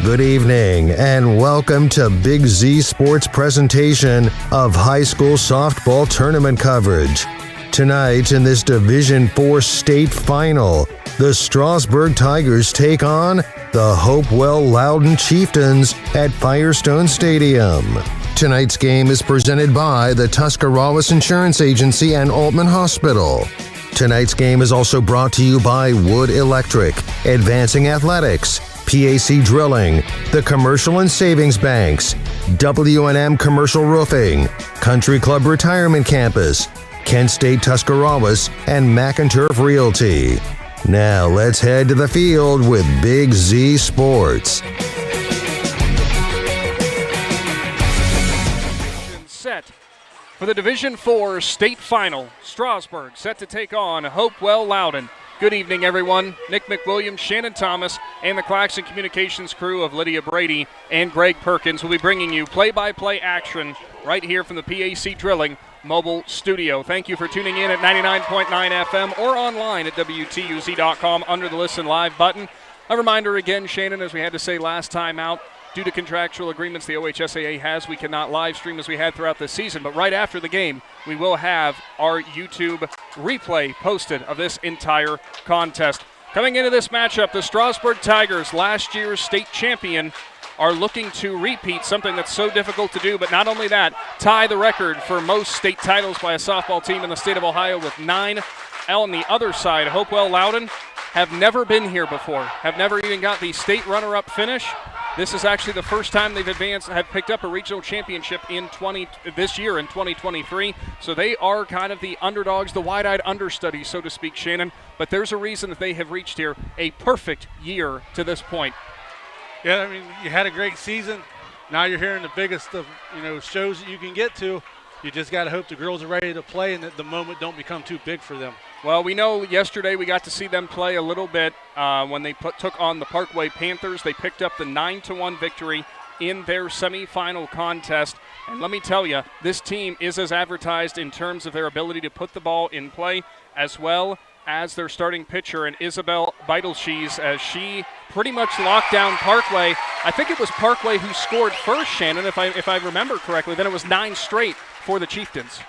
Good evening and welcome to Big Z Sports presentation of high school softball tournament coverage. Tonight in this Division IV state final, the Strasburg Tigers take on the Hopewell Loudon Chieftains at Firestone Stadium. Tonight's game is presented by the Tuscarawas Insurance Agency and Altman Hospital. Tonight's game is also brought to you by Wood Electric, Advancing Athletics, PAC Drilling, the Commercial and Savings Banks, W&M Commercial Roofing, Country Club Retirement Campus, Kent State Tuscarawas, and McInturf Realty. Now let's head to the field with Big Z Sports. Set for the Division IV state final. Strasburg set to take on Hopewell Loudon. Good evening, everyone. Nick McWilliams, Shannon Thomas, and the Claxon Communications crew of Lydia, Brady, and Greg Perkins will be bringing you play-by-play action right here from the PAC Drilling mobile studio. Thank you for tuning in at 99.9 FM or online at WTUZ.com under the Listen Live button. A reminder again, Shannon, as we had to say last time out, due to contractual agreements the OHSAA has, we cannot live stream as we had throughout the season. But right after the game, we will have our YouTube replay posted of this entire contest. Coming into this matchup, the Strasburg Tigers, last year's state champion, are looking to repeat something that's so difficult to do. But not only that, tie the record for most state titles by a softball team in the state of Ohio with 9. On the other side, Hopewell Loudon have never been here before, have never even got the state runner-up finish. This is actually the first time they've have picked up a regional championship this year in 2023. So they are kind of the underdogs, the wide-eyed understudies, so to speak, Shannon. But there's a reason that they have reached here a perfect year to this point. Yeah, I mean, you had a great season. Now you're here in the biggest of shows that you can get to. You just got to hope the girls are ready to play and that the moment don't become too big for them. Well, we know yesterday we got to see them play a little bit when they took on the Parkway Panthers. They picked up the 9-1 victory in their semifinal contest. And let me tell you, this team is as advertised in terms of their ability to put the ball in play, as well as their starting pitcher, and Amelia Speidel, as she pretty much locked down Parkway. I think it was Parkway who scored first, Shannon, if I remember correctly. Then it was 9 straight for the Chieftains.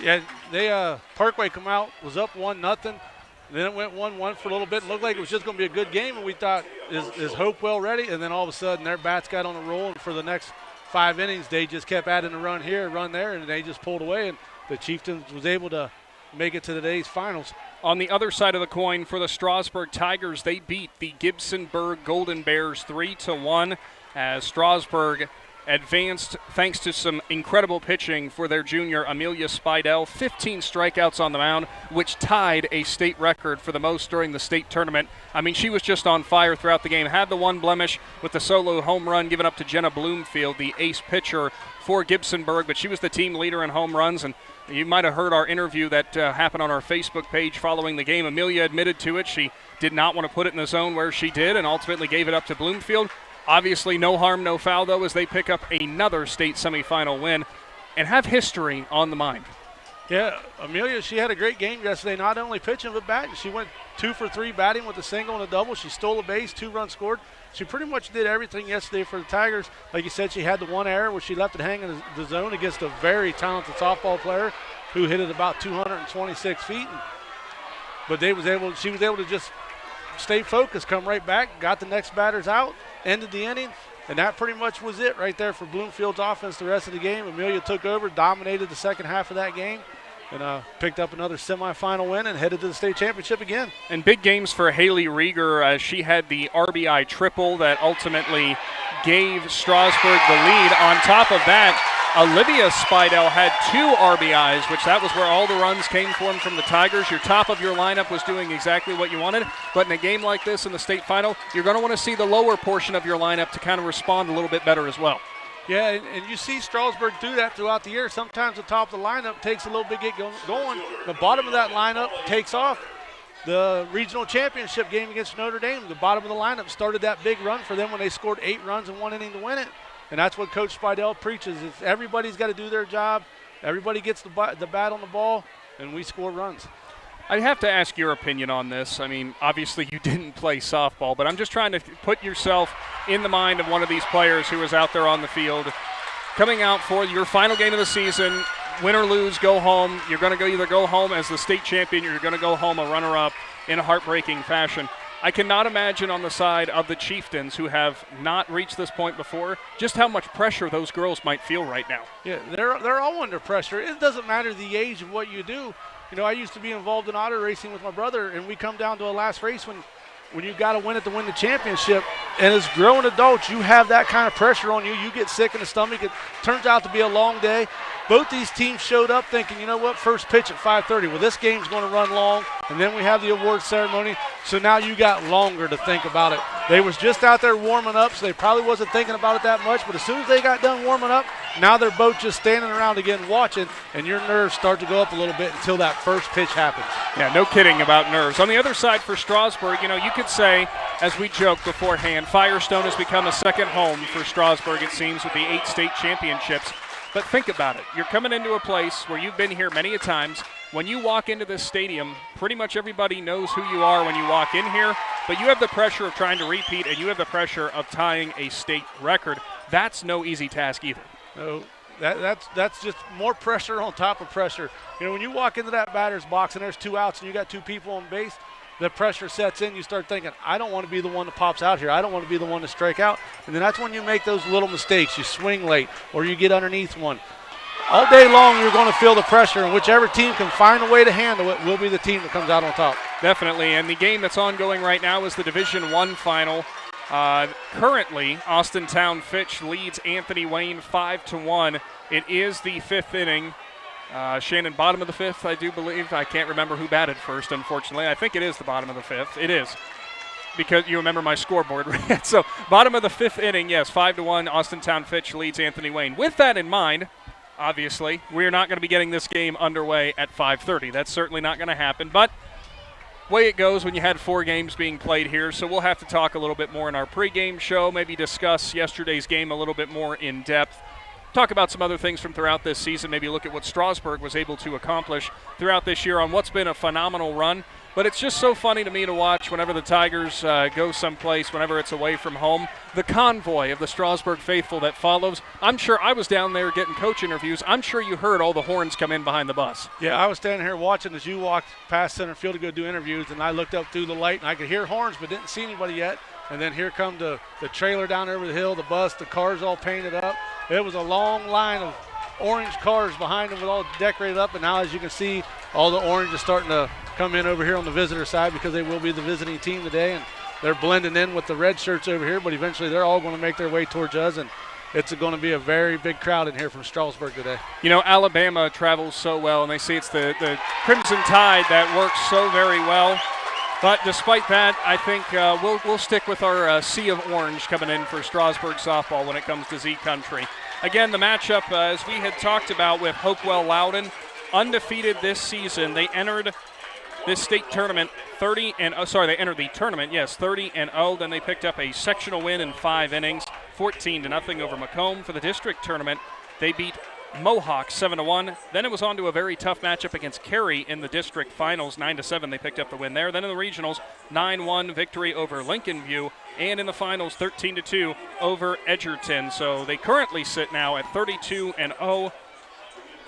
Yeah, Parkway come out, was up 1-0. Then it went 1-1 for a little bit. It looked like it was just going to be a good game, and we thought, is Hopewell ready? And then all of a sudden their bats got on a roll, and for the next 5 innings they just kept adding a run here, a run there, and they just pulled away, and the Chieftains was able to make it to today's finals. On the other side of the coin for the Strasburg Tigers, they beat the Gibsonburg Golden Bears 3-1 as Strasburg advanced thanks to some incredible pitching for their junior Amelia Speidel. 15 strikeouts on the mound, which tied a state record for the most during the state tournament. I mean, she was just on fire throughout the game. Had the one blemish with the solo home run given up to Jenna Bloomfield, the ace pitcher for Gibsonburg, but she was the team leader in home runs. And you might have heard our interview that happened on our Facebook page following the game. Amelia admitted to it. She did not want to put it in the zone where she did and ultimately gave it up to Bloomfield. Obviously, no harm, no foul, though, as they pick up another state semifinal win and have history on the mind. Yeah, Amelia, she had a great game yesterday, not only pitching but batting. She went 2 for 3 batting with a single and a double. She stole a base, 2 runs scored. She pretty much did everything yesterday for the Tigers. Like you said, she had the one error where she left it hanging in the zone against a very talented softball player who hit it about 226 feet. But she was able to just stay focused, come right back, got the next batters out, ended the inning, and that pretty much was it right there for Bloomfield's offense the rest of the game. Amelia took over, dominated the second half of that game, and picked up another semifinal win and headed to the state championship again. And big games for Haley Rieger as she had the RBI triple that ultimately gave Strasburg the lead. On top of that, Amelia Speidel had 2 RBIs, which that was where all the runs came from the Tigers. Your top of your lineup was doing exactly what you wanted, but in a game like this in the state final, you're going to want to see the lower portion of your lineup to kind of respond a little bit better as well. Yeah, and you see Strasburg do that throughout the year. Sometimes the top of the lineup takes a little bit to get going. The bottom of that lineup takes off. The regional championship game against Notre Dame, the bottom of the lineup started that big run for them when they scored 8 runs in 1 inning to win it. And that's what Coach Speidel preaches. Is everybody's got to do their job. Everybody gets the bat on the ball, and we score runs. I have to ask your opinion on this. I mean, obviously you didn't play softball, but I'm just trying to put yourself in the mind of one of these players who is out there on the field, coming out for your final game of the season, win or lose, go home. You're going to either go home as the state champion or you're going to go home a runner-up in a heartbreaking fashion. I cannot imagine on the side of the Chieftains, who have not reached this point before, just how much pressure those girls might feel right now. Yeah, they're all under pressure. It doesn't matter the age of what you do. You know, I used to be involved in auto racing with my brother, and we come down to a last race when you got to win it to win the championship. And as grown adults, you have that kind of pressure on you. You get sick in the stomach. It turns out to be a long day. Both these teams showed up thinking, you know what, first pitch at 5:30. Well, this game's going to run long, and then we have the award ceremony. So now you got longer to think about it. They was just out there warming up, so they probably wasn't thinking about it that much. But as soon as they got done warming up, now they're both just standing around again watching, and your nerves start to go up a little bit until that first pitch happens. Yeah, no kidding about nerves. On the other side for Strasburg, you know, you could say, as we joked beforehand, Firestone has become a second home for Strasburg, it seems, with the 8 state championships. But think about it. You're coming into a place where you've been here many a times. When you walk into this stadium, pretty much everybody knows who you are when you walk in here, but you have the pressure of trying to repeat, and you have the pressure of tying a state record. That's no easy task either. No, that's just more pressure on top of pressure. You know, when you walk into that batter's box and there's 2 outs and you got 2 people on base, the pressure sets in. You start thinking, I don't want to be the one that pops out here. I don't want to be the one to strike out. And then that's when you make those little mistakes. You swing late or you get underneath one. All day long you're going to feel the pressure, and whichever team can find a way to handle it will be the team that comes out on top. Definitely, and the game that's ongoing right now is the Division I final. Currently, Austintown Fitch leads Anthony Wayne 5-1. It is the 5th inning. Shannon, bottom of the 5th, I do believe. I can't remember who batted first, unfortunately. I think it is the bottom of the 5th. It is, because you remember my scoreboard. So, bottom of the 5th inning, yes, 5-1, Austintown Fitch leads Anthony Wayne. With that in mind, obviously, we're not going to be getting this game underway at 5:30. That's certainly not going to happen, but way it goes when you had 4 games being played here, so we'll have to talk a little bit more in our pregame show, maybe discuss yesterday's game a little bit more in depth. Talk about some other things from throughout this season, maybe look at what Strasburg was able to accomplish throughout this year on what's been a phenomenal run. But it's just so funny to me to watch whenever the Tigers go someplace, whenever it's away from home, the convoy of the Strasburg faithful that follows. I'm sure I was down there getting coach interviews. I'm sure you heard all the horns come in behind the bus. Yeah, I was standing here watching as you walked past center field to go do interviews, and I looked up through the light, and I could hear horns but didn't see anybody yet. And then here come the trailer down over the hill, the bus, the cars all painted up. It was a long line of orange cars behind them with all decorated up, and now as you can see, all the orange is starting to come in over here on the visitor side because they will be the visiting team today, and they're blending in with the red shirts over here, but eventually they're all going to make their way towards us, and it's going to be a very big crowd in here from Strasburg today. You know, Alabama travels so well, and they say it's the Crimson Tide that works so very well. But despite that, I think we'll stick with our sea of orange coming in for Strasburg softball when it comes to Z Country. Again, the matchup, as we had talked about with Hopewell Loudon, undefeated this season. They entered this state tournament 30 and they entered the tournament, 30-0. Then they picked up a sectional win in 5 innings, 14-0 over Macomb. For the district tournament, they beat Mohawk 7-1. Then it was on to a very tough matchup against Cary in the district finals, 9-7. They picked up the win there. Then in the regionals, 9-1 victory over Lincoln View, and in the finals, 13-2 over Edgerton. So they currently sit now at 32-0.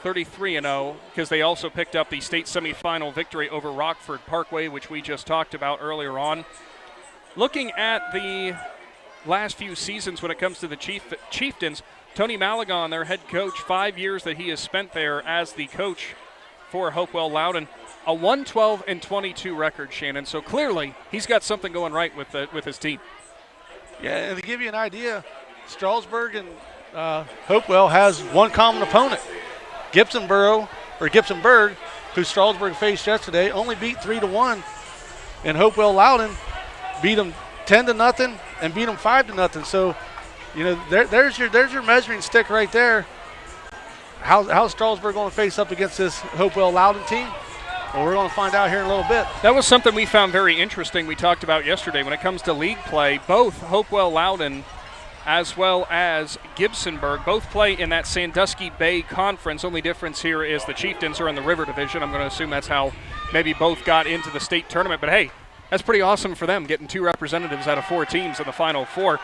33-0, because they also picked up the state semifinal victory over Rockford Parkway, which we just talked about earlier on. Looking at the last few seasons when it comes to the Chieftains, Tony Malagon, their head coach, 5 years that he has spent there as the coach for Hopewell Loudon, a 1-12-22 record, Shannon. So clearly he's got something going right with his team. Yeah, and to give you an idea, Strasburg and Hopewell has one common opponent. Gibsonburg, who Strasburg faced yesterday, only beat 3-1, and Hopewell Loudon beat them 10-0 and beat them 5-0. So, you know, there's your measuring stick right there. How's Strasburg going to face up against this Hopewell Loudon team? Well, we're going to find out here in a little bit. That was something we found very interesting. We talked about yesterday when it comes to league play. Both Hopewell Loudon as well as Gibsonburg. Both play in that Sandusky Bay Conference. Only difference here is the Chieftains are in the River Division. I'm going to assume that's how maybe both got into the state tournament. But hey, that's pretty awesome for them, getting 2 representatives out of 4 teams in the Final Four.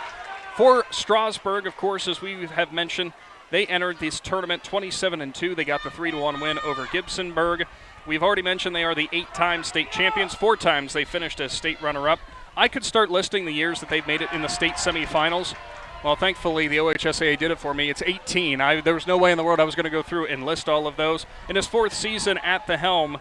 For Strasburg, of course, as we have mentioned, they entered this tournament 27-2. They got the 3-1 win over Gibsonburg. We've already mentioned they are the 8-time state champions. 4 times they finished as state runner-up. I could start listing the years that they've made it in the state semifinals. Well, thankfully, the OHSAA did it for me. It's 18. There was no way in the world I was going to go through and list all of those. In his 4th season at the helm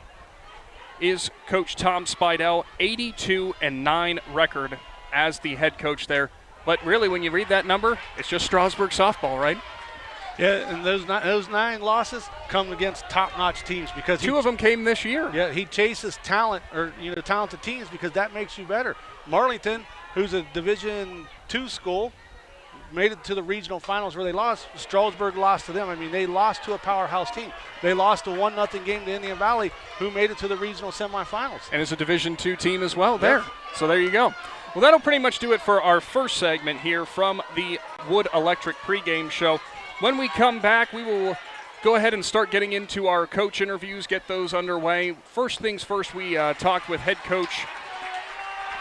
is Coach Tom Speidel, 82-9 record as the head coach there. But really, when you read that number, it's just Strasburg softball, right? Yeah, and those 9 losses come against top-notch teams because 2 of them came this year. Yeah, he chases talent or talented teams because that makes you better. Marlington, who's a Division II school, made it to the regional finals where they lost. Strasburg lost to them. I mean, they lost to a powerhouse team. They lost a 1-0 game to Indian Valley, who made it to the regional semifinals. And it's a Division II team as well there. So there you go. Well, that'll pretty much do it for our first segment here from the Wood Electric pregame show. When we come back, we will go ahead and start getting into our coach interviews, get those underway. First things first, we talked with head coach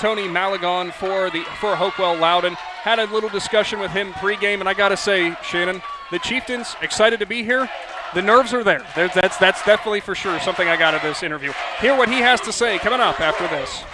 Tony Malagon for Hopewell Loudon. Had a little discussion with him pregame, and I got to say, Shannon, the Chieftains excited to be here. The nerves are there. That's definitely for sure something I got out of this interview. Hear what he has to say coming up after this.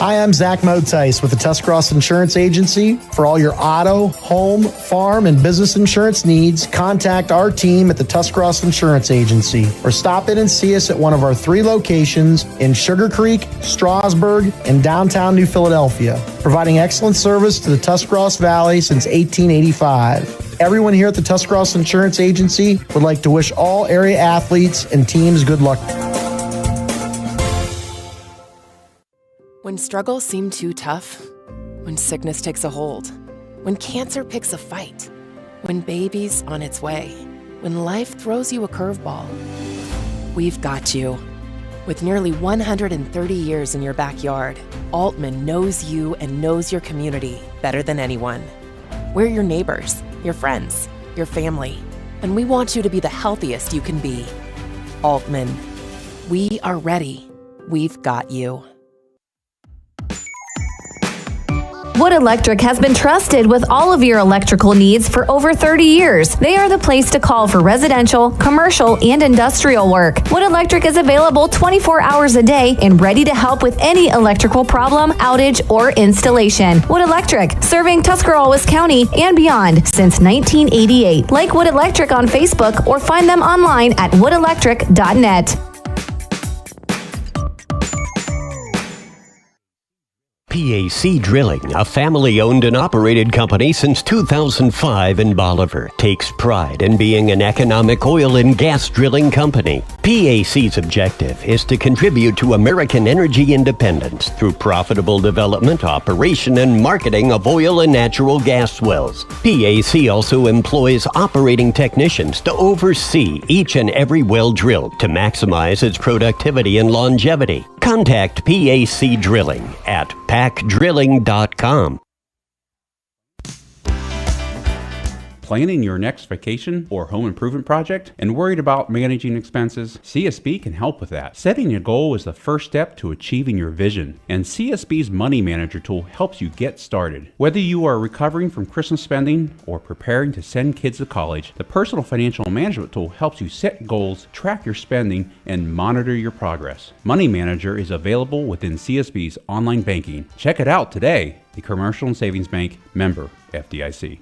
Hi, I'm Zach Motice with the Tuscarawas Insurance Agency. For all your auto, home, farm, and business insurance needs, contact our team at the Tuscarawas Insurance Agency or stop in and see us at one of our 3 locations in Sugar Creek, Strasburg, and downtown New Philadelphia, providing excellent service to the Tuscarawas Valley since 1885. Everyone here at the Tuscarawas Insurance Agency would like to wish all area athletes and teams good luck. When struggles seem too tough, when sickness takes a hold, when cancer picks a fight, when baby's on its way, when life throws you a curveball, we've got you. With nearly 130 years in your backyard, Altman knows you and knows your community better than anyone. We're your neighbors, your friends, your family, and we want you to be the healthiest you can be. Altman, we are ready. We've got you. Wood Electric has been trusted with all of your electrical needs for over 30 years. They are the place to call for residential, commercial, and industrial work. Wood Electric is available 24 hours a day and ready to help with any electrical problem, outage, or installation. Wood Electric, serving Tuscarawas County and beyond since 1988. Like Wood Electric on Facebook or find them online at woodelectric.net. PAC Drilling, a family-owned and operated company since 2005 in Bolivar, takes pride in being an economic oil and gas drilling company. PAC's objective is to contribute to American energy independence through profitable development, operation, and marketing of oil and natural gas wells. PAC also employs operating technicians to oversee each and every well drilled to maximize its productivity and longevity. Contact PAC Drilling at pacdrilling.com. Planning your next vacation or home improvement project and worried about managing expenses? CSB can help with that. Setting a goal is the first step to achieving your vision, and CSB's Money Manager tool helps you get started. Whether you are recovering from Christmas spending or preparing to send kids to college, the Personal Financial Management tool helps you set goals, track your spending, and monitor your progress. Money Manager is available within CSB's online banking. Check it out today. The Commercial and Savings Bank, member FDIC.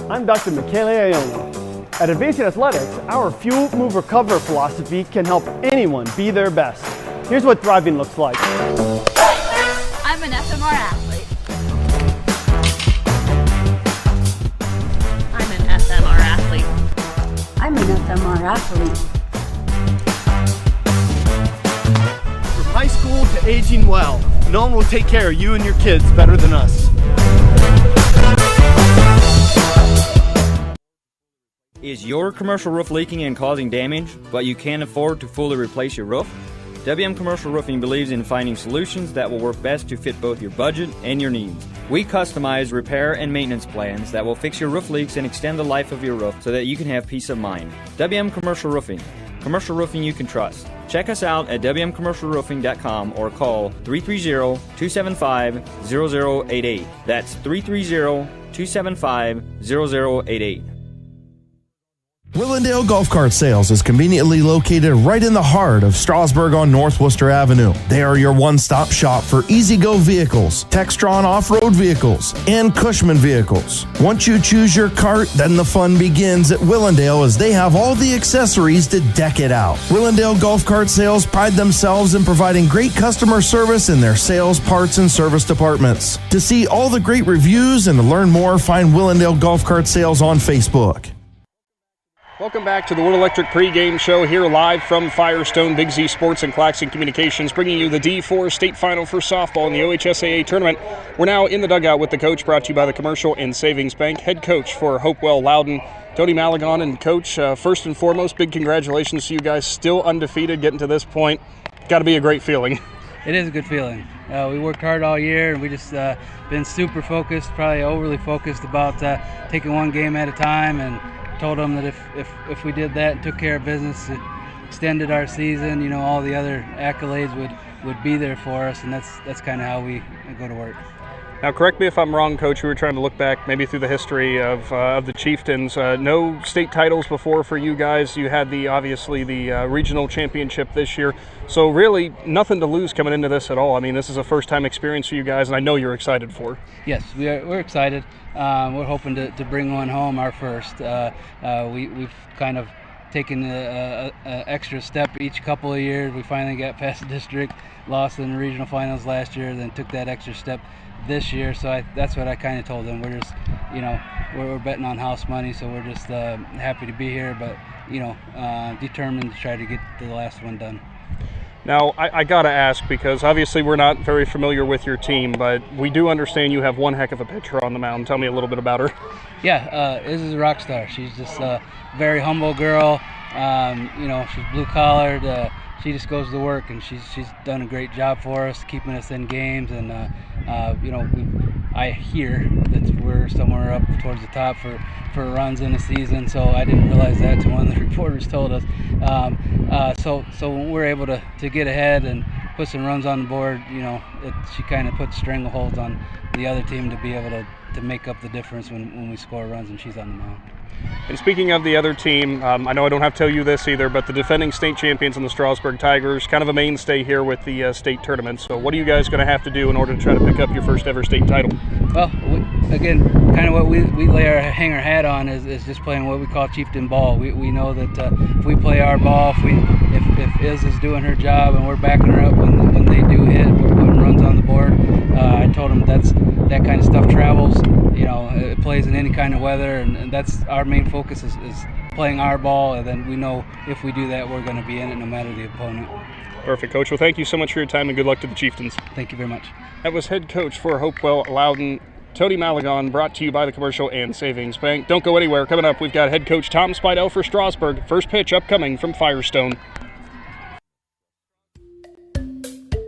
I'm Dr. Michele Iona. At Advancing Athletics, our Fuel, Move, Recover philosophy can help anyone be their best. Here's what thriving looks like. I'm an FMR athlete. I'm an FMR athlete. I'm an FMR athlete. From high school to aging well, no one will take care of you and your kids better than us. Is your commercial roof leaking and causing damage, but you can't afford to fully replace your roof? WM Commercial Roofing believes in finding solutions that will work best to fit both your budget and your needs. We customize repair and maintenance plans that will fix your roof leaks and extend the life of your roof so that you can have peace of mind. WM Commercial Roofing. Commercial roofing you can trust. Check us out at WMCommercialRoofing.com or call 330-275-0088. That's 330-275-0088. Willendale Golf Cart Sales is conveniently located right in the heart of Strasburg on North Worcester Avenue. They are your one-stop shop for easy-go vehicles, Textron off-road vehicles, and Cushman vehicles. Once you choose your cart, then the fun begins at Willendale as they have all the accessories to deck it out. Willendale Golf Cart Sales pride themselves in providing great customer service in their sales, parts, and service departments. To see all the great reviews and to learn more, find Willendale Golf Cart Sales on Facebook. Welcome back to the World Electric pregame show here live from Firestone. Big Z Sports and Claxon Communications bringing you the D4 state final for softball in the OHSAA tournament. We're now in the dugout with the coach, brought to you by the Commercial and Savings Bank. Head coach for Hopewell Loudon, Tony Malagon. And coach, first and foremost, big congratulations to you guys, still undefeated, getting to this point. Got to be a great feeling. It is a good feeling. We worked hard all year, and we just been super focused, probably overly focused about taking one game at a time, and told them that if we did that and took care of business, it extended our season, you know, all the other accolades would be there for us, and that's kind of how we go to work. Now, correct me if I'm wrong, Coach. We were trying to look back maybe through the history of the Chieftains. No state titles before for you guys. You had obviously the regional championship this year. So really nothing to lose coming into this at all. I mean, this is a first-time experience for you guys, and I know you're excited for it. Yes, we're excited. We're hoping to bring one home, our first. We've kind of taken an extra step each couple of years. We finally got past the district, lost in the regional finals last year, then took that extra step this year. So that's what I kind of told them. We're just, you know, we're betting on house money, so we're just happy to be here, but, you know, determined to try to get the last one done. Now, I got to ask, because obviously we're not very familiar with your team, but we do understand you have one heck of a pitcher on the mound. Tell me a little bit about her. Yeah, Iz is a rock star. She's just a very humble girl. You know, she's blue-collared. She just goes to work, and she's done a great job for us, keeping us in games. And you know, I hear that we're somewhere up towards the top for runs in a season. So I didn't realize that until one of the reporters told us. So when we're able to get ahead and put some runs on the board, you know, she kind of puts strangleholds on the other team to be able to make up the difference when we score runs and she's on the mound. And speaking of the other team, I know I don't have to tell you this either, but the defending state champions in the Strasburg Tigers, kind of a mainstay here with the state tournament. So what are you guys going to have to do in order to try to pick up your first ever state title? Well, again, kind of what we hang our hat on is just playing what we call chieftain ball. We know that if we play our ball, if Iz is doing her job and we're backing her up when they do hit, we're putting runs on the board. I told them that kind of stuff travels. You know, it plays in any kind of weather, and that's our main focus is playing our ball, and then we know if we do that, we're going to be in it no matter the opponent. Perfect, Coach. Well, thank you so much for your time, and good luck to the Chieftains. Thank you very much. That was head coach for Hopewell Loudon, Tony Malagon, brought to you by the Commercial and Savings Bank. Don't go anywhere. Coming up, we've got head coach Tom Speidel for Strasburg. First pitch upcoming from Firestone.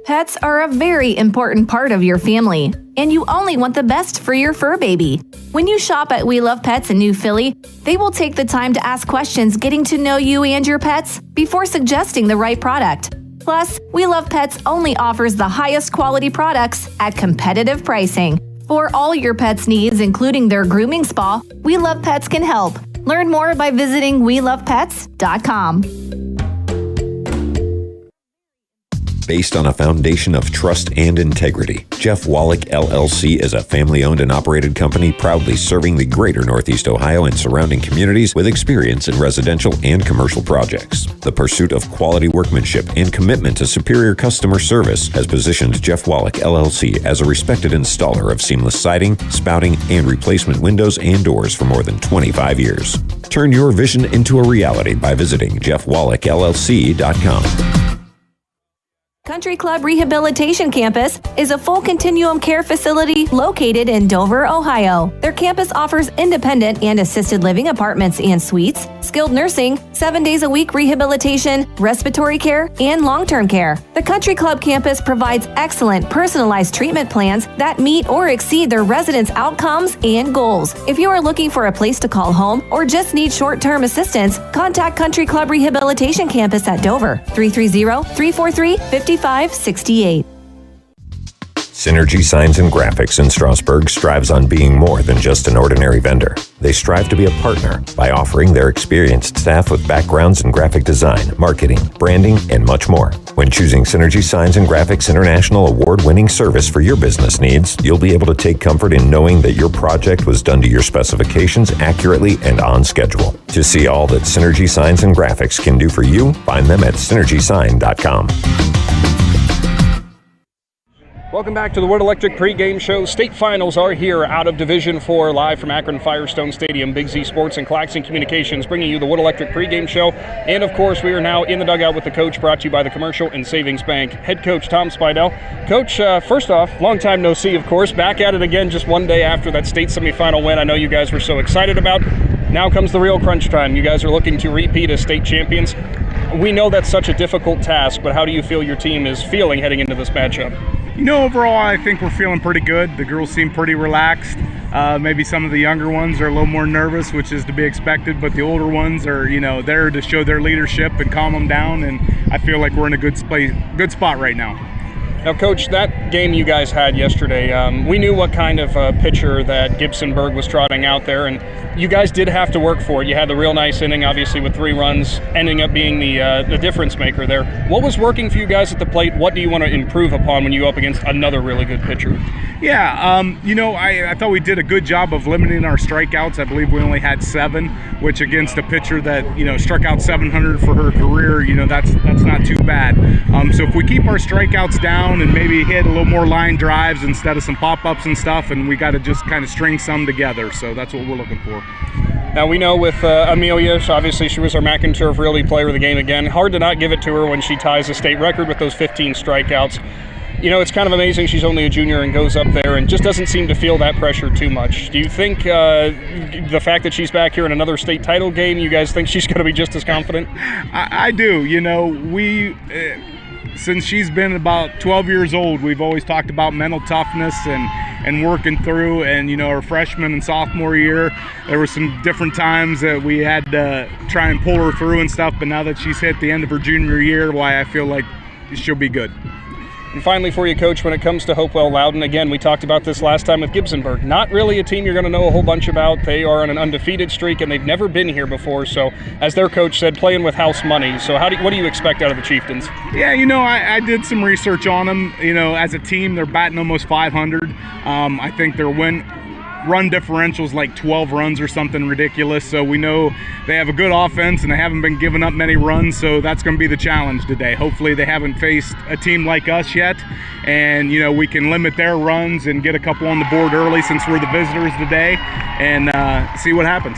Pets are a very important part of your family, and you only want the best for your fur baby. When you shop at We Love Pets in New Philly, they will take the time to ask questions getting to know you and your pets before suggesting the right product. Plus, We Love Pets only offers the highest quality products at competitive pricing. For all your pets' needs, including their grooming spa, We Love Pets can help. Learn more by visiting WeLovePets.com. Based on a foundation of trust and integrity, Jeff Wallach LLC is a family-owned and operated company proudly serving the greater Northeast Ohio and surrounding communities with experience in residential and commercial projects. The pursuit of quality workmanship and commitment to superior customer service has positioned Jeff Wallach LLC as a respected installer of seamless siding, spouting, and replacement windows and doors for more than 25 years. Turn your vision into a reality by visiting JeffWallachLLC.com. Country Club Rehabilitation Campus is a full continuum care facility located in Dover, Ohio. Their campus offers independent and assisted living apartments and suites, skilled nursing, 7 days a week rehabilitation, respiratory care, and long-term care. The Country Club campus provides excellent personalized treatment plans that meet or exceed their residents' outcomes and goals. If you are looking for a place to call home or just need short-term assistance, contact Country Club Rehabilitation Campus at Dover, 330-343-5568. Synergy Signs and Graphics in Strasburg strives on being more than just an ordinary vendor. They strive to be a partner by offering their experienced staff with backgrounds in graphic design, marketing, branding, and much more. When choosing Synergy Signs and Graphics International award-winning service for your business needs, you'll be able to take comfort in knowing that your project was done to your specifications accurately and on schedule. To see all that Synergy Signs and Graphics can do for you, find them at synergysign.com. Welcome back to the Wood Electric pregame show. State finals are here out of Division 4, live from Akron Firestone Stadium. Big Z Sports and Claxon Communications bringing you the Wood Electric pregame show. And, of course, we are now in the dugout with the coach, brought to you by the Commercial and Savings Bank. Head coach Tom Speidel. Coach, first off, long time no see, of course. Back at it again just one day after that state semifinal win I know you guys were so excited about. Now comes the real crunch time. You guys are looking to repeat as state champions. We know that's such a difficult task, but how do you feel your team is feeling heading into this matchup? You know, overall, I think we're feeling pretty good. The girls seem pretty relaxed. Maybe some of the younger ones are a little more nervous, which is to be expected, but the older ones are, there to show their leadership and calm them down, and I feel like we're in a good spot right now. Now, Coach, that game you guys had yesterday, we knew what kind of pitcher that Gibsonburg was trotting out there, and you guys did have to work for it. You had the real nice inning, obviously, with 3 runs, ending up being the difference maker there. What was working for you guys at the plate? What do you want to improve upon when you go up against another really good pitcher? Yeah, I thought we did a good job of limiting our strikeouts. I believe we only had 7, which against a pitcher that, struck out 700 for her career, that's not too bad. So if we keep our strikeouts down and maybe hit a little more line drives instead of some pop-ups and stuff, and we got to just kind of string some together. So that's what we're looking for. Now, we know with Amelia, so obviously she was our McInturf Really player of the game again. Hard to not give it to her when she ties the state record with those 15 strikeouts. It's kind of amazing she's only a junior and goes up there and just doesn't seem to feel that pressure too much. Do you think the fact that she's back here in another state title game, you guys think she's going to be just as confident? I do. Since she's been about 12 years old, we've always talked about mental toughness and working through. And, her freshman and sophomore year, there were some different times that we had to try and pull her through and stuff. But now that she's hit the end of her junior year, I feel like she'll be good. And finally for you, Coach, when it comes to Hopewell Loudon, again, we talked about this last time with Gibsonburg. Not really a team you're going to know a whole bunch about. They are on an undefeated streak, and they've never been here before. So, as their coach said, playing with house money. So, what do you expect out of the Chieftains? Yeah, I did some research on them. As a team, they're batting almost 500. I think their run differential's like 12 runs or something ridiculous. So we know they have a good offense and they haven't been giving up many runs. So that's going to be the challenge today. Hopefully they haven't faced a team like us yet. And, we can limit their runs and get a couple on the board early since we're the visitors today and see what happens.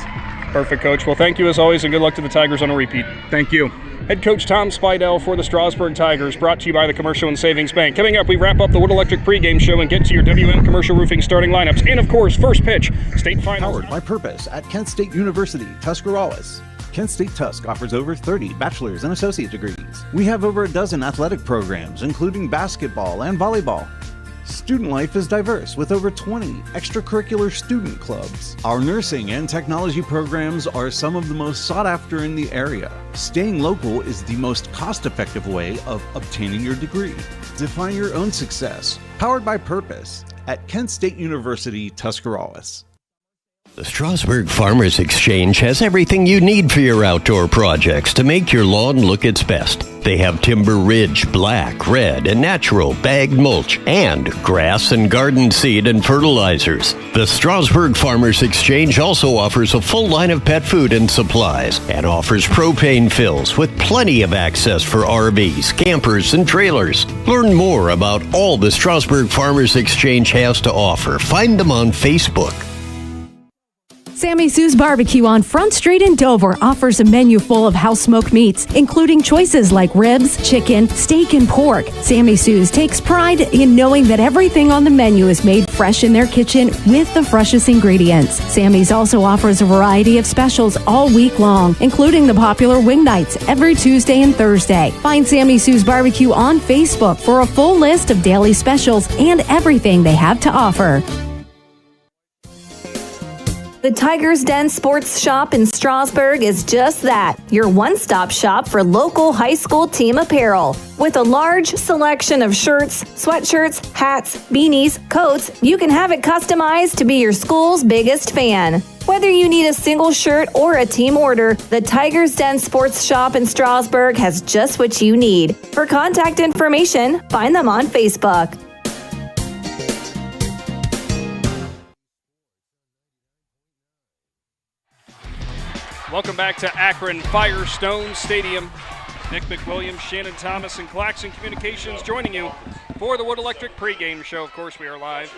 Perfect, Coach. Well, thank you as always, and good luck to the Tigers on a repeat. Thank you. Head coach Tom Speidel for the Strasburg Tigers, brought to you by the Commercial and Savings Bank. Coming up, we wrap up the Wood Electric pregame show and get to your WM Commercial Roofing starting lineups. And, of course, first pitch, state finals. Powered by Purpose at Kent State University, Tuscarawas. Kent State Tusk offers over 30 bachelor's and associate degrees. We have over a dozen athletic programs, including basketball and volleyball. Student life is diverse with over 20 extracurricular student clubs. Our nursing and technology programs are some of the most sought after in the area. Staying local is the most cost-effective way of obtaining your degree. Define your own success. Powered by Purpose at Kent State University, Tuscarawas. The Strasburg Farmers Exchange has everything you need for your outdoor projects to make your lawn look its best. They have Timber Ridge, black, red, and natural bagged mulch, and grass and garden seed and fertilizers. The Strasburg Farmers Exchange also offers a full line of pet food and supplies, and offers propane fills with plenty of access for RVs, campers, and trailers. Learn more about all the Strasburg Farmers Exchange has to offer. Find them on Facebook. Sammy Sue's Barbecue on Front Street in Dover offers a menu full of house-smoked meats, including choices like ribs, chicken, steak, and pork. Sammy Sue's takes pride in knowing that everything on the menu is made fresh in their kitchen with the freshest ingredients. Sammy's also offers a variety of specials all week long, including the popular wing nights every Tuesday and Thursday. Find Sammy Sue's Barbecue on Facebook for a full list of daily specials and everything they have to offer. The Tiger's Den Sports Shop in Strasburg is just that, your one-stop shop for local high school team apparel. With a large selection of shirts, sweatshirts, hats, beanies, coats, you can have it customized to be your school's biggest fan. Whether you need a single shirt or a team order, the Tiger's Den Sports Shop in Strasburg has just what you need. For contact information, find them on Facebook. Welcome back to Akron Firestone Stadium. Nick McWilliams, Shannon Thomas, and Claxon Communications joining you for the Wood Electric pregame show. Of course, we are live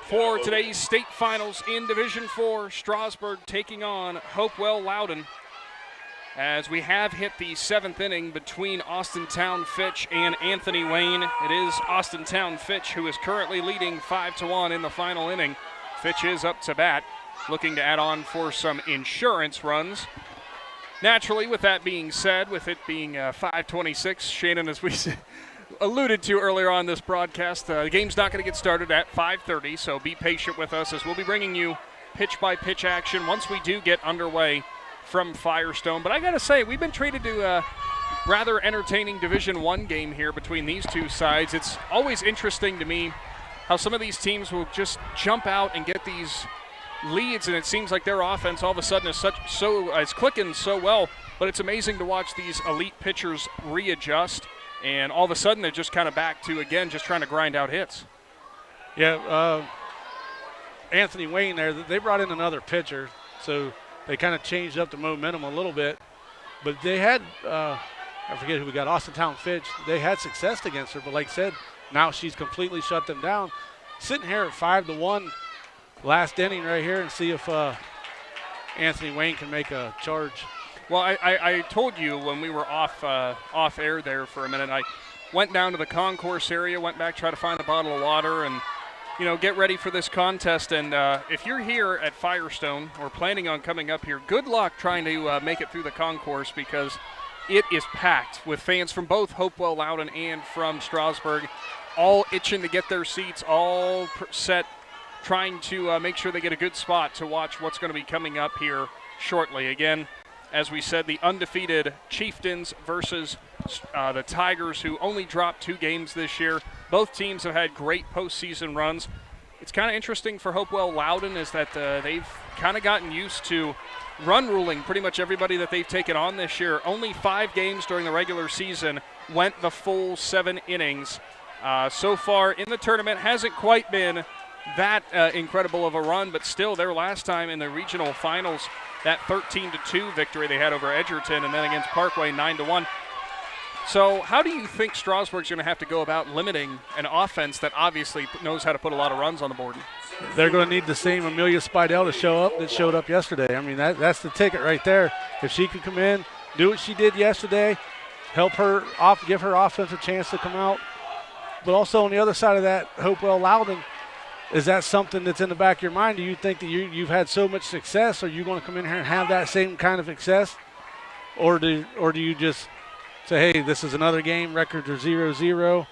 for today's state finals in Division 4. Strasburg taking on Hopewell Loudon. As we have hit the 7th inning between Austintown Fitch and Anthony Wayne. It is Austintown Fitch who is currently leading 5-1 in the final inning. Fitch is up to bat, looking to add on for some insurance runs. Naturally, with that being said, with it being 5:26, Shannon, as we alluded to earlier on this broadcast, the game's not going to get started at 5:30, so be patient with us as we'll be bringing you pitch-by-pitch action once we do get underway from Firestone. But I got to say, we've been treated to a rather entertaining Division I game here between these two sides. It's always interesting to me how some of these teams will just jump out and get these leads, and it seems like their offense all of a sudden is clicking so well. But it's amazing to watch these elite pitchers readjust, and all of a sudden they're just kind of back to, again, just trying to grind out hits. Yeah, Anthony Wayne there, they brought in another pitcher, so they kind of changed up the momentum a little bit. But they had, I forget who we got, Austintown Fitch. They had success against her, but like I said, now she's completely shut them down. Sitting here at 5-1, last inning right here, and see if Anthony Wayne can make a charge. Well, I told you when we were off air there for a minute, I went down to the concourse area, went back, tried to find a bottle of water, and get ready for this contest. And if you're here at Firestone or planning on coming up here, good luck trying to make it through the concourse, because it is packed with fans from both Hopewell Loudon and from Strasburg, all itching to get their seats, all set, trying to make sure they get a good spot to watch what's going to be coming up here shortly. Again, as we said, the undefeated Chieftains versus the Tigers, who only dropped 2 games this year. Both teams have had great postseason runs. It's kind of interesting for Hopewell Loudon is that they've kind of gotten used to run ruling pretty much everybody that they've taken on this year. Only 5 games during the regular season went the full 7 innings. So far in the tournament, hasn't quite been that incredible of a run, but still their last time in the regional finals, that 13-2 victory they had over Edgerton, and then against Parkway 9-1. So how do you think Strasburg's going to have to go about limiting an offense that obviously knows how to put a lot of runs on the board? They're going to need the same Amelia Speidel to show up that showed up yesterday. I mean, that's the ticket right there. If she can come in, do what she did yesterday, help her off, give her offense a chance to come out. But also on the other side of that, Hopewell Loudon, is that something that's in the back of your mind? Do you think that you've had so much success? Are you going to come in here and have that same kind of success? Or do you just say, hey, this is another game, records are 0-0.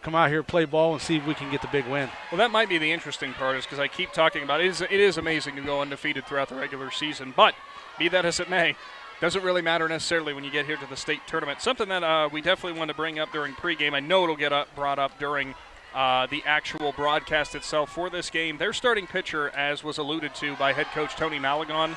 Come out here, play ball, and see if we can get the big win. Well, that might be the interesting part, is because I keep talking about it is amazing to go undefeated throughout the regular season. But be that as it may, doesn't really matter necessarily when you get here to the state tournament. Something that we definitely want to bring up during pregame. I know it'll get brought up during the actual broadcast itself for this game. Their starting pitcher, as was alluded to by head coach Tony Malagon,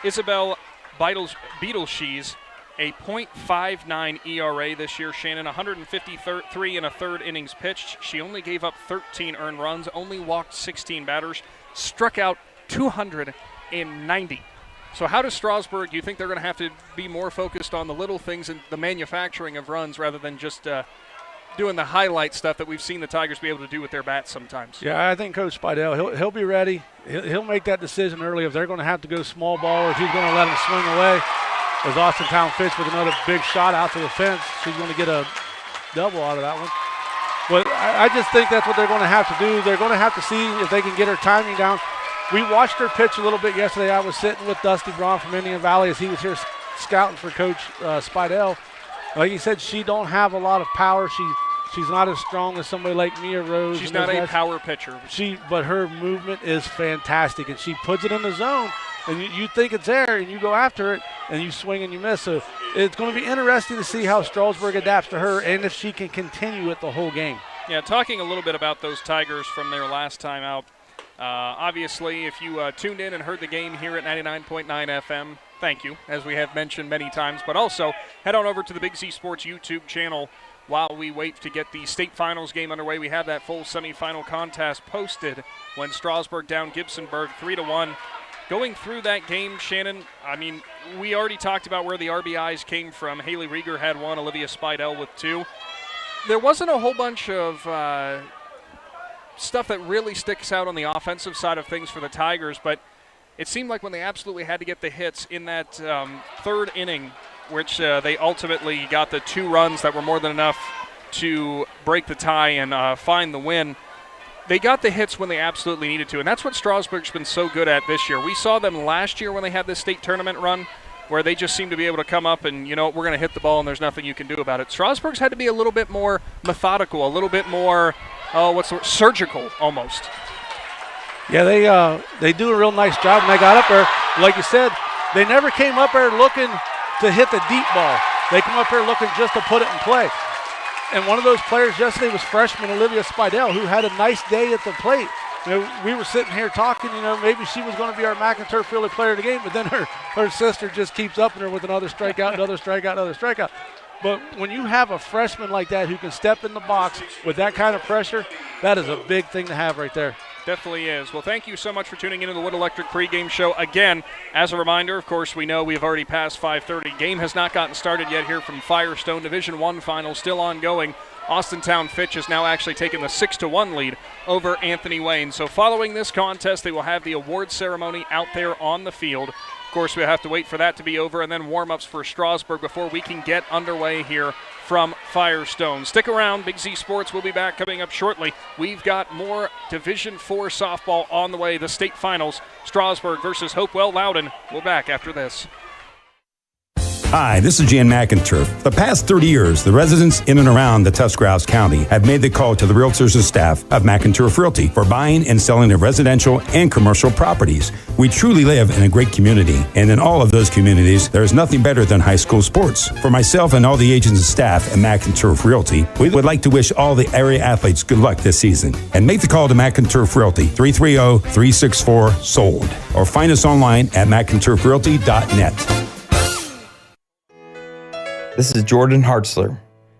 Isabel Beetleshees, a .59 ERA this year. Shannon, 153 and a third innings pitched. She only gave up 13 earned runs, only walked 16 batters, struck out 290. So how does Strasburg, do you think they're going to have to be more focused on the little things and the manufacturing of runs rather than just doing the highlight stuff that we've seen the Tigers be able to do with their bats sometimes. Yeah, I think Coach Speidel, he'll be ready. He'll make that decision early if they're going to have to go small ball or if he's going to let them swing away. As Austintown Fitch with another big shot out to the fence, she's going to get a double out of that one. But I just think that's what they're going to have to do. They're going to have to see if they can get her timing down. We watched her pitch a little bit yesterday. I was sitting with Dusty Braun from Indian Valley as he was here scouting for Coach Speidel. Like he said, she don't have a lot of power. She's not as strong as somebody like Mia Rose. She's not a power pitcher. But her movement is fantastic, and she puts it in the zone, and you think it's there, and you go after it, and you swing and you miss. So it's going to be interesting to see how Strasburg adapts to her and if she can continue it the whole game. Yeah, talking a little bit about those Tigers from their last time out. Obviously, if you tuned in and heard the game here at 99.9 FM, thank you, as we have mentioned many times. But also, head on over to the Big Z Sports YouTube channel while we wait to get the state finals game underway. We have that full semifinal contest posted when Strasburg down Gibsonburg 3-1. Going through that game, Shannon, I mean, we already talked about where the RBIs came from. Haley Rieger had one, Amelia Speidel with two. There wasn't a whole bunch of stuff that really sticks out on the offensive side of things for the Tigers, but it seemed like when they absolutely had to get the hits in that third inning, which they ultimately got the 2 runs that were more than enough to break the tie and find the win. They got the hits when they absolutely needed to, and that's what Strasburg's been so good at this year. We saw them last year when they had this state tournament run where they just seemed to be able to come up and, you know, we're going to hit the ball and there's nothing you can do about it. Strasburg's had to be a little bit more methodical, a little bit more, surgical almost. Yeah, they do a real nice job when they got up there. Like you said, they never came up there looking to hit the deep ball. They come up here looking just to put it in play. And one of those players yesterday was freshman Amelia Speidel, who had a nice day at the plate. You know, we were sitting here talking, you know, maybe she was going to be our McInturf Fielder player of the game, but then her sister just keeps upping her with another strikeout, another strikeout, another strikeout. But when you have a freshman like that who can step in the box with that kind of pressure, that is a big thing to have right there. Definitely is. Well, thank you so much for tuning into the Wood Electric pregame show. Again, as a reminder, of course, we know we've already passed 5:30. Game has not gotten started yet here from Firestone. Division I final still ongoing. Austintown Fitch has now actually taken the 6-1 lead over Anthony Wayne. So following this contest, they will have the award ceremony out there on the field. Of course, we have to wait for that to be over and then warm-ups for Strasburg before we can get underway here from Firestone. Stick around. Big Z Sports will be back coming up shortly. We've got more Division IV softball on the way. The state finals, Strasburg versus Hopewell Loudon. We'll back after this. Hi, this is Jan McInturf. For the past 30 years, the residents in and around the Tuscarawas County have made the call to the realtors and staff of McInturf Realty for buying and selling of residential and commercial properties. We truly live in a great community, and in all of those communities, there is nothing better than high school sports. For myself and all the agents and staff at McInturf Realty, we would like to wish all the area athletes good luck this season. And make the call to McInturf Realty, 330-364-SOLD, or find us online at McInturfRealty.net. This is Jordan Hartzler.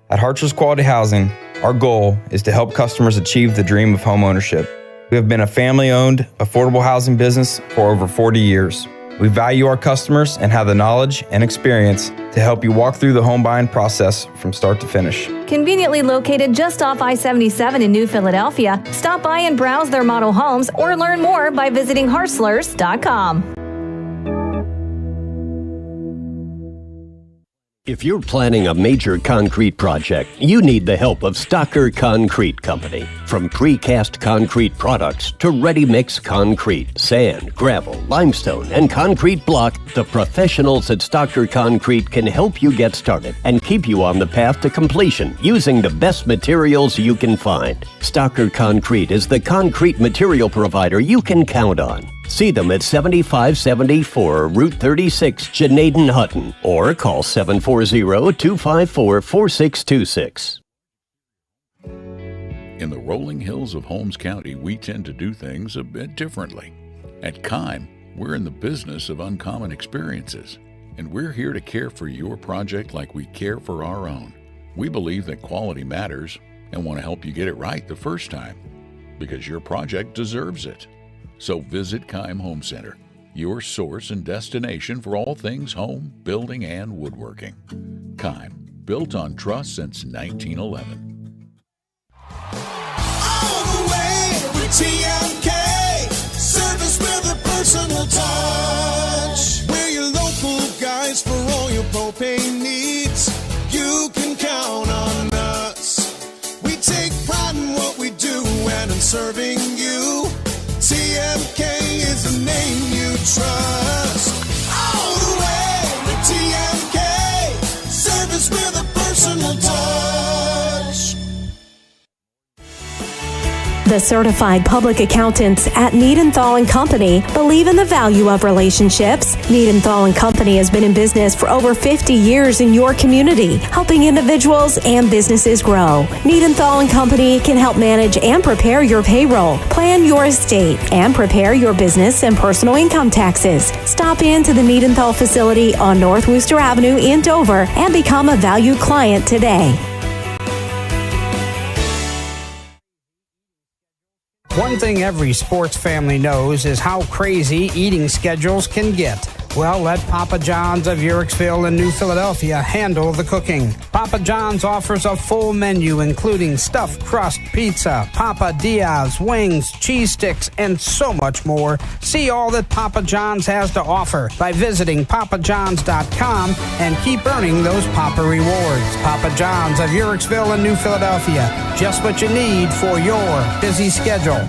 At Hartzler's Quality Housing, our goal is to help customers achieve the dream of home ownership. We have been a family-owned, affordable housing business for over 40 years. We value our customers and have the knowledge and experience to help you walk through the home buying process from start to finish. Conveniently located just off I-77 in New Philadelphia, stop by and browse their model homes or learn more by visiting Hartzlers.com. If you're planning a major concrete project, you need the help of Stocker Concrete Company. From precast concrete products to ready-mix concrete, sand, gravel, limestone, and concrete block, the professionals at Stocker Concrete can help you get started and keep you on the path to completion using the best materials you can find. Stocker Concrete is the concrete material provider you can count on. See them at 7574 Route 36, Janaden-Hutton, or call 740-254-4626. In the rolling hills of Holmes County, we tend to do things a bit differently. At Kime, we're in the business of uncommon experiences, and we're here to care for your project like we care for our own. We believe that quality matters and want to help you get it right the first time, because your project deserves it. So visit Kime Home Center, your source and destination for all things home, building, and woodworking. Kime, built on trust since 1911. serving you. TMK is the name you trust. All the way to TMK, service with a personal touch. The certified public accountants at Niedenthal & Company believe in the value of relationships. Niedenthal & Company has been in business for over 50 years in your community, helping individuals and businesses grow. Niedenthal & Company can help manage and prepare your payroll, plan your estate, and prepare your business and personal income taxes. Stop in to the Niedenthal facility on North Worcester Avenue in Dover and become a valued client today. One thing every sports family knows is how crazy eating schedules can get. Well, let Papa John's of Uhrichsville and New Philadelphia handle the cooking. Papa John's offers a full menu including stuffed crust pizza, Papa Diaz, wings, cheese sticks, and so much more. See all that Papa John's has to offer by visiting papajohns.com and keep earning those Papa rewards. Papa John's of Uhrichsville and New Philadelphia. Just what you need for your busy schedule.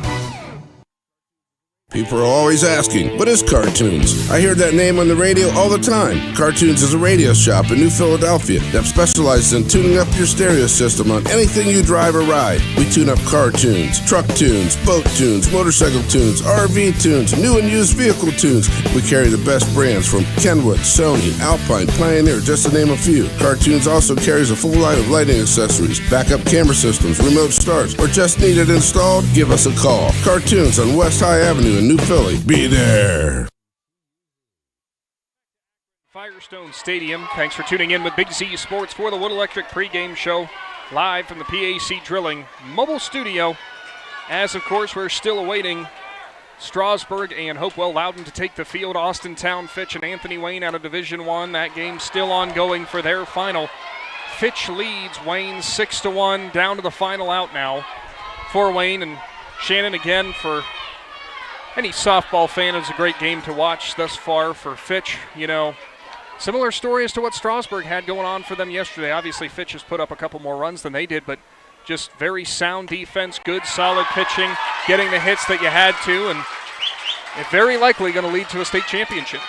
People are always asking, what is Cartoons? I hear that name on the radio all the time. Cartoons is a radio shop in New Philadelphia that specializes in tuning up your stereo system on anything you drive or ride. We tune up car tunes, truck tunes, boat tunes, motorcycle tunes, RV tunes, new and used vehicle tunes. We carry the best brands from Kenwood, Sony, Alpine, Pioneer, just to name a few. Cartoons also carries a full line of lighting accessories, backup camera systems, remote starts, or just need it installed? Give us a call. Cartoons on West High Avenue in New Philly. Be there. Firestone Stadium. Thanks for tuning in with Big Z Sports for the Wood Electric pregame show, live from the PAC Drilling mobile studio. As, of course, we're still awaiting Strasburg and Hopewell Loudon to take the field. Austin Town, Fitch, and Anthony Wayne out of Division I. That game still ongoing for their final. Fitch leads Wayne 6-1, down to the final out now for Wayne. And Shannon, again, for any softball fan, it's a great game to watch thus far for Fitch. You know, similar story as to what Strasburg had going on for them yesterday. Obviously, Fitch has put up a couple more runs than they did, but just very sound defense, good, solid pitching, getting the hits that you had to, and it's very likely going to lead to a state championship.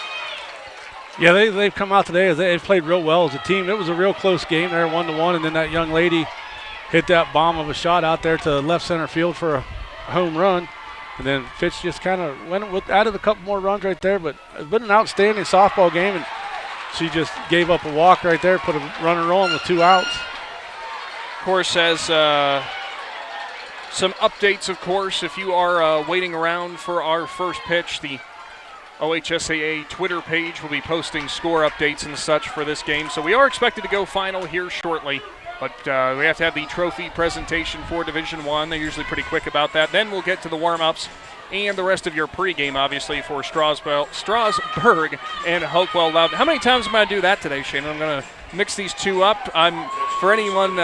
Yeah, they've come out today. They've played real well as a team. It was a real close game there, 1-1, and then that young lady hit that bomb of a shot out there to left center field for a home run. And then Fitch just kind of added a couple more runs right there, but it's been an outstanding softball game, and she just gave up a walk right there, put a runner on with 2 outs. Of course, as some updates, of course, if you are waiting around for our first pitch, the OHSAA Twitter page will be posting score updates and such for this game. So we are expected to go final here shortly. But we have to have the trophy presentation for Division I. They're usually pretty quick about that. Then we'll get to the warm-ups and the rest of your pregame, obviously, for Strasburg and Hopewell Loudon. How many times am I going to do that today, Shane? I'm going to mix these two up. For anyone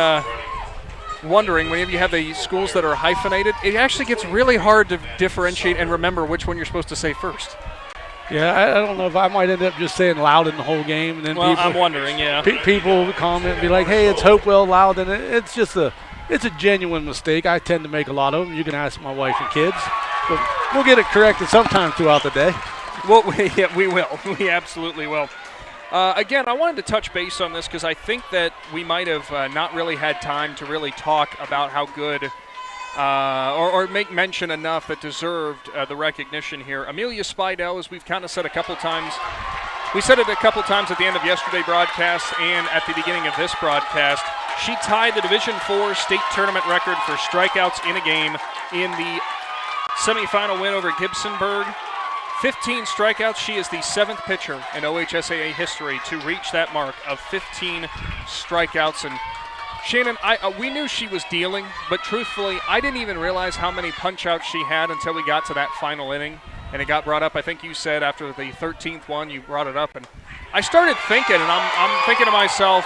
wondering, whenever you have the schools that are hyphenated, it actually gets really hard to differentiate and remember which one you're supposed to say first. Yeah, I don't know if I might end up just saying Loudon the whole game. And then I'm wondering, yeah. People comment and be like, hey, it's Hopewell Loudon. It's just a genuine mistake. I tend to make a lot of them. You can ask my wife and kids. But we'll get it corrected sometime throughout the day. Well, yeah, we will. We absolutely will. Again, I wanted to touch base on this because I think that we might have not really had time to really talk about how good or make mention enough that deserved the recognition here. Amelia Speidel, as we've kind of said a couple times, we said it a couple times at the end of yesterday's broadcast and at the beginning of this broadcast. She tied the Division IV state tournament record for strikeouts in a game in the semifinal win over Gibsonburg. 15 strikeouts. She is the 7th pitcher in OHSAA history to reach that mark of 15 strikeouts. And Shannon, we knew she was dealing, but truthfully, I didn't even realize how many punch-outs she had until we got to that final inning. And it got brought up, I think you said after the 13th one, you brought it up. And I started thinking, and I'm thinking to myself,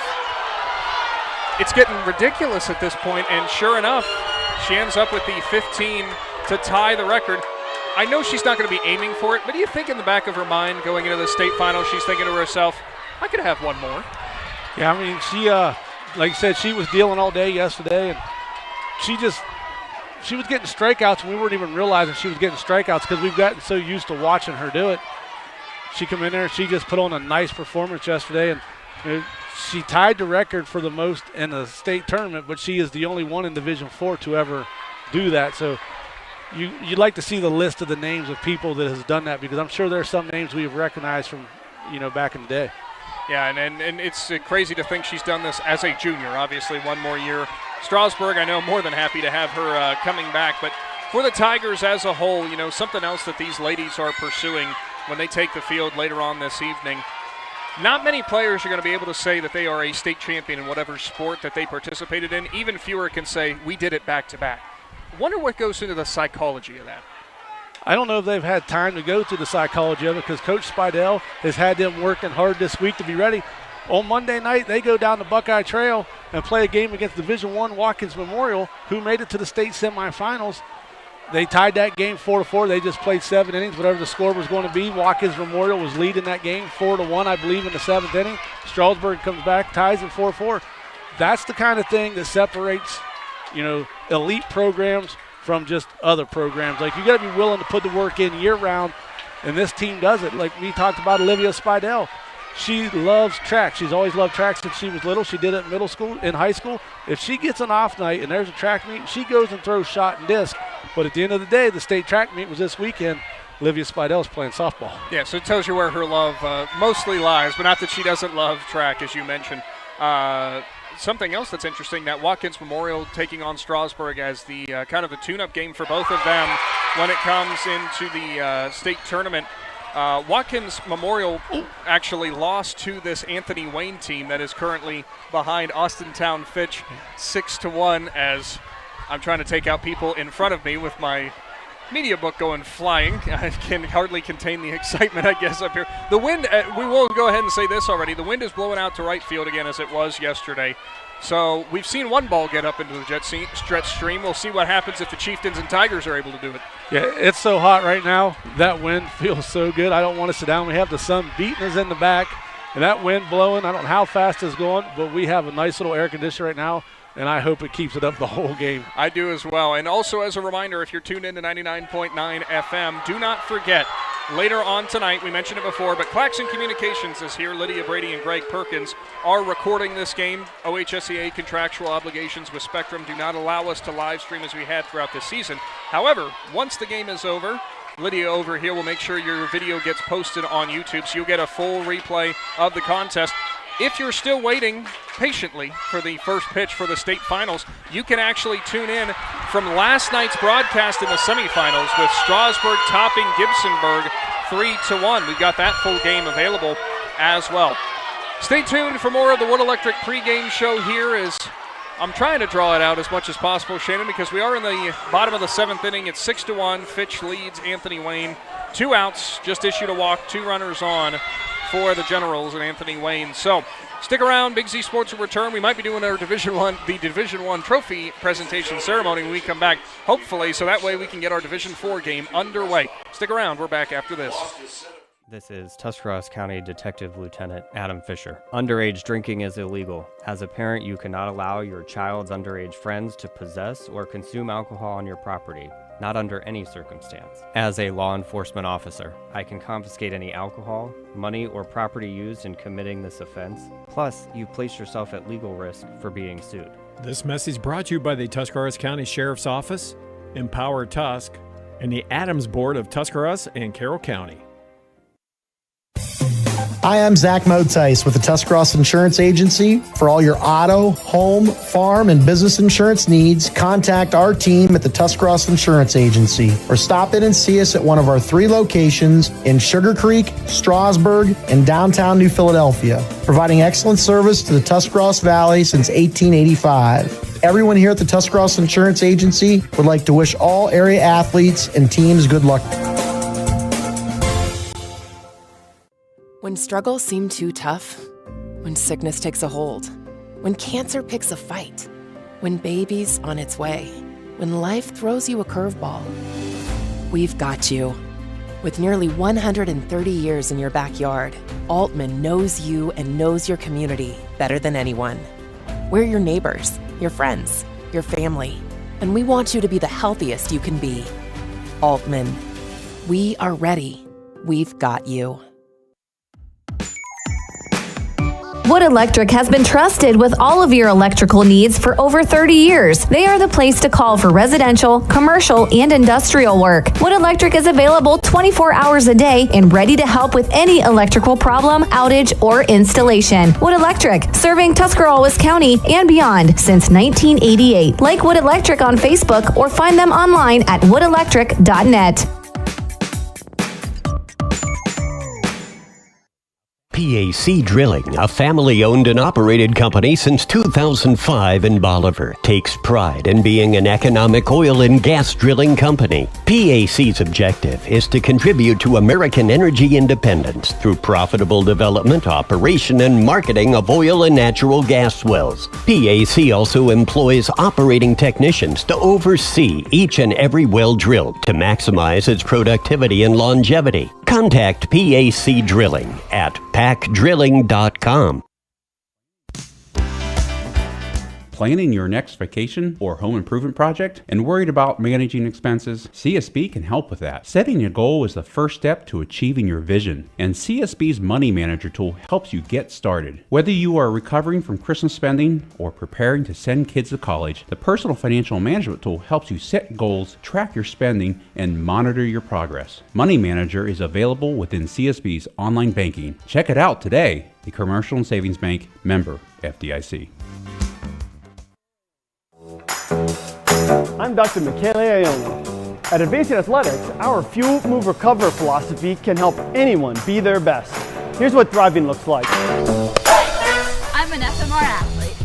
it's getting ridiculous at this point. And sure enough, she ends up with the 15 to tie the record. I know she's not going to be aiming for it, but do you think in the back of her mind going into the state final, she's thinking to herself, I could have one more? Yeah, I mean, she, like I said, she was dealing all day yesterday, and she just she was getting strikeouts, and we weren't even realizing she was getting strikeouts because we've gotten so used to watching her do it. She come in there, she just put on a nice performance yesterday, and she tied the record for the most in the state tournament, but she is the only one in Division IV to ever do that. So you'd like to see the list of the names of people that has done that, because I'm sure there are some names we've recognized from, back in the day. Yeah, and it's crazy to think she's done this as a junior. Obviously, one more year. Strasburg, I know, more than happy to have her coming back. But for the Tigers as a whole, something else that these ladies are pursuing when they take the field later on this evening. Not many players are going to be able to say that they are a state champion in whatever sport that they participated in. Even fewer can say, we did it back-to-back. Wonder what goes into the psychology of that. I don't know if they've had time to go through the psychology of it, because Coach Speidel has had them working hard this week to be ready. On Monday night, they go down the Buckeye Trail and play a game against Division I Watkins Memorial, who made it to the state semifinals. They tied that game 4-4. They just played 7 innings, whatever the score was going to be. Watkins Memorial was leading that game 4-1, I believe, in the 7th inning. Strasburg comes back, ties it 4-4. That's the kind of thing that separates, elite programs from just other programs. Like, you got to be willing to put the work in year round, and this team does it. Like we talked about Amelia Speidel. She loves track. She's always loved track since she was little. She did it in middle school, in high school. If she gets an off night and there's a track meet, she goes and throws shot and disc. But at the end of the day, the state track meet was this weekend. Olivia Speidel's playing softball. Yeah, so it tells you where her love mostly lies, but not that she doesn't love track, as you mentioned. Something else that's interesting, that Watkins Memorial taking on Strasburg as the kind of the tune-up game for both of them when it comes into the state tournament. Watkins Memorial actually lost to this Anthony Wayne team that is currently behind Austintown Fitch 6-1, as I'm trying to take out people in front of me with my media book going flying. I can hardly contain the excitement, I guess, up here. The wind, we will go ahead and say this already, the wind is blowing out to right field again as it was yesterday. So we've seen one ball get up into the jet stream. We'll see what happens if the Chieftains and Tigers are able to do it. Yeah, it's so hot right now. That wind feels so good. I don't want to sit down. We have the sun beating us in the back, and that wind blowing. I don't know how fast it's going, but we have a nice little air conditioner right now, and I hope it keeps it up the whole game. I do as well. And also as a reminder, if you're tuned in to 99.9 FM, do not forget, later on tonight, we mentioned it before, but Claxon Communications is here. Lydia, Brady, and Greg Perkins are recording this game. OHSAA contractual obligations with Spectrum do not allow us to live stream as we had throughout this season. However, once the game is over, Lydia over here will make sure your video gets posted on YouTube, so you'll get a full replay of the contest. If you're still waiting patiently for the first pitch for the state finals, you can actually tune in from last night's broadcast in the semifinals with Strasburg topping Gibsonburg 3-1. We've got that full game available as well. Stay tuned for more of the Wood Electric pregame show here as I'm trying to draw it out as much as possible, Shannon, because we are in the bottom of the 7th inning. It's 6-1. Fitch leads Anthony Wayne. 2 outs, just issued a walk, 2 runners on for the Generals and Anthony Wayne. So stick around. Big Z Sports will return. We might be doing our Division I trophy presentation ceremony when we come back, hopefully, so that way we can get our Division IV game underway. Stick around. We're back after this. This is Tuscarawas County Detective Lieutenant Adam Fisher. Underage drinking is illegal. As a parent, you cannot allow your child's underage friends to possess or consume alcohol on your property. Not under any circumstance. As a law enforcement officer, I can confiscate any alcohol, money, or property used in committing this offense. Plus, you place yourself at legal risk for being sued. This message brought to you by the Tuscarawas County Sheriff's Office, Empower Tusk, and the Adams Board of Tuscarawas and Carroll County. Hi, I'm Zach Motice with the Tuscarawas Insurance Agency. For all your auto, home, farm, and business insurance needs, contact our team at the Tuscarawas Insurance Agency or stop in and see us at one of our 3 locations in Sugar Creek, Strasburg, and downtown New Philadelphia, providing excellent service to the Tuscarawas Valley since 1885. Everyone here at the Tuscarawas Insurance Agency would like to wish all area athletes and teams good luck. When struggles seem too tough, when sickness takes a hold, when cancer picks a fight, when baby's on its way, when life throws you a curveball, we've got you. With nearly 130 years in your backyard, Altman knows you and knows your community better than anyone. We're your neighbors, your friends, your family. and we want you to be the healthiest you can be. Altman, we are ready. We've got you. Wood Electric has been trusted with all of your electrical needs for over 30 years. They are the place to call for residential, commercial, and industrial work. Wood Electric is available 24 hours a day and ready to help with any electrical problem, outage, or installation. Wood Electric, serving Tuscarawas County and beyond since 1988. Like Wood Electric on Facebook or find them online at woodelectric.net. PAC Drilling, a family-owned and operated company since 2005 in Bolivar, takes pride in being an economic oil and gas drilling company. PAC's objective is to contribute to American energy independence through profitable development, operation, and marketing of oil and natural gas wells. PAC also employs operating technicians to oversee each and every well drilled to maximize its productivity and longevity. Contact PAC Drilling at pacdrilling.com. Planning your next vacation or home improvement project and worried about managing expenses? CSB can help with that. Setting a goal is the first step to achieving your vision, and CSB's Money Manager tool helps you get started. Whether you are recovering from Christmas spending or preparing to send kids to college, the Personal Financial Management tool helps you set goals, track your spending, and monitor your progress. Money Manager is available within CSB's online banking. Check it out today. A Commercial and Savings Bank, member FDIC. I'm Dr. Michele Ione. At Advancing Athletics, our Fuel, Move, Recover philosophy can help anyone be their best. Here's what thriving looks like. I'm an FMR athlete.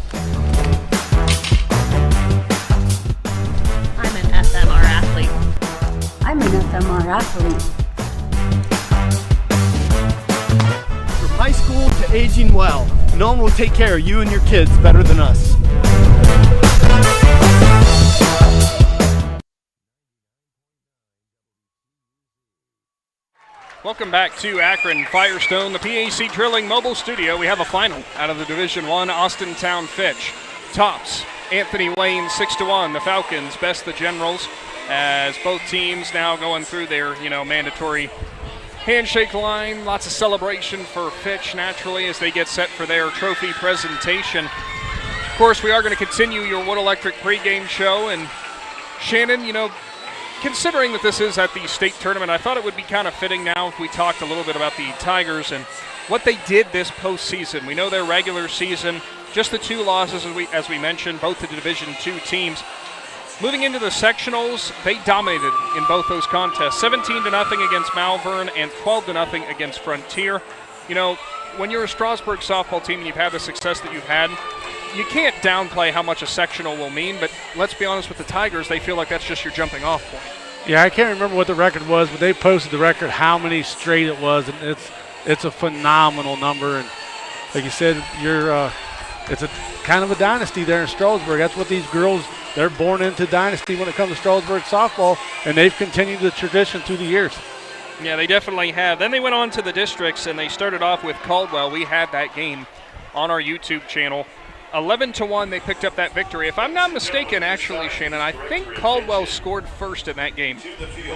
I'm an FMR athlete. I'm an FMR athlete. From high school to aging well, no one will take care of you and your kids better than us. Welcome back to Akron Firestone, the PAC Drilling Mobile Studio. We have a final out of the Division I Austintown Fitch. Tops Anthony Wayne 6-1. The Falcons best the Generals, as both teams now going through their mandatory handshake line. Lots of celebration for Fitch naturally as they get set for their trophy presentation. Of course, we are going to continue your Wood Electric pregame show, and Shannon, considering that this is at the state tournament, I thought it would be kind of fitting now if we talked a little bit about the Tigers and what they did this postseason. We know their regular season, just the 2 losses as we mentioned, both the Division II teams. Moving into the sectionals, they dominated in both those contests. 17-0 against Malvern and 12-0 against Frontier. When you're a Strasburg softball team and you've had the success that you've had, you can't downplay how much a sectional will mean, but let's be honest with the Tigers, they feel like that's just your jumping off point. Yeah, I can't remember what the record was, but they posted the record how many straight it was, and it's a phenomenal number. And like you said, it's a kind of a dynasty there in Strasburg. That's what these girls, they're born into dynasty when it comes to Strasburg softball, and they've continued the tradition through the years. Yeah, they definitely have. Then they went on to the districts, and they started off with Caldwell. We had that game on our YouTube channel. 11-1, they picked up that victory. If I'm not mistaken, actually, Shannon, I think Caldwell scored first in that game.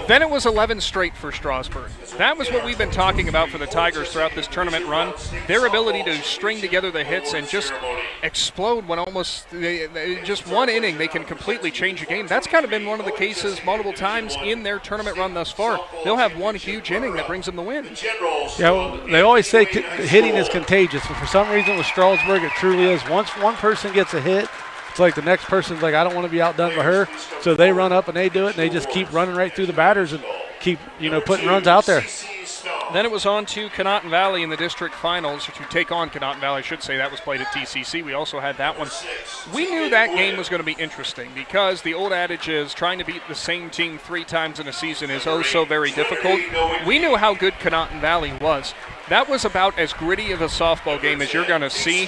Then it was 11 straight for Strasburg. That was what we've been talking about for the Tigers throughout this tournament run. Their ability to string together the hits and just explode when just one inning, they can completely change a game. That's kind of been one of the cases multiple times in their tournament run thus far. They'll have one huge inning that brings them the win. Yeah, well, they always say hitting is contagious, but for some reason with Strasburg, it truly is. Once one person gets a hit, it's like the next person's like, I don't want to be outdone by her. So they run up and they do it, and they just keep running right through the batters and keep, putting runs out there. Then it was on to Conotton Valley in the district finals, to take on Conotton Valley, I should say. That was played at TCC. We also had that one. We knew that game was going to be interesting because the old adage is trying to beat the same team 3 times in a season is oh so very difficult. We knew how good Conotton Valley was. That was about as gritty of a softball game as you're going to see.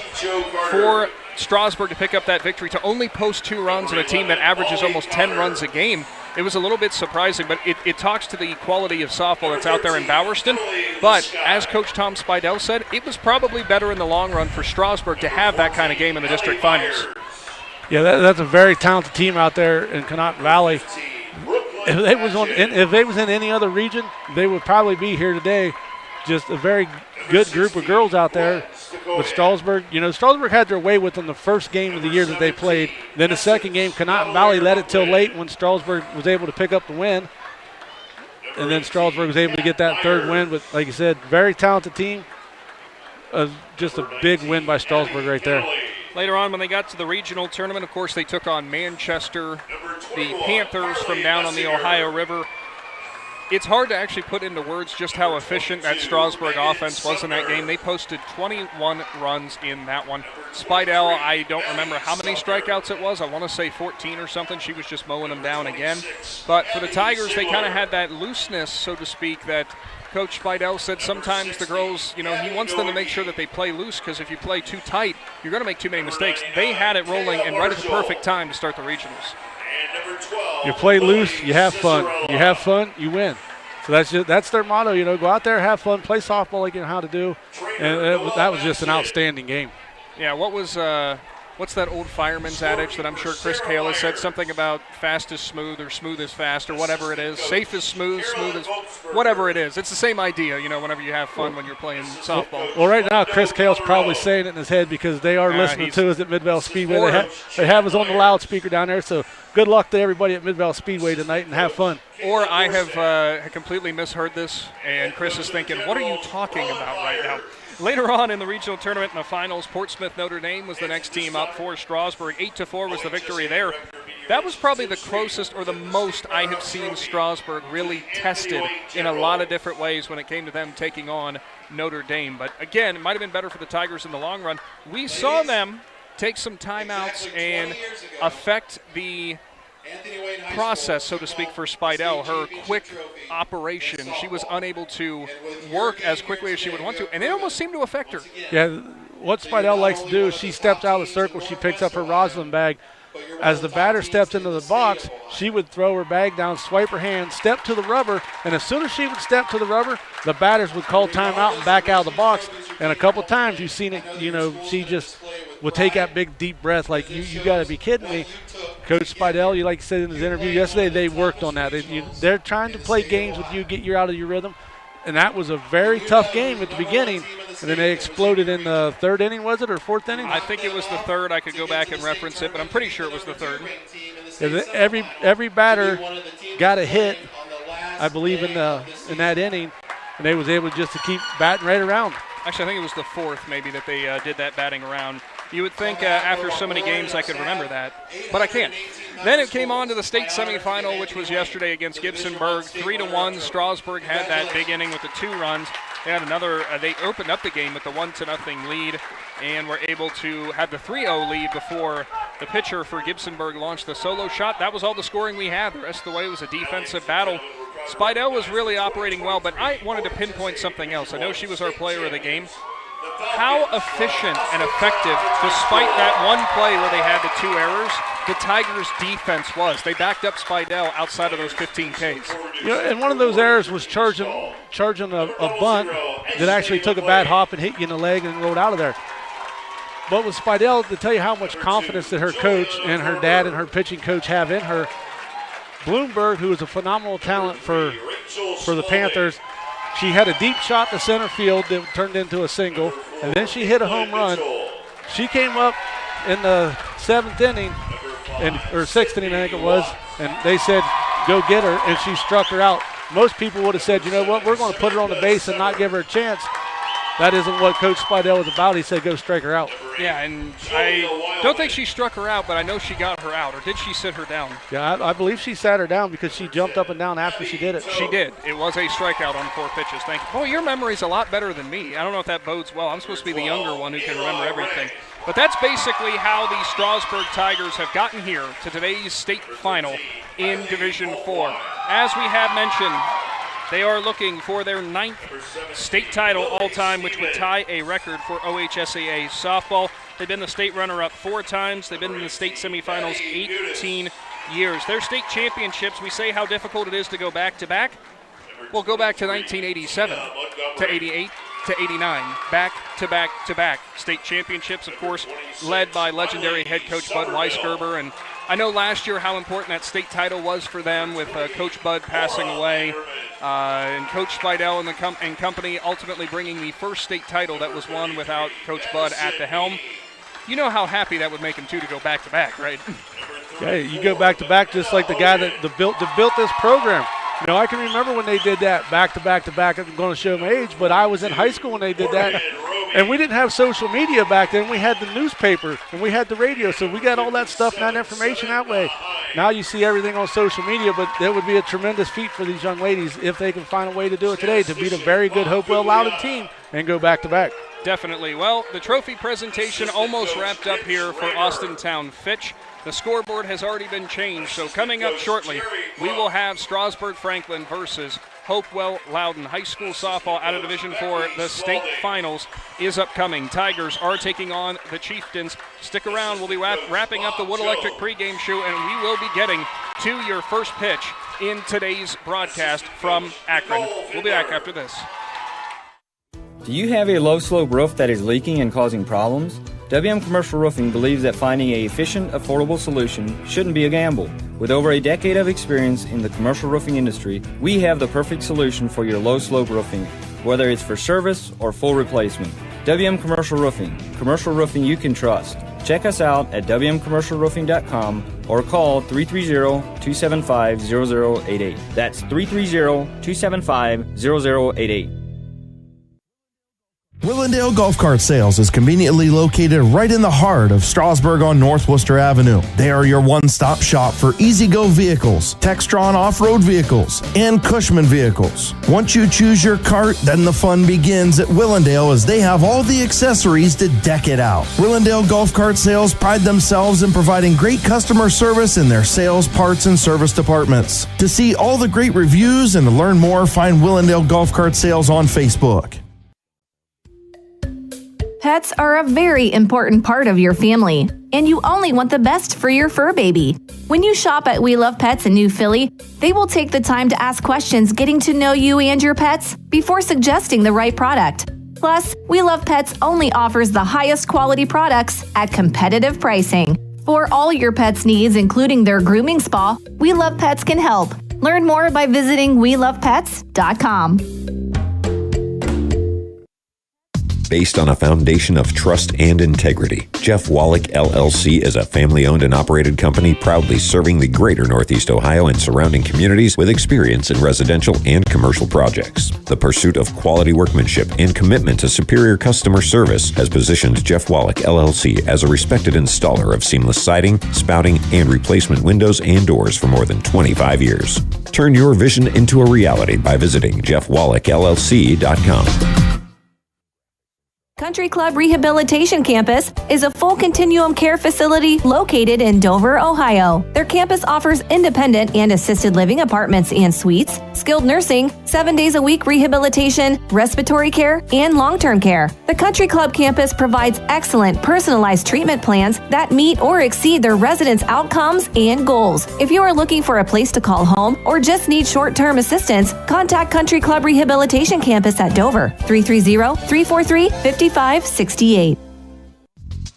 For Strasburg to pick up that victory, to only post 2 runs in a team that averages almost 10 runs a game, it was a little bit surprising, but it talks to the quality of softball that's out there in Bowerston. But as Coach Tom Speidel said, it was probably better in the long run for Strasburg to have that kind of game in the district finals. Yeah, that's a very talented team out there in Connaught Valley. If they was in any other region, they would probably be here today. Just a very good group of girls out there. But Strasburg, Strasburg had their way with them the first game of the year that they played. Then the second game, Connaught Valley led it till late when Strasburg was able to pick up the win. And then Strasburg was able to get that third win. But like you said, very talented team. Just a big win by Strasburg right there. Later on, when they got to the regional tournament, of course, they took on Manchester, the Panthers from down on the Ohio River. It's hard to actually put into words just how efficient that Strasburg offense was in that game. They posted 21 runs in that one. Speidel, I don't remember how many strikeouts it was. I want to say 14 or something. She was just mowing them down again. But for the Tigers, they kind of had that looseness, so to speak, that Coach Speidel said sometimes the girls, he wants them to make sure that they play loose, because if you play too tight, you're going to make too many mistakes. They had it rolling, and right at the perfect time to start the regionals. You play loose, you have fun. You have fun, you win. So that's their motto. Go out there, have fun, play softball like you know how to do. And that was just an outstanding game. Yeah, what's that old fireman's adage that I'm sure Chris Cale has said? Something about fast is smooth or smooth is fast or whatever it is. Safe is smooth, smooth is whatever it is. It's the same idea, whenever you have fun when you're playing softball. Well, right now, Chris Cale's probably saying it in his head because they are listening to us at Midvale Speedway. They have us on the loudspeaker down there, so good luck to everybody at Midvale Speedway tonight and have fun. Or I have completely misheard this, and Chris is thinking, what are you talking about right now? Later on in the regional tournament in the finals, Portsmouth Notre Dame was the next team up for Strasburg. 8-4 was the victory there. That was probably the closest or the most I have seen Strasburg really tested in a lot of different ways when it came to them taking on Notre Dame. But again, it might have been better for the Tigers in the long run. We saw them take some timeouts and affect the process, so to speak, for Speidel, her quick operation. She was unable to work as quickly as she would want to, and it almost seemed to affect her. Yeah, what Speidel likes to do is she steps out of the circle, she picks up her rosin bag. As the batter steps into the box, she would throw her bag down, swipe her hand, step to the rubber, and as soon as she would step to the rubber, the batters would call timeout and back out of the box. And a couple times you've seen it, she just would take that big deep breath like, you got to be kidding me. Coach Speidel, like you said in his interview yesterday, they worked on that. They're trying to play games with you, get you out of your rhythm. And that was a very tough game at the beginning. And then they exploded in the third inning, was it, or fourth inning? I think it was the third. I could go back and reference it, but I'm pretty sure it was the third. Every batter got a hit, I believe, in that inning, and they was able just to keep batting right around. Actually, I think it was the fourth maybe that they did that batting around. You would think after so many games I could remember that, but I can't. Then it came on to the state semifinal, which was yesterday against Gibsonburg. 3-1. Strasburg had that big inning with the 2 runs. They had another. They opened up the game with the 1-0 lead, and were able to have the 3-0 lead before the pitcher for Gibsonburg launched the solo shot. That was all the scoring we had. The rest of the way was a defensive battle. Speidel was really operating well, but I wanted to pinpoint something else. I know she was our player of the game. How efficient and effective, despite that one play where they had the 2 errors, the Tigers' defense was. They backed up Speidel outside of those 15 Ks. And one of those errors was charging a bunt that actually took a bad hop and hit you in the leg and rolled out of there. But with Speidel, to tell you how much confidence that her coach and her dad and her pitching coach have in her, Bloomberg, who is a phenomenal talent for the Panthers, she had a deep shot to center field that turned into a single, and then she hit a home run. She came up in the 7th inning, or 6th inning, I think it was, and they said, go get her, and she struck her out. Most people would have said, you know what, we're going to put her on the base and not give her a chance. That isn't what Coach Speidel was about. He said, go strike her out. Yeah, and I don't think she struck her out, but I know she got her out. Or did she sit her down? Yeah, I believe she sat her down because she jumped up and down after she did it. She did. It was a strikeout on 4 pitches. Thank you. Boy, your memory's a lot better than me. I don't know if that bodes well. I'm supposed to be the younger one who can remember everything. But that's basically how the Strasburg Tigers have gotten here to today's state final in Division 4. As we have mentioned, they are looking for their 9th state title all-time, which would tie a record for OHSAA softball. They've been the state runner-up 4 times. They've been in the state semifinals 18 years. Their state championships, we say how difficult it is to go back-to-back. We'll go back to 1987 to 88 to 89, back to back to back. State championships, of course, led by legendary head coach Bud Weisgerber. And I know last year how important that state title was for them with Coach Bud passing away and Coach Speidel and company ultimately bringing the first state title that was won without Coach Bud at the helm. You know how happy that would make him, too, to go back to back, right? Yeah, you go back to back just like the guy that built this program. You know, I can remember when they did that back to back to back. I'm going to show my age, but I was in high school when they did that. And we didn't have social media back then. We had the newspaper and we had the radio, so we got all that stuff and that information that way. Now you see everything on social media, but that would be a tremendous feat for these young ladies if they can find a way to do it today, to beat a very good Hopewell Loudon team and go back to back. Definitely. Well, the trophy presentation almost wrapped up here for Austintown Fitch. The scoreboard has already been changed, so coming up shortly, we will have Strasburg Franklin versus Hopewell Loudon. High school softball out of Division IV. The state finals is upcoming. Tigers are taking on the Chieftains. Stick around. We'll be wrapping up the Wood Electric pregame show, and we will be getting to your first pitch in today's broadcast from Akron. We'll be back after this. Do you have a low-slope roof that is leaking and causing problems? WM Commercial Roofing believes that finding an efficient, affordable solution shouldn't be a gamble. With over a decade of experience in the commercial roofing industry, we have the perfect solution for your low-slope roofing, whether it's for service or full replacement. WM Commercial Roofing you can trust. Check us out at wmcommercialroofing.com or call 330-275-0088. That's 330-275-0088. Willendale Golf Cart Sales is conveniently located right in the heart of Strasburg on North Worcester Avenue. They are your one-stop shop for easy-go vehicles, Textron off-road vehicles, and Cushman vehicles. Once you choose your cart, then the fun begins at Willendale as they have all the accessories to deck it out. Willendale Golf Cart Sales pride themselves in providing great customer service in their sales, parts, and service departments. To see all the great reviews and to learn more, find Willendale Golf Cart Sales on Facebook. Pets are a very important part of your family, and you only want the best for your fur baby. When you shop at We Love Pets in New Philly, they will take the time to ask questions getting to know you and your pets before suggesting the right product. Plus, We Love Pets only offers the highest quality products at competitive pricing. For all your pets' needs, including their grooming spa, We Love Pets can help. Learn more by visiting WeLovePets.com. Based on a foundation of trust and integrity, Jeff Wallach LLC is a family-owned and operated company proudly serving the greater Northeast Ohio and surrounding communities with experience in residential and commercial projects. The pursuit of quality workmanship and commitment to superior customer service has positioned Jeff Wallach LLC as a respected installer of seamless siding, spouting, and replacement windows and doors for more than 25 years. Turn your vision into a reality by visiting jeffwallachllc.com. Country Club Rehabilitation Campus is a full continuum care facility located in Dover, Ohio. Their campus offers independent and assisted living apartments and suites, skilled nursing, 7 days a week rehabilitation, respiratory care, and long-term care. The Country Club campus provides excellent personalized treatment plans that meet or exceed their residents' outcomes and goals. If you are looking for a place to call home or just need short-term assistance, contact Country Club Rehabilitation Campus at Dover, 330-343-5568.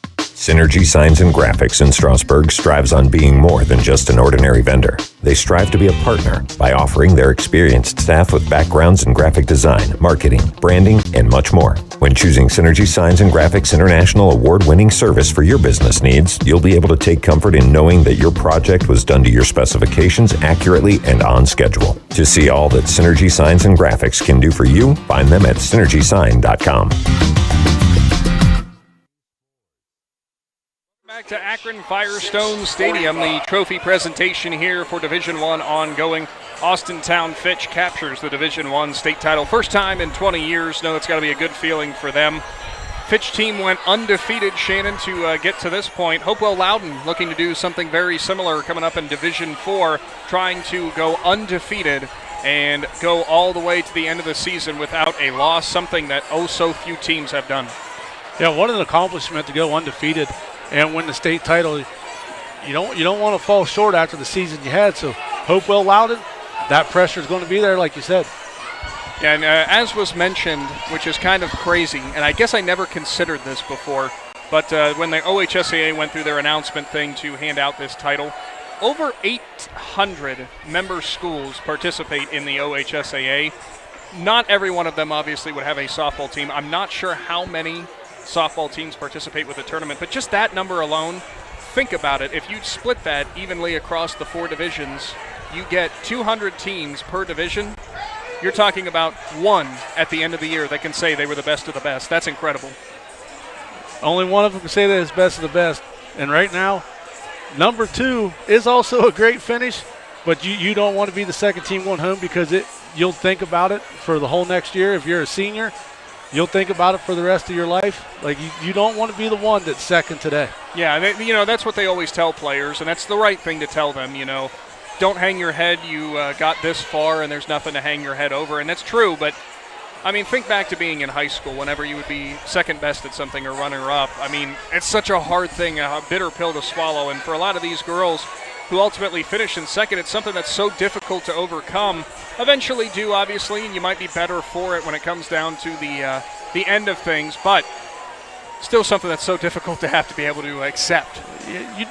Synergy Signs and Graphics in Strasburg strives on being more than just an ordinary vendor. They strive to be a partner by offering their experienced staff with backgrounds in graphic design, marketing, branding, and much more. When choosing Synergy Signs and Graphics International award-winning service for your business needs, you'll be able to take comfort in knowing that your project was done to your specifications accurately and on schedule. To see all that Synergy Signs and Graphics can do for you, find them at synergysign.com. Back to Akron Firestone Stadium, the trophy presentation here for Division I ongoing. Austintown Fitch captures the Division I state title. First time in 20 years. No, that's got to be a good feeling for them. Fitch team went undefeated, Shannon, to get to this point. Hopewell Loudon looking to do something very similar coming up in Division IV, trying to go undefeated and go all the way to the end of the season without a loss, something that oh so few teams have done. Yeah, what an accomplishment to go undefeated and win the state title. You don't want to fall short after the season you had. So Hopewell Loudon, that pressure is going to be there, like you said. And as was mentioned, which is kind of crazy, and I guess I never considered this before, but when the OHSAA went through their announcement thing to hand out this title, over 800 member schools participate in the OHSAA. Not every one of them obviously would have a softball team. I'm not sure how many softball teams participate with the tournament, but just that number alone, think about it. If you split that evenly across the 4 divisions, you get 200 teams per division. You're talking about one at the end of the year that can say they were the best of the best. That's incredible. Only one of them can say that it's best of the best. And right now, number 2 is also a great finish, but you don't want to be the second team going home because you'll think about it for the whole next year. If you're a senior, you'll think about it for the rest of your life. Like, you don't want to be the one that's second today. Yeah, and that's what they always tell players, and that's the right thing to tell them, Don't hang your head. You got this far, and there's nothing to hang your head over, and that's true. But, think back to being in high school whenever you would be second best at something or runner-up. It's such a hard thing, a bitter pill to swallow, and for a lot of these girls who ultimately finish in second, it's something that's so difficult to overcome. Eventually do, obviously, and you might be better for it when it comes down to the end of things, but still something that's so difficult to have to be able to accept.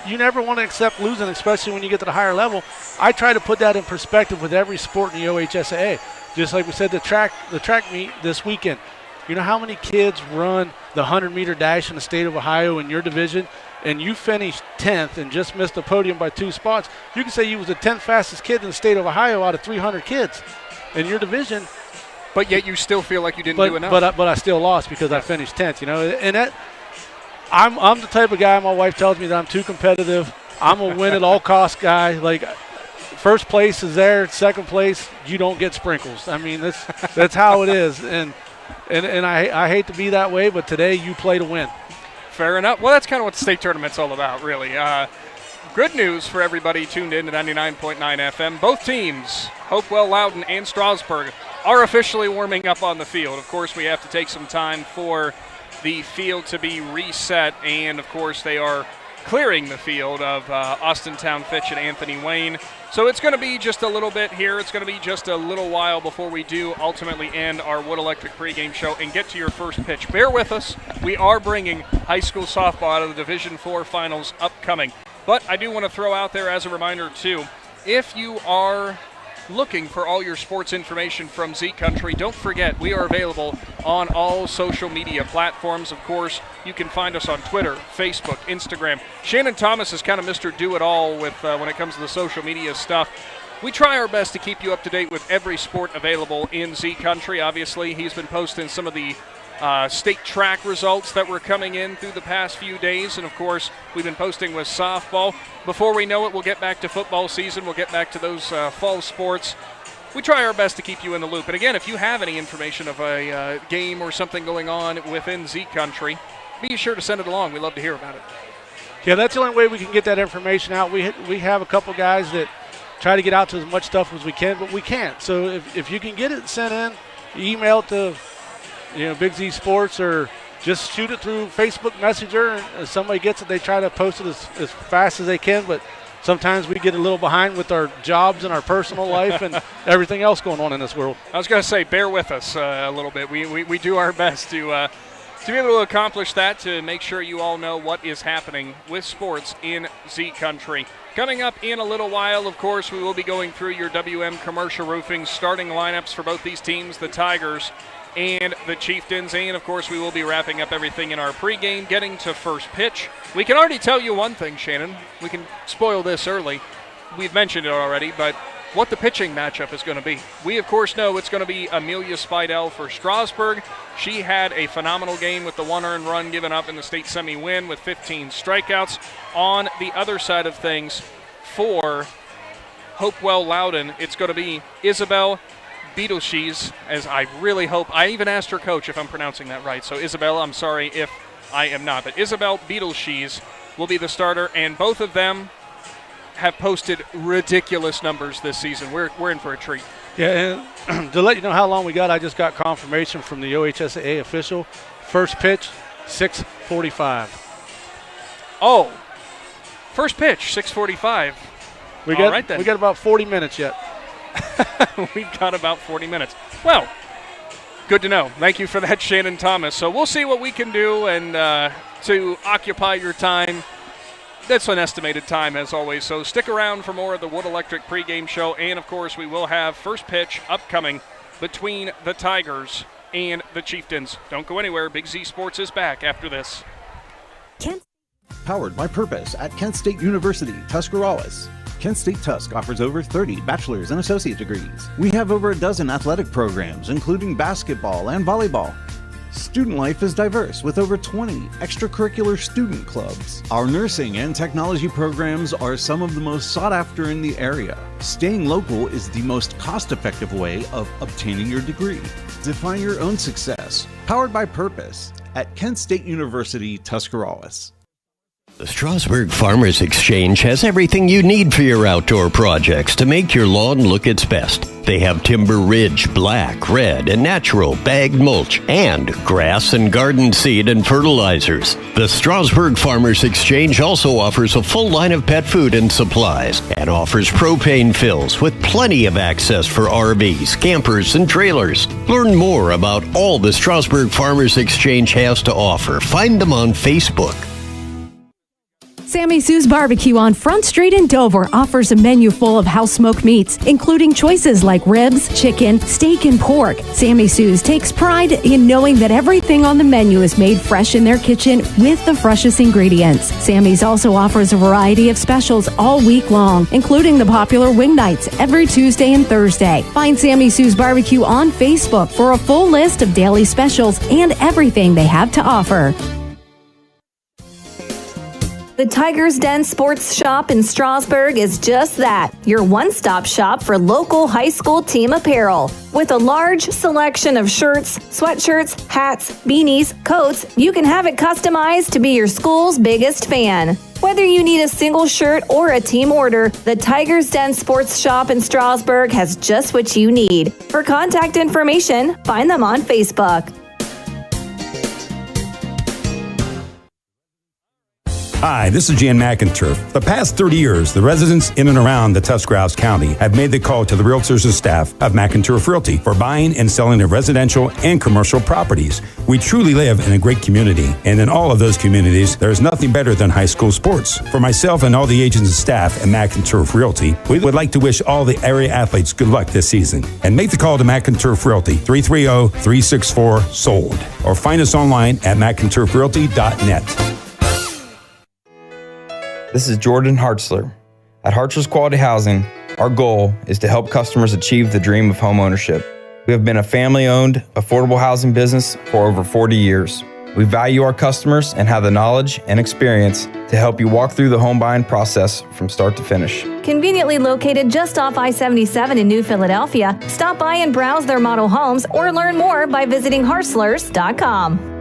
You never want to accept losing, especially when you get to the higher level. I try to put that in perspective with every sport in the OHSAA. Just like we said, the track meet this weekend. You know how many kids run the 100-meter dash in the state of Ohio in your division, and you finished 10th and just missed the podium by 2 spots? You can say you was the 10th fastest kid in the state of Ohio out of 300 kids in your division. But yet you still feel like you didn't do enough. But I still lost because I finished 10th, And that, I'm the type of guy, my wife tells me that I'm too competitive. I'm a win at all costs guy. Like, first place is there, second place, you don't get sprinkles. That's how it is. And I hate to be that way, but today you play to win. Fair enough. Well, that's kind of what the state tournament's all about, really. Good news for everybody tuned in to 99.9 FM. Both teams, Hopewell Loudon and Strasburg, are officially warming up on the field. Of course, we have to take some time for the field to be reset, and, of course, they are clearing the field of Austintown Fitch and Anthony Wayne. So it's going to be just a little bit here. It's going to be just a little while before we do ultimately end our Wood Electric pregame show and get to your first pitch. Bear with us. We are bringing high school softball out of the Division IV finals upcoming. But I do want to throw out there as a reminder, too, if you are looking for all your sports information from Z Country, don't forget we are available on all social media platforms. Of course, you can find us on Twitter, Facebook, Instagram. Shannon Thomas is kind of Mr. Do-It-All with when it comes to the social media stuff. We try our best to keep you up to date with every sport available in Z Country. Obviously, he's been posting some of the state track results that were coming in through the past few days. And, of course, we've been posting with softball. Before we know it, we'll get back to football season. We'll get back to those fall sports. We try our best to keep you in the loop. And, again, if you have any information of a game or something going on within Z Country, be sure to send it along. We'd love to hear about it. Yeah, that's the only way we can get that information out. We have a couple guys that try to get out to as much stuff as we can, but we can't. So if you can get it sent in, email it to Big Z Sports, or just shoot it through Facebook Messenger, and if somebody gets it, they try to post it as fast as they can, but sometimes we get a little behind with our jobs and our personal life and everything else going on in this world. I was going to say, bear with us a little bit. We do our best to be able to accomplish that, to make sure you all know what is happening with sports in Z Country. Coming up in a little while, of course, we will be going through your WM Commercial Roofing starting lineups for both these teams, the Tigers and the Chieftains. And, of course, we will be wrapping up everything in our pregame, getting to first pitch. We can already tell you one thing, Shannon. We can spoil this early. We've mentioned it already, but what the pitching matchup is going to be. We, of course, know it's going to be Amelia Speidel for Strasburg. She had a phenomenal game with the 1 earned run given up in the state semi-win with 15 strikeouts. On the other side of things, for Hopewell Loudon, it's going to be Isabel Beetleshees, as I really hope. I even asked her coach if I'm pronouncing that right. So, Isabel, I'm sorry if I am not. But Isabel Beetleshees will be the starter, and both of them have posted ridiculous numbers this season. We're in for a treat. Yeah, and to let you know how long we got, I just got confirmation from the OHSAA official. First pitch, 6:45. Oh, first pitch, 6:45. We got about 40 minutes yet. We've got about 40 minutes. Well, Good to know. Thank you for that, Shannon Thomas. So we'll see what we can do and to occupy your time. That's an estimated time, as always. So stick around for more of the Wood Electric pregame show. And, of course, we will have first pitch upcoming between the Tigers and the Chieftains. Don't go anywhere. Big Z Sports is back after this. Powered by Purpose at Kent State University, Tuscarawas. Kent State Tusk offers over 30 bachelor's and associate degrees. We have over a dozen athletic programs, including basketball and volleyball. Student life is diverse with over 20 extracurricular student clubs. Our nursing and technology programs are some of the most sought after in the area. Staying local is the most cost-effective way of obtaining your degree. Define your own success. Powered by Purpose at Kent State University, Tuscarawas. The Strasburg Farmers Exchange has everything you need for your outdoor projects to make your lawn look its best. They have Timber Ridge, black, red, and natural bagged mulch, and grass and garden seed and fertilizers. The Strasburg Farmers Exchange also offers a full line of pet food and supplies, and offers propane fills with plenty of access for RVs, campers, and trailers. Learn more about all the Strasburg Farmers Exchange has to offer. Find them on Facebook. Sammy Sue's Barbecue on Front Street in Dover offers a menu full of house-smoked meats, including choices like ribs, chicken, steak, and pork. Sammy Sue's takes pride in knowing that everything on the menu is made fresh in their kitchen with the freshest ingredients. Sammy's also offers a variety of specials all week long, including the popular wing nights every Tuesday and Thursday. Find Sammy Sue's Barbecue on Facebook for a full list of daily specials and everything they have to offer. The Tiger's Den Sports Shop in Strasburg is just that, your one-stop shop for local high school team apparel. With a large selection of shirts, sweatshirts, hats, beanies, coats, you can have it customized to be your school's biggest fan. Whether you need a single shirt or a team order, the Tiger's Den Sports Shop in Strasburg has just what you need. For contact information, find them on Facebook. Hi, this is Jan McInturf. The past 30 years, the residents in and around the Tuscarawas County have made the call to the realtors and staff of McInturf Realty for buying and selling of residential and commercial properties. We truly live in a great community, and in all of those communities, there is nothing better than high school sports. For myself and all the agents and staff at McInturf Realty, we would like to wish all the area athletes good luck this season. And make the call to McInturf Realty, 330-364-SOLD, or find us online at McInturfRealty.net. This is Jordan Hartzler. At Hartzler's Quality Housing, our goal is to help customers achieve the dream of homeownership. We have been a family-owned, affordable housing business for over 40 years. We value our customers and have the knowledge and experience to help you walk through the home buying process from start to finish. Conveniently located just off I-77 in New Philadelphia, stop by and browse their model homes or learn more by visiting Hartzlers.com.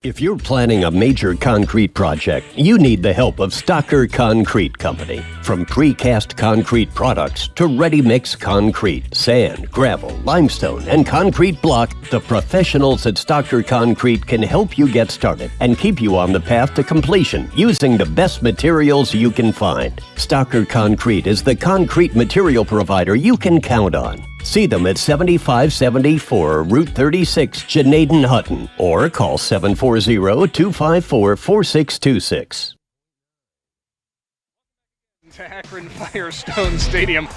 If you're planning a major concrete project, you need the help of Stocker Concrete Company. From precast concrete products to ready-mix concrete, sand, gravel, limestone, and concrete block, the professionals at Stocker Concrete can help you get started and keep you on the path to completion using the best materials you can find. Stocker Concrete is the concrete material provider you can count on. See them at 7574 Route 36, Janaden-Hutton, or call 740-254-4626. To Akron Firestone Stadium.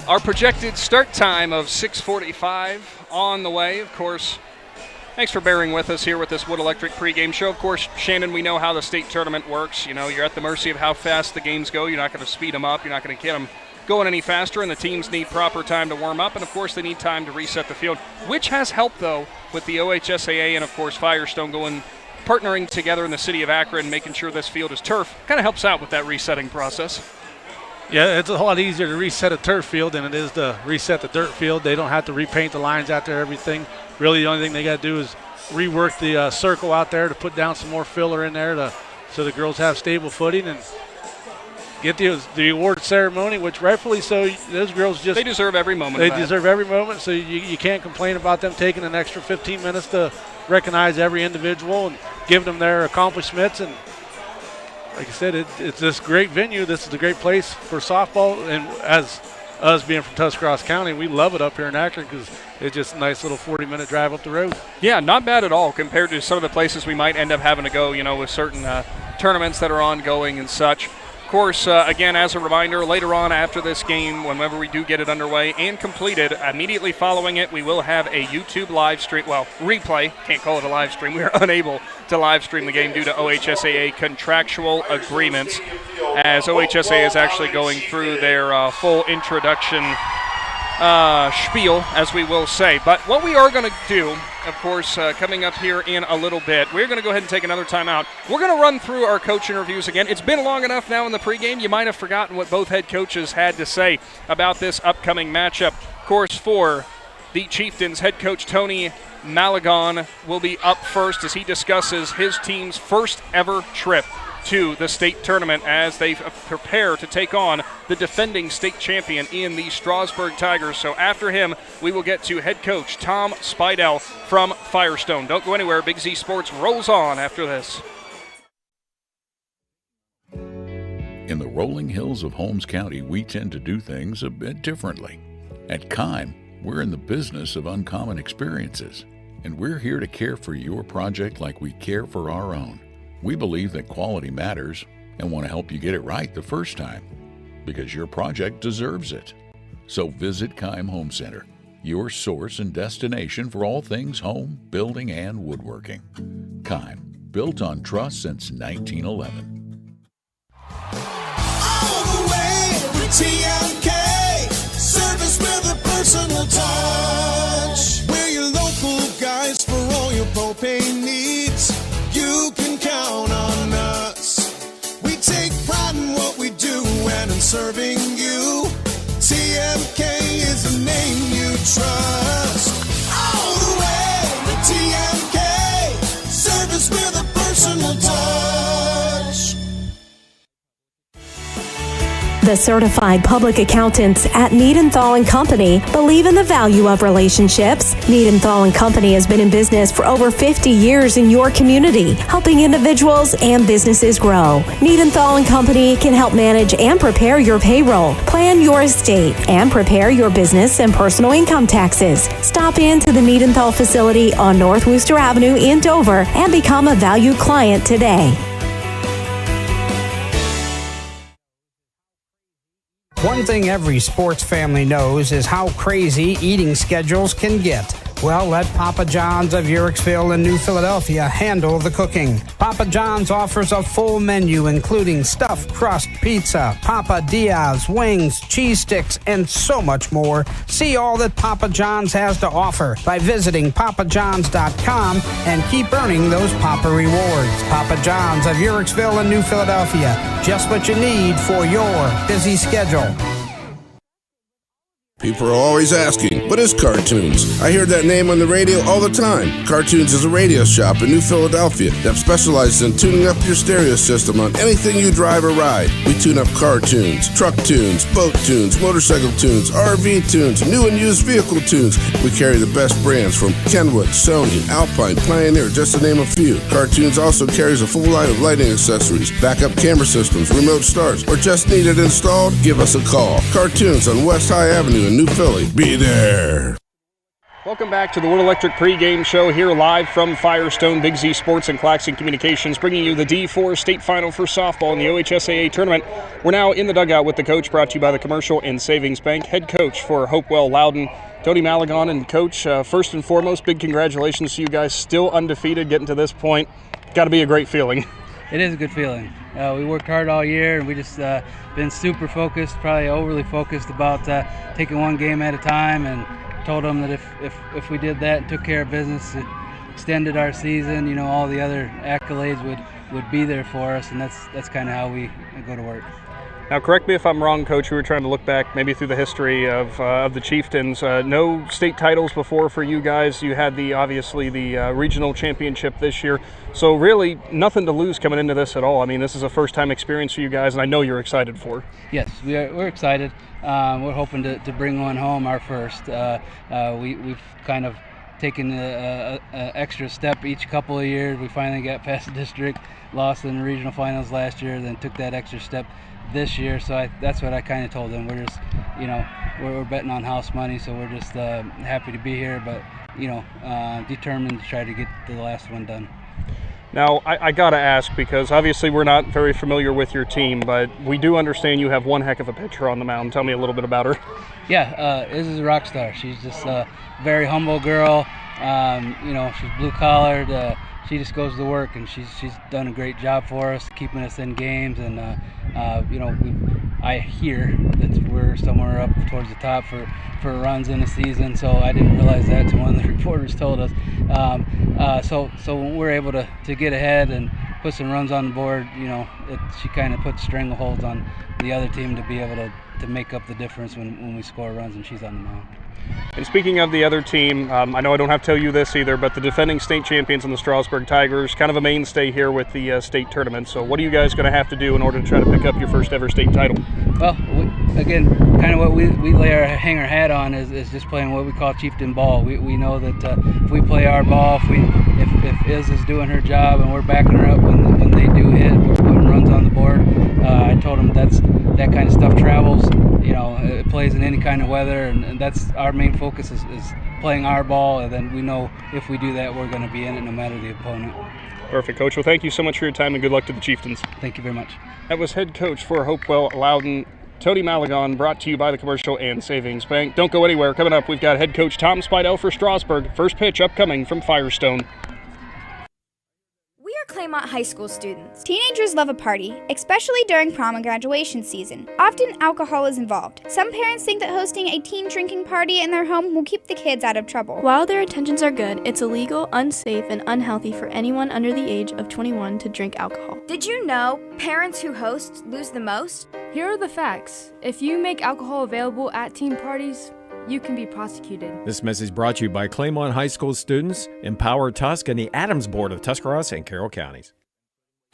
Our projected start time of 6:45 on the way. Of course, thanks for bearing with us here with this Wood Electric pregame show. Of course, Shannon, we know how the state tournament works. You know, you're at the mercy of how fast the games go. You're not going to speed them up. You're not going to get them going any faster, and the teams need proper time to warm up, and of course they need time to reset the field, which has helped though with the OHSAA and of course Firestone partnering together in the city of Akron, making sure this field is turf. Kind of helps out with that resetting process. Yeah, it's a whole lot easier to reset a turf field than it is to reset the dirt field. They don't have to repaint the lines out there, everything. Really the only thing they got to do is rework the circle out there to put down some more filler in there so the girls have stable footing and get the award ceremony, which rightfully so, those girls just... They deserve every moment They of that. deserve every moment, so you can't complain about them taking an extra 15 minutes to recognize every individual and give them their accomplishments. And like I said, it's this great venue. This is a great place for softball. And as us being from Tuscarawas County, we love it up here in Akron because it's just a nice little 40-minute drive up the road. Yeah, not bad at all compared to some of the places we might end up having to go, with certain tournaments that are ongoing and such. Of course, again, as a reminder, later on after this game, whenever we do get it underway and completed, immediately following it, we will have a YouTube live stream, replay, can't call it a live stream. We are unable to live stream the game due to OHSAA contractual agreements, as OHSAA is actually going through their full introduction spiel, as we will say. But what we are going to do, of course, coming up here in a little bit, we're going to go ahead and take another timeout. We're going to run through our coach interviews again. It's been long enough now in the pregame, you might have forgotten what both head coaches had to say about this upcoming matchup. Of course, for the Chieftains, head coach Tony Malagon will be up first as he discusses his team's first ever trip to the state tournament as they prepare to take on the defending state champion in the Strasburg Tigers. So after him, we will get to head coach Tom Speidel from Firestone. Don't go anywhere. Big Z Sports rolls on after this. In the rolling hills of Holmes County, we tend to do things a bit differently. At Kime, we're in the business of uncommon experiences, and we're here to care for your project like we care for our own. We believe that quality matters and want to help you get it right the first time, because your project deserves it. So visit Kime Home Center, your source and destination for all things home, building, and woodworking. Kime, built on trust since 1911. All the way with TMK, service with a personal touch. We're your local guys for all your propane needs. You can count on us. We take pride in what we do and in serving you. TMK is the name you trust. All the way with TMK, service with a personal touch. The certified public accountants at Niedenthal & Company believe in the value of relationships. Niedenthal & Company has been in business for over 50 years in your community, helping individuals and businesses grow. Niedenthal & Company can help manage and prepare your payroll, plan your estate, and prepare your business and personal income taxes. Stop in to the Niedenthal facility on North Worcester Avenue in Dover and become a valued client today. One thing every sports family knows is how crazy eating schedules can get. Well, let Papa John's of Uricksville and New Philadelphia handle the cooking. Papa John's offers a full menu including stuffed crust pizza, Papa Diaz, wings, cheese sticks, and so much more. See all that Papa John's has to offer by visiting papajohns.com and keep earning those Papa rewards. Papa John's of Uricksville and New Philadelphia. Just what you need for your busy schedule. People are always asking, what is Cartoons? I hear that name on the radio all the time. Cartoons is a radio shop in New Philadelphia that specializes in tuning up your stereo system on anything you drive or ride. We tune up car tunes, truck tunes, boat tunes, motorcycle tunes, RV tunes, new and used vehicle tunes. We carry the best brands from Kenwood, Sony, Alpine, Pioneer, just to name a few. Cartoons also carries a full line of lighting accessories, backup camera systems, remote starts, or just need it installed? Give us a call. Cartoons on West High Avenue in New Philly. Be there. Welcome back to the Wood Electric pregame show here live from Firestone. Big Z Sports and Claxon Communications bringing you the D4 state final for softball in the OHSAA tournament. We're now in the dugout with the coach, brought to you by the Commercial and Savings Bank. Head coach for Hopewell Loudon, Tony Malagon. And coach, first and foremost, big congratulations to you guys, still undefeated, getting to this point. Got to be a great feeling. It is a good feeling. We worked hard all year, and we just been super focused, probably overly focused about taking one game at a time, and told them that if we did that and took care of business, it extended our season, you know, all the other accolades would be there for us, and that's kind of how we go to work. Now, correct me if I'm wrong, Coach. We were trying to look back maybe through the history of the Chieftains. No state titles before for you guys. You had obviously the regional championship this year. So really nothing to lose coming into this at all. I mean, this is a first-time experience for you guys, and I know you're excited for it. Yes, we're excited. We're hoping to bring one home, our first. We've kind of taken an extra step each couple of years. We finally got past the district, lost in the regional finals last year, then took that extra step this year. So that's what I kind of told them. We're just, we're betting on house money, so we're just happy to be here, but determined to try to get the last one done. Now, I got to ask, because obviously we're not very familiar with your team, but we do understand you have one heck of a pitcher on the mound. Tell me a little bit about her. Yeah, Iz is a rock star. She's just a very humble girl. She's blue-collared. She just goes to work, and she's done a great job for us, keeping us in games. And, I hear that we're somewhere up towards the top for runs in the season, so I didn't realize that until one of the reporters told us. So when we're able to get ahead and put some runs on the board, she kind of puts strangleholds on the other team to be able to make up the difference when we score runs and she's on the mound. And speaking of the other team, I know I don't have to tell you this either, but the defending state champions in the Strasburg Tigers, kind of a mainstay here with the state tournament. So what are you guys going to have to do in order to try to pick up your first ever state title? Well, again, kind of what we hang our hat on is just playing what we call chieftain ball. We know that if we play our ball, if Iz is doing her job and we're backing her up when they do hit, we're putting runs on the board. I told them that kind of stuff travels. It plays in any kind of weather, and that's our main focus is playing our ball, and then we know if we do that, we're going to be in it no matter the opponent. Perfect, Coach. Well, thank you so much for your time, and good luck to the Chieftains. Thank you very much. That was head coach for Hopewell Loudon, Tony Malagon, brought to you by the Commercial and Savings Bank. Don't go anywhere. Coming up, we've got head coach Tom Speidel for Strasburg. First pitch upcoming from Firestone. Claymont High School students. Teenagers love a party, especially during prom and graduation season. Often alcohol is involved. Some parents think that hosting a teen drinking party in their home will keep the kids out of trouble. While their intentions are good, it's illegal, unsafe, and unhealthy for anyone under the age of 21 to drink alcohol. Did you know parents who host lose the most? Here are the facts. If you make alcohol available at teen parties, you can be prosecuted. This message brought to you by Claymont High School students, Empower Tusk, and the Adams Board of Tuscarawas and Carroll Counties.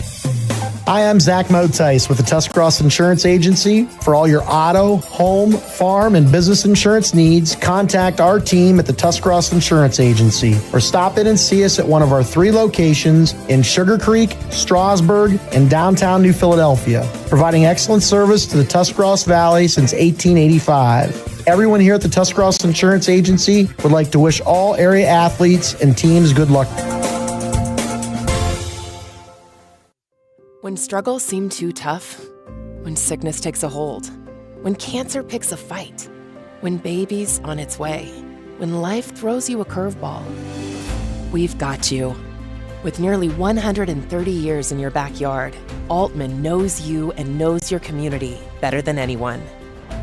Hi, I'm Zach Motice with the Tuscarawas Insurance Agency. For all your auto, home, farm, and business insurance needs, contact our team at the Tuscarawas Insurance Agency or stop in and see us at one of our 3 locations in Sugar Creek, Strasburg, and downtown New Philadelphia, providing excellent service to the Tuscarawas Valley since 1885. Everyone here at the Tuscarawas Insurance Agency would like to wish all area athletes and teams good luck. When struggles seem too tough, when sickness takes a hold, when cancer picks a fight, when baby's on its way, when life throws you a curveball, we've got you. With nearly 130 years in your backyard, Altman knows you and knows your community better than anyone.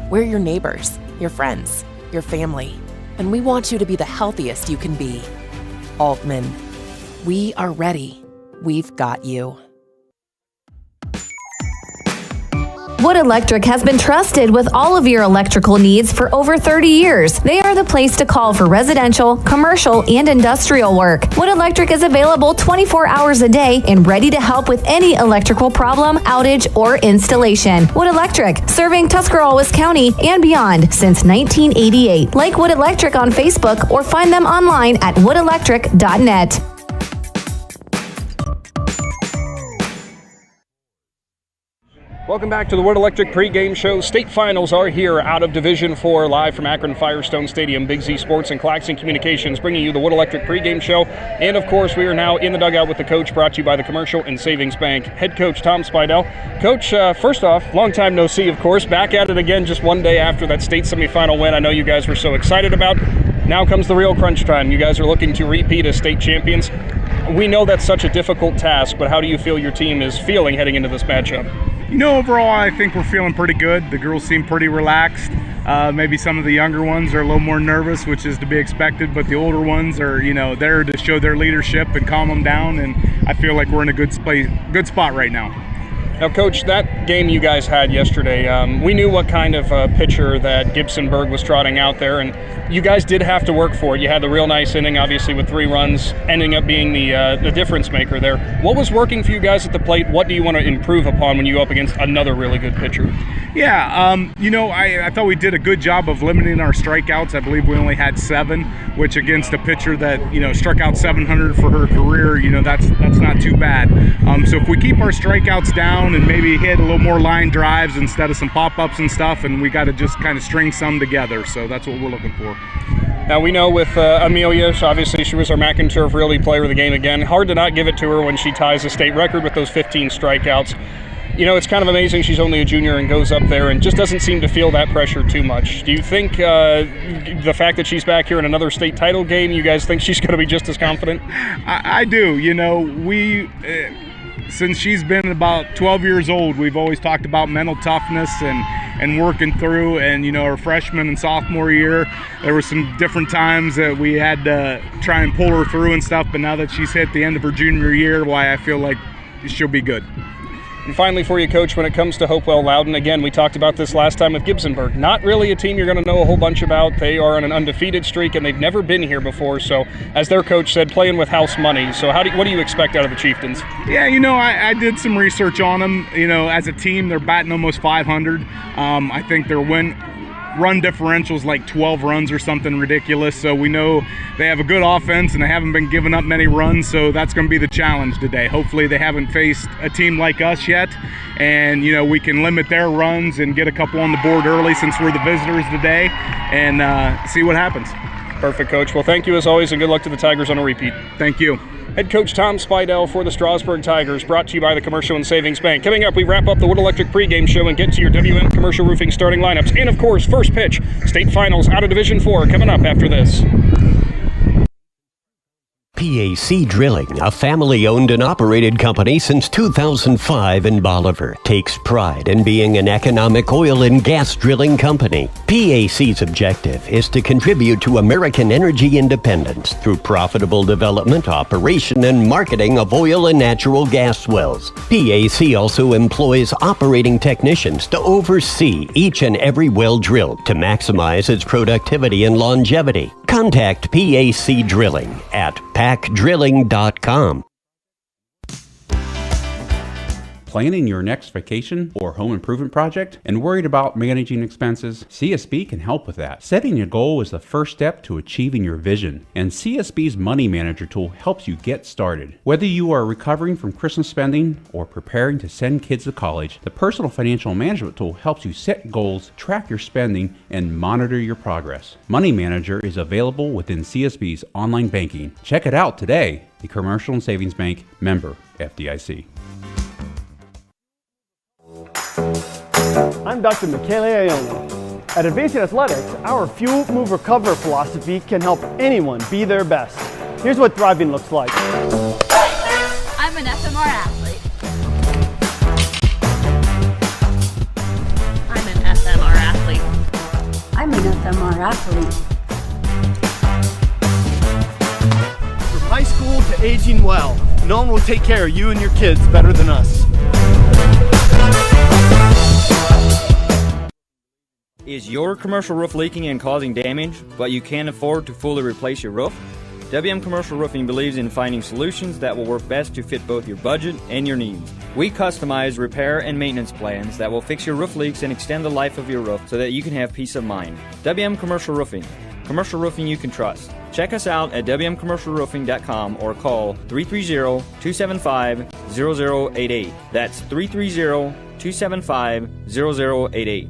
We're your neighbors, your friends, your family, and we want you to be the healthiest you can be. Altman, we are ready. We've got you. Wood Electric has been trusted with all of your electrical needs for over 30 years. They are the place to call for residential, commercial, and industrial work. Wood Electric is available 24 hours a day and ready to help with any electrical problem, outage, or installation. Wood Electric, serving Tuscarawas County and beyond since 1988. Like Wood Electric on Facebook or find them online at woodelectric.net. Welcome back to the Wood Electric pregame show. State finals are here out of Division 4, live from Akron Firestone Stadium. Big Z Sports and Claxon Communications bringing you the Wood Electric pregame show. And, of course, we are now in the dugout with the coach, brought to you by the Commercial and Savings Bank. Head coach Tom Speidel. Coach, first off, long time no see, of course. Back at it again just one day after that state semifinal win I know you guys were so excited about. Now comes the real crunch time. You guys are looking to repeat as state champions. We know that's such a difficult task, but how do you feel your team is feeling heading into this matchup? Overall, I think we're feeling pretty good. The girls seem pretty relaxed. Maybe some of the younger ones are a little more nervous, which is to be expected, but the older ones are, there to show their leadership and calm them down, and I feel like we're in a good spot right now. Now, Coach, that game you guys had yesterday, we knew what kind of pitcher that Gibsonburg was trotting out there, and you guys did have to work for it. You had the real nice inning, obviously, with 3 runs, ending up being the difference maker there. What was working for you guys at the plate? What do you want to improve upon when you go up against another really good pitcher? Yeah, I thought we did a good job of limiting our strikeouts. I believe we only had 7, which against a pitcher that, struck out 700 for her career, that's not too bad. So if we keep our strikeouts down, down and maybe hit a little more line drives instead of some pop-ups and stuff, and we got to just kind of string some together. So that's what we're looking for. Now, we know with Amelia, so obviously she was our McInturf Realty Player of the Game again. Hard to not give it to her when she ties the state record with those 15 strikeouts. You know, it's kind of amazing she's only a junior and goes up there and just doesn't seem to feel that pressure too much. Do you think the fact that she's back here in another state title game, you guys think she's going to be just as confident? I do. You know, we... since she's been about 12 years old, we've always talked about mental toughness and working through. And, you know, her freshman and sophomore year, there were some different times that we had to try and pull her through and stuff. But now that she's hit the end of her junior year, why I feel like she'll be good. And finally for you, Coach, when it comes to Hopewell Loudon, again, we talked about this last time with Gibsonburg. Not really a team you're going to know a whole bunch about. They are on an undefeated streak, and they've never been here before. So, as their coach said, playing with house money. So, what do you expect out of the Chieftains? Yeah, you know, I did some research on them. You know, as a team, they're batting almost 500. I think their run differential's like 12 runs or something ridiculous. So we know they have a good offense and they haven't been giving up many runs, so that's going to be the challenge today. Hopefully they haven't faced a team like us yet, and you know, we can limit their runs and get a couple on the board early since we're the visitors today, and see what happens. Perfect, Coach. Well, thank you as always, and good luck to the Tigers on a repeat. Thank you. Head coach Tom Speidel for the Strasburg Tigers, brought to you by the Commercial and Savings Bank. Coming up, we wrap up the Wood Electric pregame show and get to your WM Commercial Roofing starting lineups. And, of course, first pitch, state finals out of Division 4 coming up after this. PAC Drilling, a family-owned and operated company since 2005 in Bolivar, takes pride in being an economic oil and gas drilling company. PAC's objective is to contribute to American energy independence through profitable development, operation, and marketing of oil and natural gas wells. PAC also employs operating technicians to oversee each and every well drilled to maximize its productivity and longevity. Contact PAC Drilling at pacdrilling.com. Planning your next vacation or home improvement project and worried about managing expenses? CSB can help with that. Setting a goal is the first step to achieving your vision, and CSB's Money Manager tool helps you get started. Whether you are recovering from Christmas spending or preparing to send kids to college, the Personal Financial Management tool helps you set goals, track your spending, and monitor your progress. Money Manager is available within CSB's online banking. Check it out today. The Commercial and Savings Bank, member FDIC. I'm Dr. Michele Ione. At Advancing Athletics, our Fuel, Move, Recover philosophy can help anyone be their best. Here's what thriving looks like. I'm an FMR athlete. I'm an FMR athlete. I'm an FMR athlete. From high school to aging well, no one will take care of you and your kids better than us. Is your commercial roof leaking and causing damage, but you can't afford to fully replace your roof? WM Commercial Roofing believes in finding solutions that will work best to fit both your budget and your needs. We customize repair and maintenance plans that will fix your roof leaks and extend the life of your roof so that you can have peace of mind. WM Commercial Roofing. Commercial roofing you can trust. Check us out at WMCommercialRoofing.com or call 330-275-0088. That's 330-275-0088.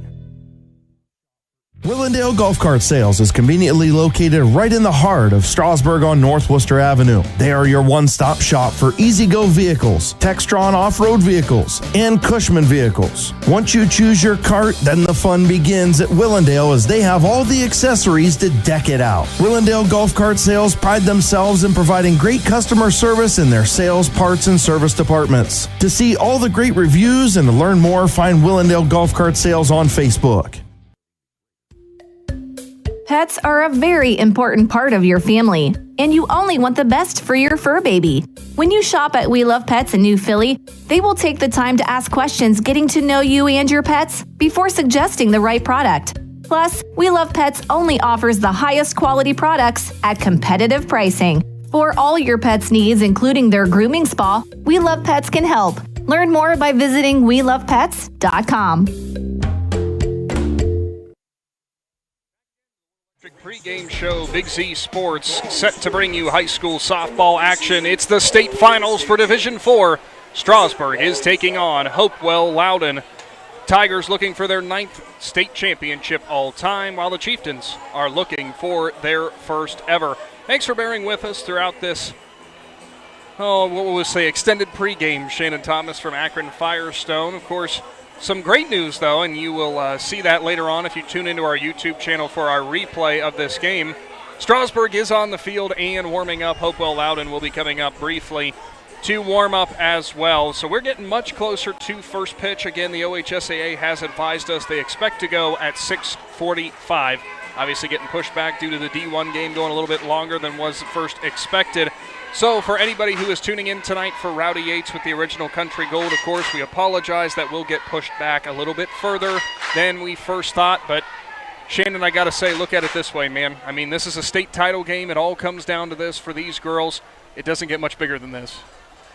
Willendale Golf Cart Sales is conveniently located right in the heart of Strasburg on North Worcester Avenue. They are your one-stop shop for easy-go vehicles, Textron off-road vehicles, and Cushman vehicles. Once you choose your cart, then the fun begins at Willendale as they have all the accessories to deck it out. Willendale Golf Cart Sales pride themselves in providing great customer service in their sales, parts, and service departments. To see all the great reviews and to learn more, find Willendale Golf Cart Sales on Facebook. Pets are a very important part of your family, and you only want the best for your fur baby. When you shop at We Love Pets in New Philly, they will take the time to ask questions getting to know you and your pets before suggesting the right product. Plus, We Love Pets only offers the highest quality products at competitive pricing. For all your pets' needs, including their grooming spa, We Love Pets can help. Learn more by visiting WeLovePets.com. Pre-game show, Big Z Sports, set to bring you high school softball action. It's the state finals for Division 4. Strasburg is taking on Hopewell Loudon. Tigers looking for their 9th state championship all time, while the Chieftains are looking for their first ever. Thanks for bearing with us throughout this, what will we say, extended pregame. Shannon Thomas from Akron Firestone. Of course, some great news, though, and you will see that later on if you tune into our YouTube channel for our replay of this game. Strasburg is on the field and warming up. Hopewell Loudon will be coming up briefly to warm up as well. So we're getting much closer to first pitch. Again, the OHSAA has advised us they expect to go at 6:45. Obviously getting pushed back due to the D1 game going a little bit longer than was first expected. So for anybody who is tuning in tonight for Rowdy Yates with the original Country Gold, of course, we apologize that we'll get pushed back a little bit further than we first thought. But Shannon, I got to say, look at it this way, man. I mean, this is a state title game. It all comes down to this for these girls. It doesn't get much bigger than this.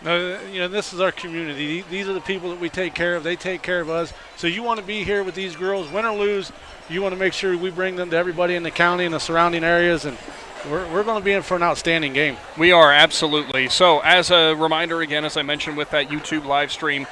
No, this is our community. These are the people that we take care of. They take care of us. So you want to be here with these girls, win or lose. You want to make sure we bring them to everybody in the county and the surrounding areas, and we're going to be in for an outstanding game. We are, absolutely. So as a reminder, again, as I mentioned with that YouTube live stream,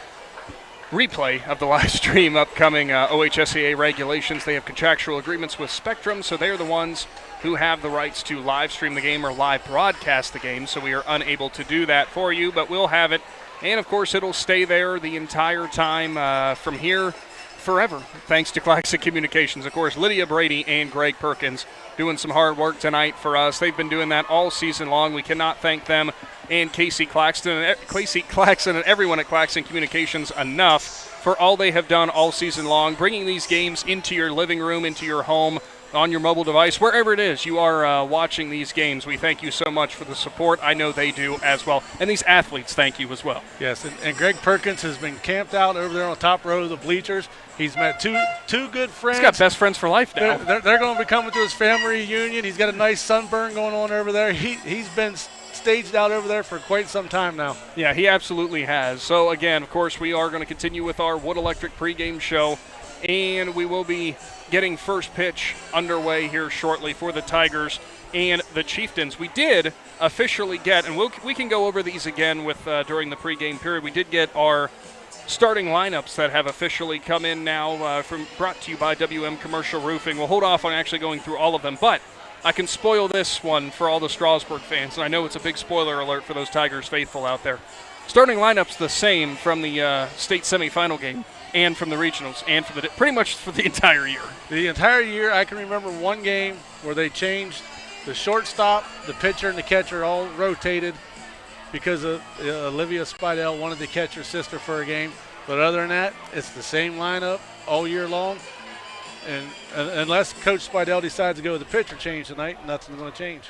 replay of the live stream, upcoming OHSAA regulations, they have contractual agreements with Spectrum, so they're the ones who have the rights to live stream the game or live broadcast the game, so we are unable to do that for you, but we'll have it. And, of course, it'll stay there the entire time from here forever, thanks to Claxon Communications. Of course, Lydia, Brady, and Greg Perkins doing some hard work tonight for us. They've been doing that all season long. We cannot thank them and Casey Claxon and everyone at Claxon Communications enough for all they have done all season long, bringing these games into your living room, into your home, on your mobile device, wherever it is you are watching these games. We thank you so much for the support. I know they do as well. And these athletes thank you as well. Yes, and Greg Perkins has been camped out over there on the top row of the bleachers. He's met two good friends. He's got best friends for life now. They're going to be coming to his family reunion. He's got a nice sunburn going on over there. He's been staged out over there for quite some time now. Yeah, he absolutely has. So, again, of course, we are going to continue with our Wood Electric pregame show, and we will be getting first pitch underway here shortly for the Tigers and the Chieftains. We did officially get, and we can go over these again with during the pregame period, we did get our starting lineups that have officially come in now, brought to you by WM Commercial Roofing. We'll hold off on actually going through all of them, but I can spoil this one for all the Strasburg fans, and I know it's a big spoiler alert for those Tigers faithful out there. Starting lineup's the same from the state semifinal game and from the regionals and for pretty much for the entire year. The entire year, I can remember one game where they changed the shortstop, the pitcher, and the catcher all rotated because of Amelia Speidel wanted to catch her sister for a game. But other than that, it's the same lineup all year long. And unless Coach Speidel decides to go with the pitcher change tonight, nothing's going to change.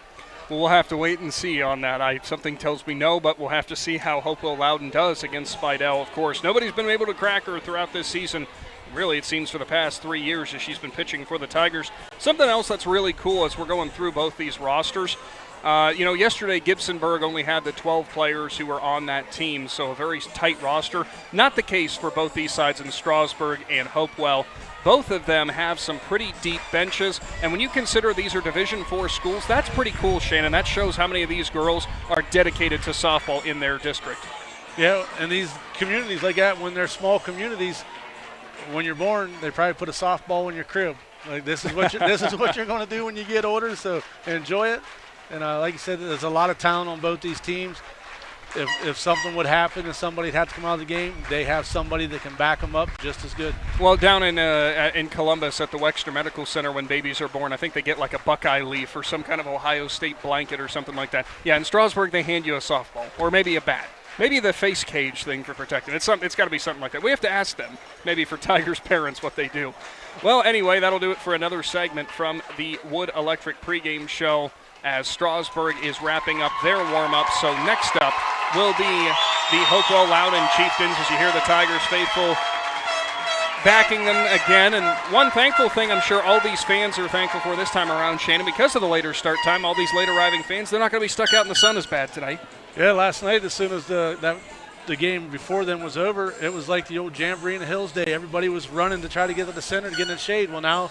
Well, we'll have to wait and see on that. Something tells me no, but we'll have to see how Hopewell Loudon does against Speidel, of course. Nobody's been able to crack her throughout this season. Really, it seems for the past 3 years as she's been pitching for the Tigers. Something else that's really cool as we're going through both these rosters. Yesterday Gibsonburg only had the 12 players who were on that team, so a very tight roster. Not the case for both these sides in Strasburg and Hopewell. Both of them have some pretty deep benches, and when you consider these are Division IV schools, that's pretty cool, Shannon. That shows how many of these girls are dedicated to softball in their district. Yeah, and these communities like that, when they're small communities, when you're born, they probably put a softball in your crib. Like this is what you're going to do when you get older. So enjoy it. And like you said, there's a lot of talent on both these teams. If something would happen and somebody'd have to come out of the game, they have somebody that can back them up just as good. Well, down in Columbus at the Wexner Medical Center when babies are born, I think they get like a Buckeye leaf or some kind of Ohio State blanket or something like that. Yeah, in Strasburg they hand you a softball or maybe a bat. Maybe the face cage thing for protecting. It's got to be something like that. We have to ask them, maybe for Tigers parents, what they do. Well, anyway, that'll do it for another segment from the Wood Electric pregame show as Strasburg is wrapping up their warm-up. So next up will be the Hopewell Loudon Chieftains as you hear the Tigers faithful backing them again. And one thankful thing I'm sure all these fans are thankful for this time around, Shannon, because of the later start time, all these late arriving fans, they're not going to be stuck out in the sun as bad tonight. Yeah, last night as soon as the game before then was over, it was like the old Jamboree in the Hills day. Everybody was running to try to get to the center to get in the shade. Well, now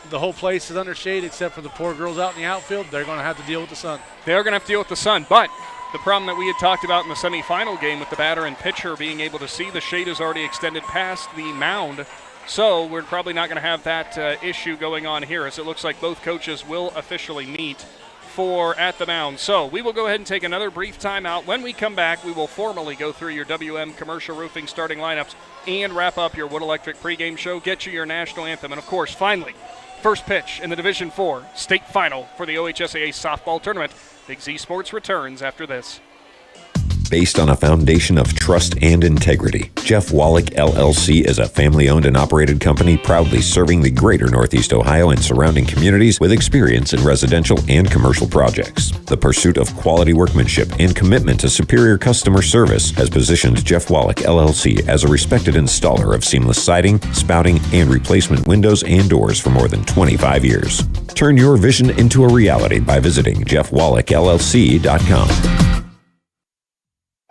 the whole place is under shade except for the poor girls out in the outfield. They're going to have to deal with the sun. They're going to have to deal with the sun, but The problem that we had talked about in the semifinal game with the batter and pitcher being able to see, the shade is already extended past the mound. So we're probably not going to have that issue going on here, as it looks like both coaches will officially meet for at the mound. So we will go ahead and take another brief timeout. When we come back, we will formally go through your WM Commercial Roofing starting lineups and wrap up your Wood Electric pregame show, get you your national anthem, and of course, finally, first pitch in the Division IV state final for the OHSAA softball tournament. Big Z Sports returns after this. Based on a foundation of trust and integrity, Jeff Wallach LLC is a family-owned and operated company proudly serving the greater Northeast Ohio and surrounding communities with experience in residential and commercial projects. The pursuit of quality workmanship and commitment to superior customer service has positioned Jeff Wallach LLC as a respected installer of seamless siding, spouting, and replacement windows and doors for more than 25 years. Turn your vision into a reality by visiting jeffwallachllc.com.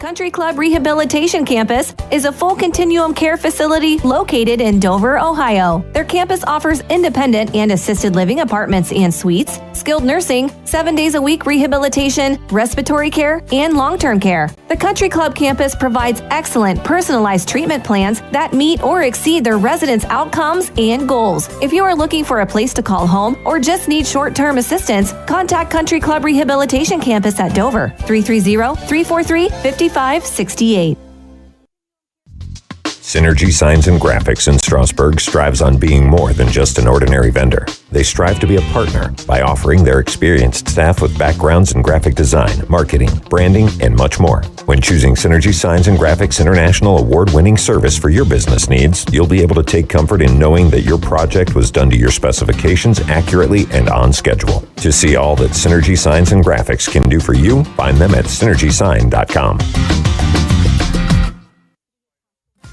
Country Club Rehabilitation Campus is a full continuum care facility located in Dover, Ohio. Their campus offers independent and assisted living apartments and suites, skilled nursing, 7 days a week rehabilitation, respiratory care, and long-term care. The Country Club campus provides excellent personalized treatment plans that meet or exceed their residents' outcomes and goals. If you are looking for a place to call home or just need short-term assistance, contact Country Club Rehabilitation Campus at Dover, 330-343-5568. Synergy Signs and Graphics in Strasburg strives on being more than just an ordinary vendor. They strive to be a partner by offering their experienced staff with backgrounds in graphic design, marketing, branding, and much more. When choosing Synergy Signs and Graphics International award-winning service for your business needs, you'll be able to take comfort in knowing that your project was done to your specifications accurately and on schedule. To see all that Synergy Signs and Graphics can do for you, find them at synergysign.com.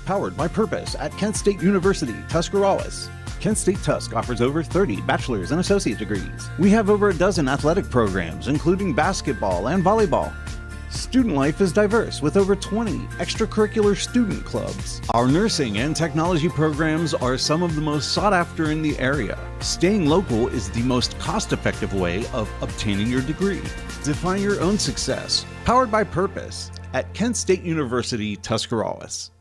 Powered by Purpose at Kent State University, Tuscarawas. Kent State Tusk offers over 30 bachelor's and associate degrees. We have over a dozen athletic programs, including basketball and volleyball. Student life is diverse with over 20 extracurricular student clubs. Our nursing and technology programs are some of the most sought after in the area. Staying local is the most cost-effective way of obtaining your degree. Define your own success. Powered by Purpose at Kent State University, Tuscarawas.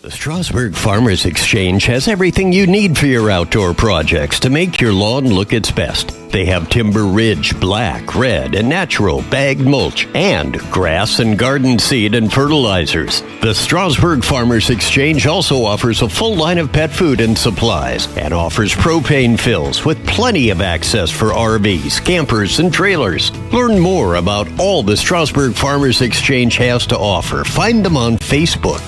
The Strasburg Farmers Exchange has everything you need for your outdoor projects to make your lawn look its best. They have Timber Ridge, black, red, and natural bagged mulch, and grass and garden seed and fertilizers. The Strasburg Farmers Exchange also offers a full line of pet food and supplies, and offers propane fills with plenty of access for RVs, campers, and trailers. Learn more about all the Strasburg Farmers Exchange has to offer. Find them on Facebook.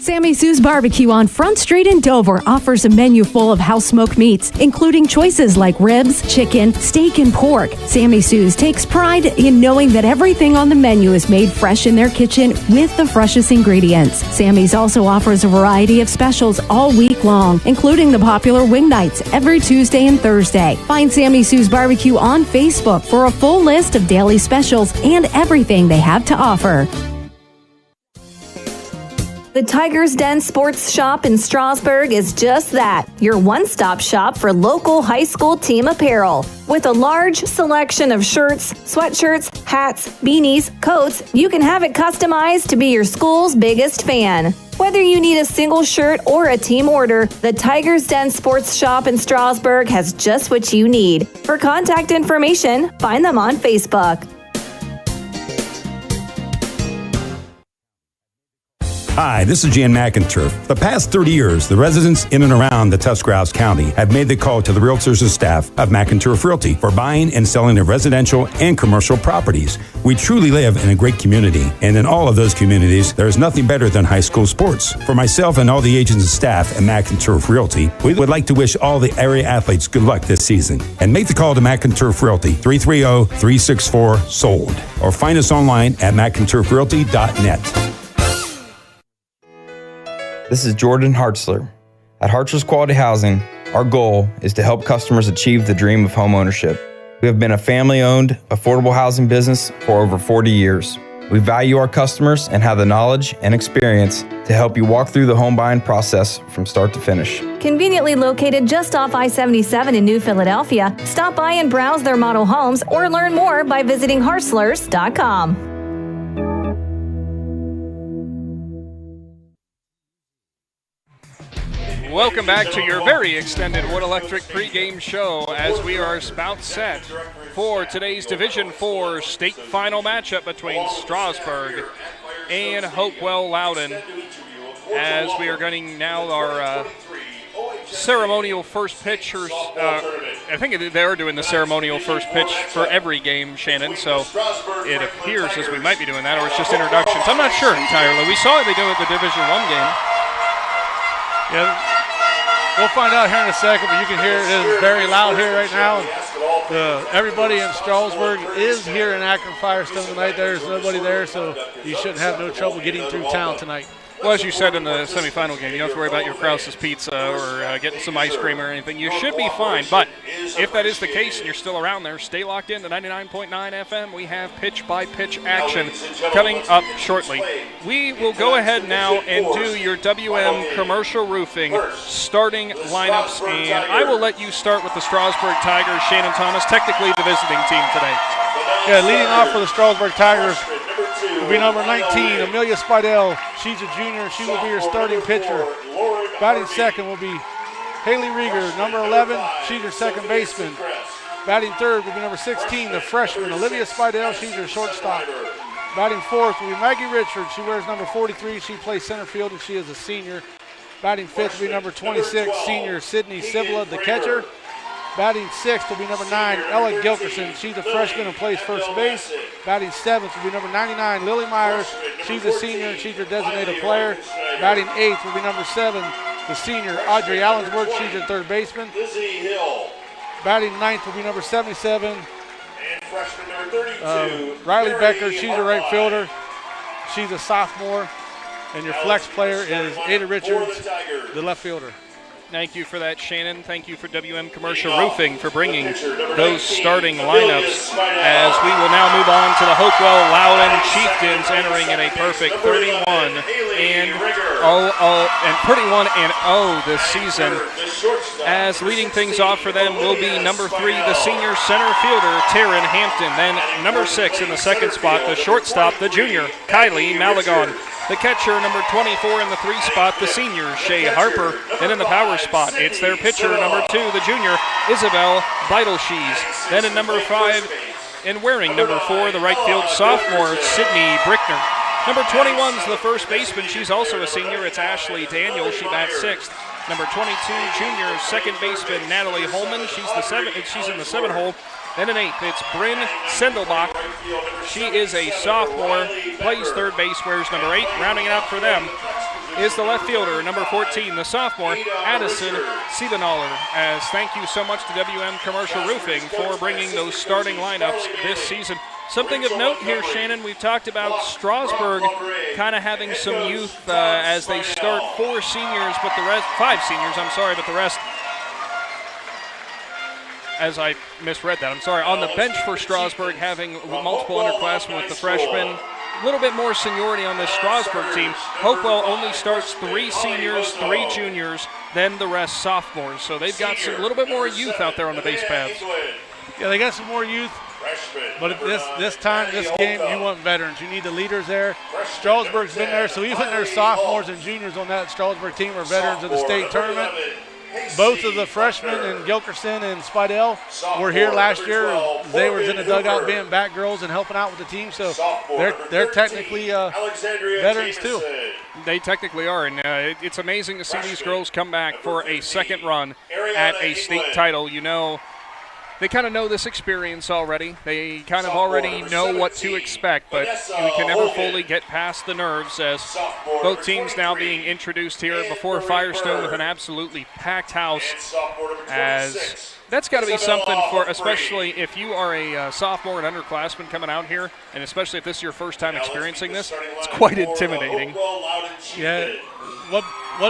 Sammy Sue's Barbecue on Front Street in Dover offers a menu full of house-smoked meats, including choices like ribs, chicken, steak, and pork. Sammy Sue's takes pride in knowing that everything on the menu is made fresh in their kitchen with the freshest ingredients. Sammy's also offers a variety of specials all week long, including the popular wing nights every Tuesday and Thursday. Find Sammy Sue's Barbecue on Facebook for a full list of daily specials and everything they have to offer. The Tiger's Den Sports Shop in Strasburg is just that, your one-stop shop for local high school team apparel. With a large selection of shirts, sweatshirts, hats, beanies, coats, you can have it customized to be your school's biggest fan. Whether you need a single shirt or a team order, the Tiger's Den Sports Shop in Strasburg has just what you need. For contact information, find them on Facebook. Hi, this is Jan McInturf. The past 30 years, the residents in and around the Tuscarawas County have made the call to the realtors and staff of McInturf Realty for buying and selling of residential and commercial properties. We truly live in a great community, and in all of those communities, there is nothing better than high school sports. For myself and all the agents and staff at McInturf Realty, we would like to wish all the area athletes good luck this season. And make the call to McInturf Realty, 330-364-SOLD, or find us online at McInturfRealty.net. This is Jordan Hartzler. At Hartzler's Quality Housing, our goal is to help customers achieve the dream of home ownership. We have been a family-owned, affordable housing business for over 40 years. We value our customers and have the knowledge and experience to help you walk through the home buying process from start to finish. Conveniently located just off I-77 in New Philadelphia, stop by and browse their model homes or learn more by visiting Harslers.com. Welcome back to your very extended Wood Electric pregame show as we are about set for today's Division IV state final matchup between Strasburg and Hopewell Loudon, as we are getting now our ceremonial first pitchers. I think they are doing the ceremonial first pitch for every game, Shannon, so it appears as we might be doing that, or it's just introductions. I'm not sure entirely. We saw they do it at the Division I game. Yeah. We'll find out here in a second, but you can hear it is very loud here right now. Everybody in Strasburg is here in Akron Firestone tonight. There's nobody there, so you shouldn't have no trouble getting through town tonight. Well, as you said in the semifinal game, you don't have to worry about your Krause's Pizza or getting some ice cream or anything. You should be fine, but if that is the case and you're still around there, stay locked in to 99.9 FM. We have pitch-by-pitch action coming up shortly. We will go ahead now and do your WM Commercial Roofing starting lineups, and I will let you start with the Strasburg Tigers, Shannon Thomas, technically the visiting team today. Yeah, leading off for the Strasburg Tigers will be number 19, Amelia Speidel. She's a junior. She will be your starting pitcher. Batting second will be Haley Rieger, number 11. She's your second baseman. Batting third will be number 16, the freshman, Olivia Speidel. She's your shortstop. Batting fourth will be Maggie Richards. She wears number 43. She plays center field, and she is a senior. Batting fifth will be number 26, senior Sydney Sibla, the catcher. Batting sixth will be number 9, Ella Gilkerson. She's a freshman and plays first base. Batting seventh will be number 99, Lily Myers. She's a senior and she's your designated player. Batting eighth will be number 7, the senior Audrey Allensburg. She's your third baseman. Batting ninth will be number 77, Riley Becker. She's a right fielder. She's a sophomore. And your flex player is Ada Richards, the left fielder. Thank you for that, Shannon. Thank you for WM Commercial Roofing for bringing those starting lineups, as we will now move on to the Hopewell Loudon Chieftains, entering in a perfect 31 and 0 this season. As leading things off for them will be number 3, the senior center fielder, Taryn Hampton. Then number 6 in the second spot, the shortstop, the junior, Kylie Malagon. The catcher, number 24 in the 3 spot, the senior, Shay Harper. And in the power spot, it's their pitcher, number 2, the junior, Isabel Beidelshees. Then in number 5, and wearing number 4, the right field sophomore, Sydney Brickner. Number 21's the first baseman. She's also a senior. It's Ashley Daniel. She bats 6th. Number 22, junior, second baseman, Natalie Holman. She's in the 7 hole. Then in 8th, it's Bryn Sendelbach. She is a sophomore, plays third base, wears number 8. Rounding it out for them is the left fielder, number 14, the sophomore, Addison Siebenaller. As thank you so much to WM Commercial Roofing for bringing those starting lineups this season. Something of note here, Shannon, we've talked about Strasburg kind of having some youth as they start 5 seniors, but the rest, as I misread that, I'm sorry, on the bench for Strasburg, having multiple underclassmen with the freshmen. A little bit more seniority on this Strasburg team. Hopewell only starts 3 seniors, 3 juniors, then the rest sophomores. So they've got a little bit more youth out there on the base paths. Yeah, they got some more youth. But at this game, you want veterans. You need the leaders there. Strasburg's been there, so even their sophomores and juniors on that Strasburg team are veterans of the state tournament. Both of the freshmen and Gilkerson and Speidel were here last year. They were in the dugout being back girls and helping out with the team, so they're technically veterans too. They technically are, and it's amazing to see these girls come back for a second run at a state title. You know, they kind of know this experience already. They kind of already know what to expect, but we can never fully get past the nerves, as both teams now being introduced here before Firestone with an absolutely packed house. As that's got to be something for, especially if you are a sophomore and underclassman coming out here, and especially if this is your first time experiencing this, it's quite intimidating. Yeah, what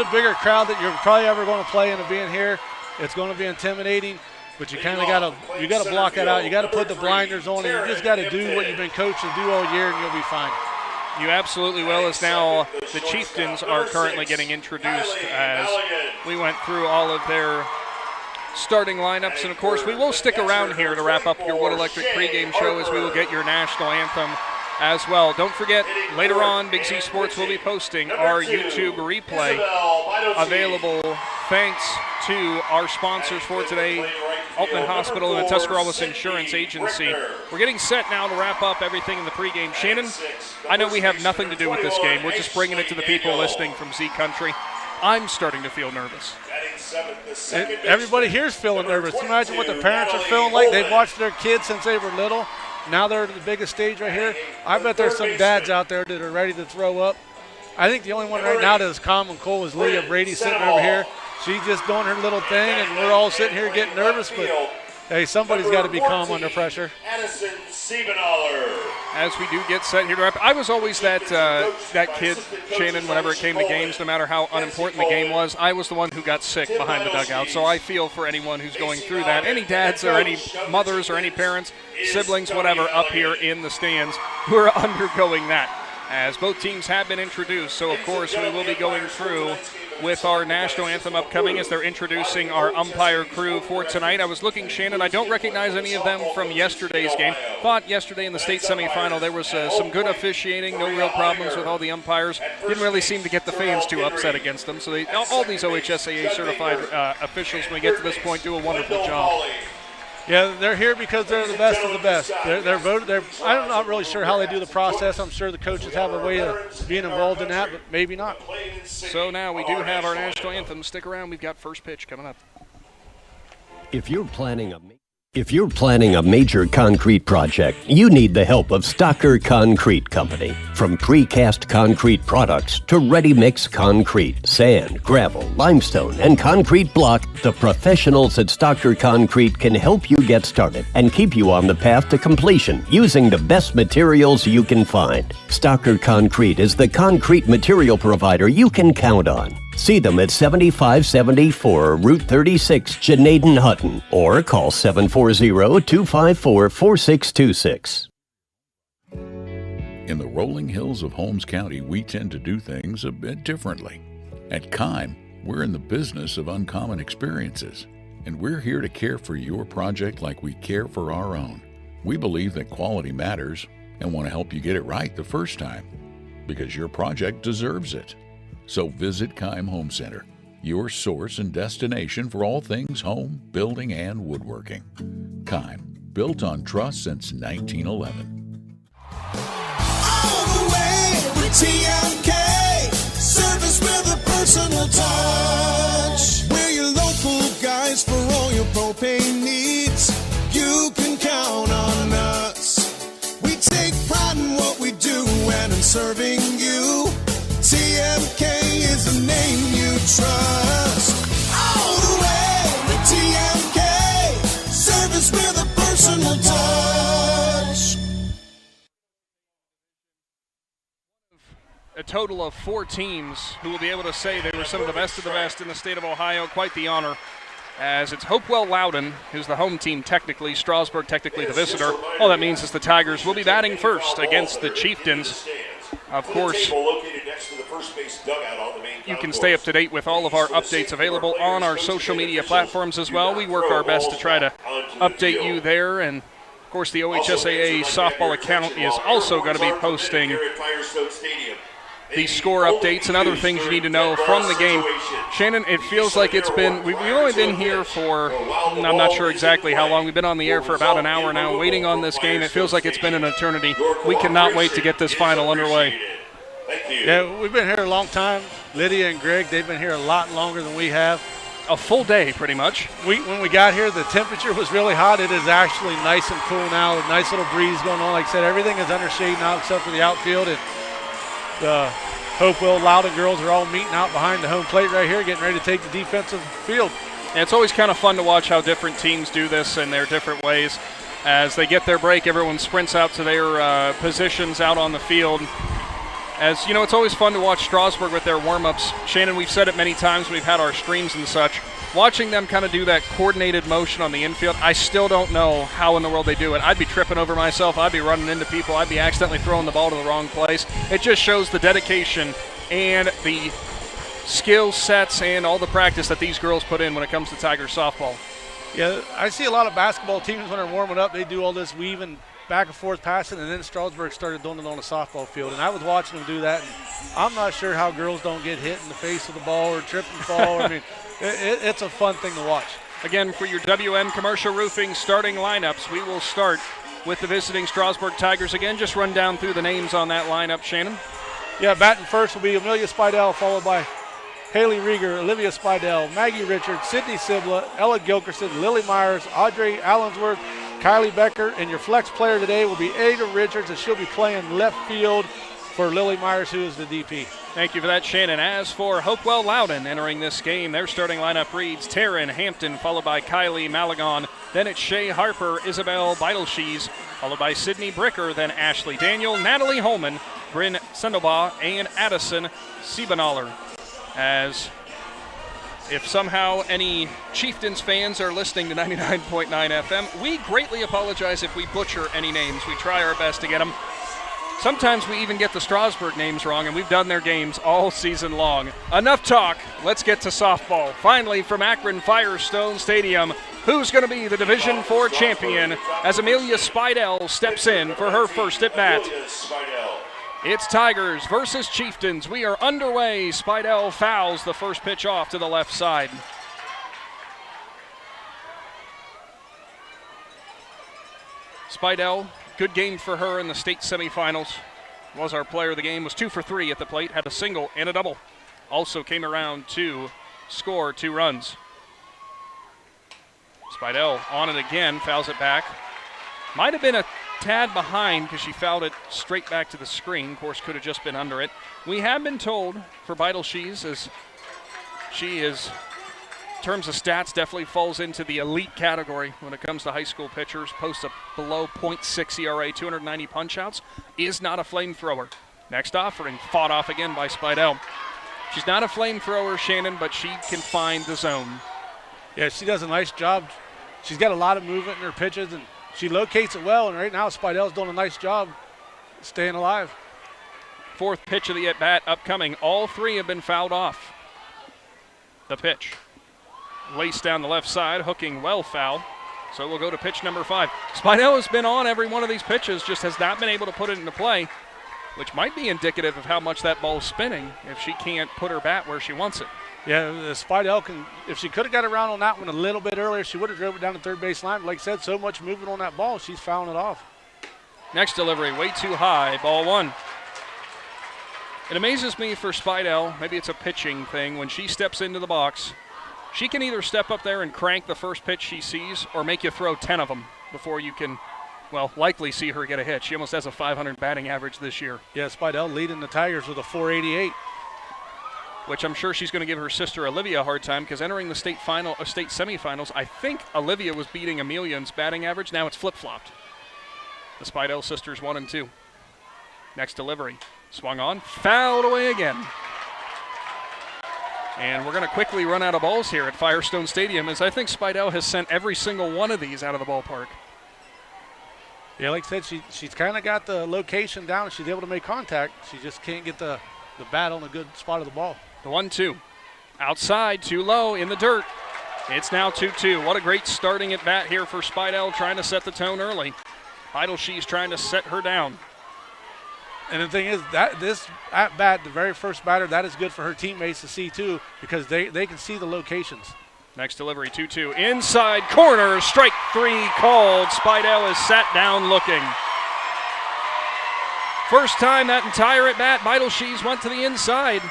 a bigger crowd that you're probably ever going to play in and being here. It's going to be intimidating. But you kind of got to block that out. You got to put the blinders on, and you just got to do what you've been coached to do all year, and you'll be fine. You absolutely will, as now the Chieftains are currently getting introduced as we went through all of their starting lineups. And, of course, we will stick around here to wrap up your Wood Electric pregame show as we will get your national anthem as well. Don't forget, later on, Big Z Sports will be posting our YouTube replay available thanks to our sponsors for today, Altman Hospital and the Tuscarawas Insurance Agency. We're getting set now to wrap up everything in the pregame. Shannon, I know we have nothing to do with this game. We're just bringing it to the people listening from Z Country. I'm starting to feel nervous. Everybody here's feeling nervous. Imagine what the parents are feeling like. They've watched their kids since they were little. Now they're at the biggest stage right here. I bet there's some dads out there that are ready to throw up. I think the only one right now that is calm and cool is Lydia. Brady sitting over here. She's just doing her little thing, and we're all sitting here getting nervous. But, hey, somebody's got to be calm under pressure. As we do get set here to wrap, I was always that kid, Shannon, whenever it came to games, no matter how unimportant the game was, I was the one who got sick behind the dugout. So I feel for anyone who's going through that. Any dads or any mothers or any parents, siblings, whatever, up here in the stands who are undergoing that, as both teams have been introduced. So, of course, we will be going through with our national anthem upcoming as they're introducing our umpire crew for tonight. I was looking, Shannon, I don't recognize any of them from yesterday's game. Thought yesterday in the state semifinal there was some good officiating, no real problems with all the umpires. Didn't really seem to get the fans too upset against them. So all these OHSAA certified officials, when we get to this point, do a wonderful job. Yeah, they're here because they're the best of the best. They're voted. I'm not really sure how they do the process. I'm sure the coaches have a way of being involved in that, but maybe not. So now we do have our national anthem. Stick around. We've got first pitch coming up. If you're planning a major concrete project, you need the help of Stocker Concrete Company. From precast concrete products to ready-mix concrete, sand, gravel, limestone, and concrete block, the professionals at Stocker Concrete can help you get started and keep you on the path to completion using the best materials you can find. Stocker Concrete is the concrete material provider you can count on. See them at 7574 Route 36, Janaden-Hutton, or call 740-254-4626. In the rolling hills of Holmes County, we tend to do things a bit differently. At Kime, we're in the business of uncommon experiences, and we're here to care for your project like we care for our own. We believe that quality matters and want to help you get it right the first time, because your project deserves it. So visit Kime Home Center, your source and destination for all things home, building, and woodworking. Kime, built on trust since 1911. All the way with TMK, service with a personal touch. We're your local guys for all your propane needs. You can count on us. We take pride in what we do and in serving you. TMK is a name you trust. All the way with TMK, service with a personal touch. A total of 4 teams who will be able to say they were some of the best in the state of Ohio. Quite the honor, as it's Hopewell Loudon, who's the home team technically, Strasburg technically the visitor. All that means is the Tigers will be batting first against the Chieftains. Of course, you can stay up to date with all of our updates available on our social media platforms as well. We work our best to try to update you there. And, of course, the OHSAA softball account is also going to be posting the score updates and other things you need to know from the game. Shannon, it feels like it's been, we've only been here for, I'm not sure exactly how long. We've been on the air for about an hour now waiting on this game. It feels like it's been an eternity. We cannot wait to get this final underway. Yeah, we've been here a long time. Lydia and Greg, they've been here a lot longer than we have. A full day, pretty much. When we got here, the temperature was really hot. It is actually nice and cool now. A nice little breeze going on. Like I said, everything is under shade now except for the outfield. And the Hopewell Loudon girls are all meeting out behind the home plate right here, getting ready to take the defensive field. And it's always kind of fun to watch how different teams do this in their different ways. As they get their break, everyone sprints out to their positions out on the field. As you know, it's always fun to watch Strasburg with their warm-ups. Shannon, we've said it many times when we've had our streams and such. watching them kind of do that coordinated motion on the infield, I still don't know how in the world they do it. I'd be tripping over myself. I'd be running into people. I'd be accidentally throwing the ball to the wrong place. It just shows the dedication and the skill sets and all the practice that these girls put in when it comes to Tigers softball. Yeah, I see a lot of basketball teams when they're warming up, they do all this weaving, back and forth passing, and then Strasburg started doing it on the softball field. And I was watching them do that, and I'm not sure how girls don't get hit in the face with the ball or trip and fall. I mean, it's a fun thing to watch. Again, for your WM Commercial Roofing starting lineups, we will start with the visiting Strasburg Tigers. Again, just run down through the names on that lineup, Shannon. Yeah, batting first will be Amelia Speidel, followed by Haley Rieger, Olivia Speidel, Maggie Richards, Sydney Sibla, Ella Gilkerson, Lily Myers, Audrey Allensworth, Kylie Becker, and your flex player today will be Ada Richards, and she'll be playing left field for Lily Myers, who is the DP. Thank you for that, Shannon. As for Hopewell Loudon entering this game, their starting lineup reads Taryn Hampton, followed by Kylie Malagon. Then it's Shay Harper, Isabel Beidelshees, followed by Sydney Bricker, then Ashley Daniel, Natalie Holman, Bryn Sendelbaugh, and Addison Siebanaller. As if somehow any Chieftains fans are listening to 99.9 FM, we greatly apologize if we butcher any names. We try our best to get them. Sometimes we even get the Strasburg names wrong, and we've done their games all season long. Enough talk. Let's get to softball. Finally, from Akron Firestone Stadium, who's going to be the Division IV champion as Amelia Speidel steps in for her first at-bat. It's Tigers versus Chieftains. We are underway. Speidel fouls the first pitch off to the left side. Speidel, good game for her in the state semifinals. Was our player of the game, was 2 for 3 at the plate, had a single and a double. Also came around to score 2 runs. Speidel on it again, fouls it back. Might have been a tad behind because she fouled it straight back to the screen. Of course, could have just been under it. We have been told for Beidelshees, as she is, in terms of stats, definitely falls into the elite category when it comes to high school pitchers. Posts a below .6 ERA, 290 punch-outs, is not a flamethrower. Next offering, fought off again by Speidel. She's not a flamethrower, Shannon, but she can find the zone. Yeah, she does a nice job. She's got a lot of movement in her pitches, and she locates it well, and right now Speidel's doing a nice job staying alive. Fourth pitch of the at-bat upcoming. All 3 have been fouled off. The pitch. Laced down the left side, hooking well foul. So we'll go to pitch number 5. Speidel has been on every one of these pitches, just has not been able to put it into play, which might be indicative of how much that ball's spinning if she can't put her bat where she wants it. Yeah, Speidel can, if she could have got around on that one a little bit earlier, she would have drove it down the third base line. But like I said, so much movement on that ball, she's fouling it off. Next delivery, way too high, ball 1. It amazes me for Speidel, maybe it's a pitching thing, when she steps into the box, she can either step up there and crank the first pitch she sees or make you throw 10 of them before you can, well, likely see her get a hit. She almost has a 500 batting average this year. Yeah, Speidel leading the Tigers with a 488. Which I'm sure she's going to give her sister Olivia a hard time, because entering the state semifinals, I think Olivia was beating Amelia's batting average. Now it's flip-flopped. The Speidel sisters 1 and 2. Next delivery. Swung on, fouled away again. And we're going to quickly run out of balls here at Firestone Stadium, as I think Speidel has sent every single one of these out of the ballpark. Yeah, like I said, she's kind of got the location down. She's able to make contact. She just can't get the bat on a good spot of the ball. The 1-2. Outside, too low, in the dirt. It's now 2-2. What a great starting at bat here for Speidel, trying to set the tone early. Beidelshees trying to set her down. And the thing is, that this at bat, the very first batter, that is good for her teammates to see too, because they can see the locations. Next delivery, 2-2. Inside corner, strike 3 called. Speidel is sat down looking. First time that entire at bat, Beidelshees went to the inside.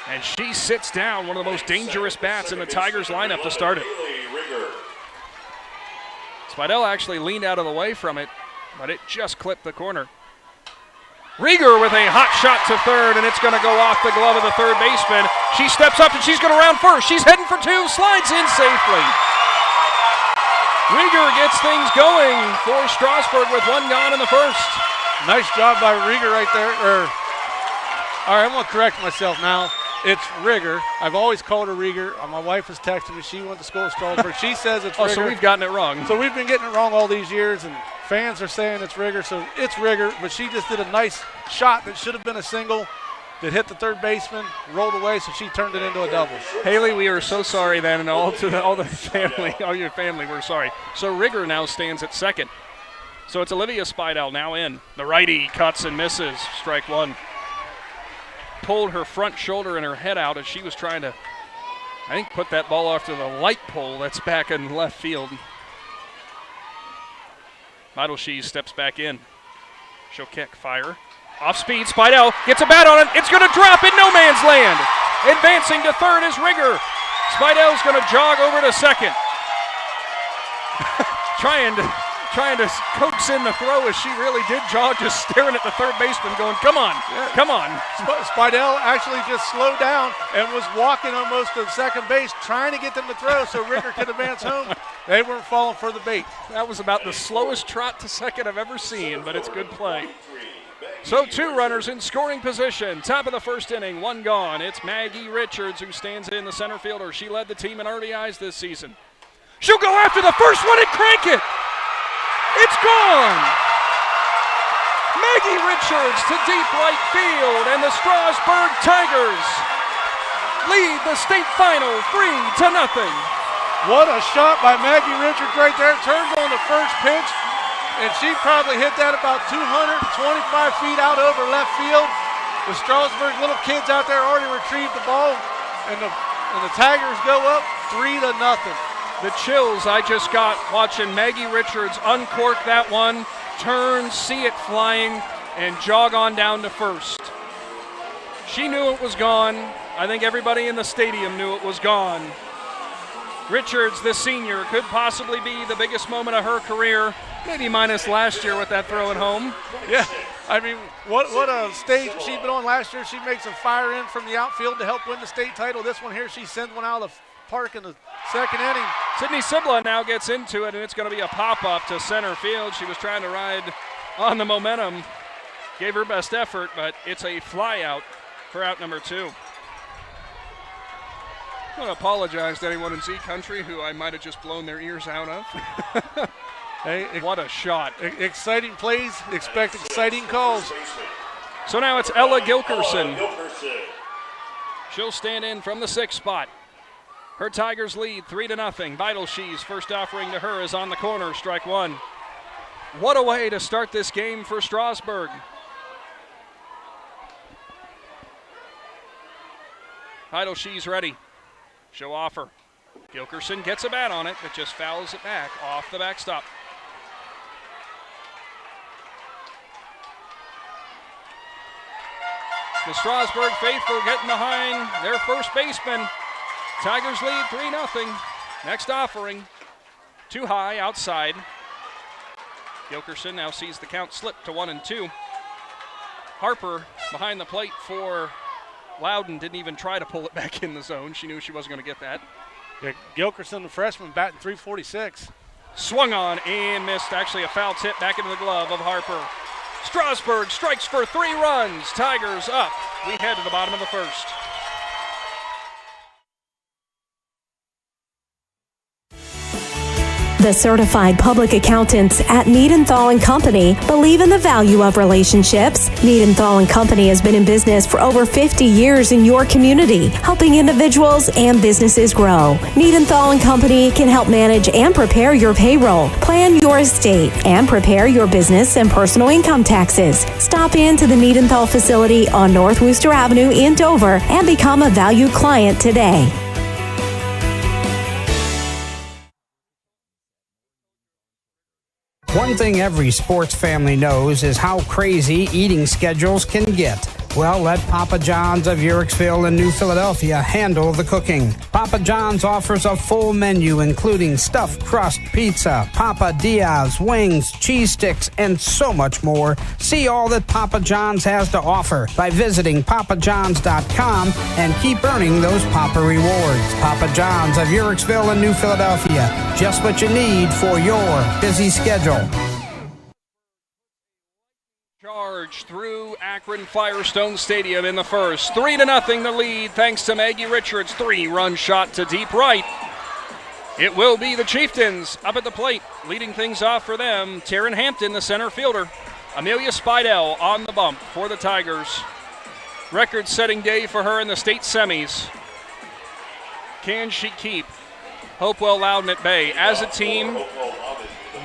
And she sits down, one of the most dangerous bats in the Tigers lineup to start it. Speidel actually leaned out of the way from it, but it just clipped the corner. Rieger with a hot shot to third, and it's going to go off the glove of the third baseman. She steps up, and she's going to round first. She's heading for 2, slides in safely. Rieger gets things going for Strasburg with 1 gone in the first. Nice job by Rieger right there. All right, I'm going to correct myself now. It's Rigger. I've always called her Rieger. My wife was texting me. She went to school at Strasburg. She says it's Rigger. So we've gotten it wrong. So we've been getting it wrong all these years, and fans are saying it's Rigger. So it's Rigger, but she just did a nice shot that should have been a single that hit the third baseman, rolled away, so she turned it into a double. Haley, we are so sorry then, and all the family, all your family, we're sorry. So Rigger now stands at second. So it's Amelia Speidel now in. The righty cuts and misses. Strike one. Pulled her front shoulder and her head out as she was trying to, I think, put that ball off to the light pole that's back in left field. Speidel steps back in. She'll kick, fire. Off speed, Speidel gets a bat on it. It's going to drop in no man's land. Advancing to third is Rigger. Speidel's going to jog over to second. trying to coax in the throw as she really did jog, just staring at the third baseman going, come on, come on. Speidel actually just slowed down and was walking almost to second base trying to get them to throw so Rigger could advance home. They weren't falling for the bait. That was about the slowest trot to second I've ever seen, but it's good play. So 2 runners in scoring position. Top of the first inning, 1 gone. It's Maggie Richards who stands in the center fielder. She led the team in RBIs this season. She'll go after the first one and crank it. It's gone. Maggie Richards to deep right field, and the Strasburg Tigers lead the state final 3-0. What a shot by Maggie Richards right there. Turns on the first pitch, and she probably hit that about 225 feet out over left field. The Strasburg little kids out there already retrieved the ball, and the Tigers go up 3-0. The chills I just got watching Maggie Richards uncork that one, turn, see it flying, and jog on down to first. She knew it was gone. I think everybody in the stadium knew it was gone. Richards, the senior, could possibly be the biggest moment of her career, maybe minus last year with that throw at home. Yeah, I mean, what a stage she'd been on last year. She makes a fire in from the outfield to help win the state title. This one here, she sends one out of the park in the second inning. Sydney Sibla now gets into it, and it's going to be a pop-up to center field. She was trying to ride on the momentum, gave her best effort, but it's a fly out for out number 2. I want to apologize to anyone in Z Country who I might have just blown their ears out of. Hey, what a shot. Exciting plays, expect exciting calls. So now it's Ella Gilkerson. She'll stand in from the 6th spot. Her Tigers lead 3-0. Vital She's first offering to her is on the corner, strike 1. What a way to start this game for Strasburg. Vital She's ready. She'll offer. Gilkerson gets a bat on it, but just fouls it back off the backstop. The Strasburg faithful getting behind their first baseman. Tigers lead 3-0. Next offering, too high outside. Gilkerson now sees the count slip to 1-2. Harper behind the plate for Loudon didn't even try to pull it back in the zone. She knew she wasn't going to get that. Yeah, Gilkerson, the freshman, batting .346. Swung on and missed. Actually, a foul tip back into the glove of Harper. Strasburg strikes for 3 runs. Tigers up. We head to the bottom of the first. The certified public accountants at Niedenthal & Company believe in the value of relationships. Niedenthal & Company has been in business for over 50 years in your community, helping individuals and businesses grow. Niedenthal & Company can help manage and prepare your payroll, plan your estate, and prepare your business and personal income taxes. Stop in to the Niedenthal facility on North Worcester Avenue in Dover and become a valued client today. One thing every sports family knows is how crazy eating schedules can get. Well, let Papa John's of Uhrichsville and New Philadelphia handle the cooking. Papa John's offers a full menu including stuffed crust pizza, Papa Diaz, wings, cheese sticks, and so much more. See all that Papa John's has to offer by visiting papajohns.com and keep earning those Papa rewards. Papa John's of Uhrichsville and New Philadelphia. Just what you need for your busy schedule. charge through Akron Firestone Stadium in the first. 3-0 the lead thanks to Maggie Richards' 3-run shot to deep right. It will be the Chieftains up at the plate, leading things off for them. Taryn Hampton, the center fielder. Amelia Speidel on the bump for the Tigers. Record-setting day for her in the state semis. Can she keep Hopewell Loudon at bay? As a team,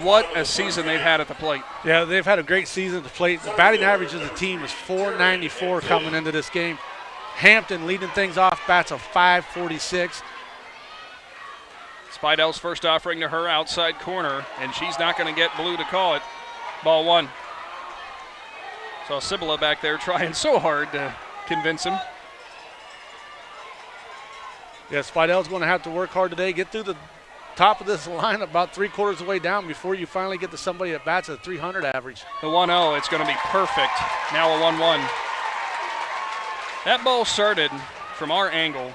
what a season they've had at the plate. Yeah, they've had a great season at the plate. The batting average of the team is .494 coming into this game. Hampton leading things off, bats a .546. Speidel's first offering to her outside corner, and she's not going to get blue to call it. Ball one. Saw Cibula back there trying so hard to convince him. Yeah, Speidel's going to have to work hard today, get through the top of this line about 3/4 of the way down before you finally get to somebody that bats a .300 average. The 1-0, it's going to be perfect. Now a 1-1. That ball started from our angle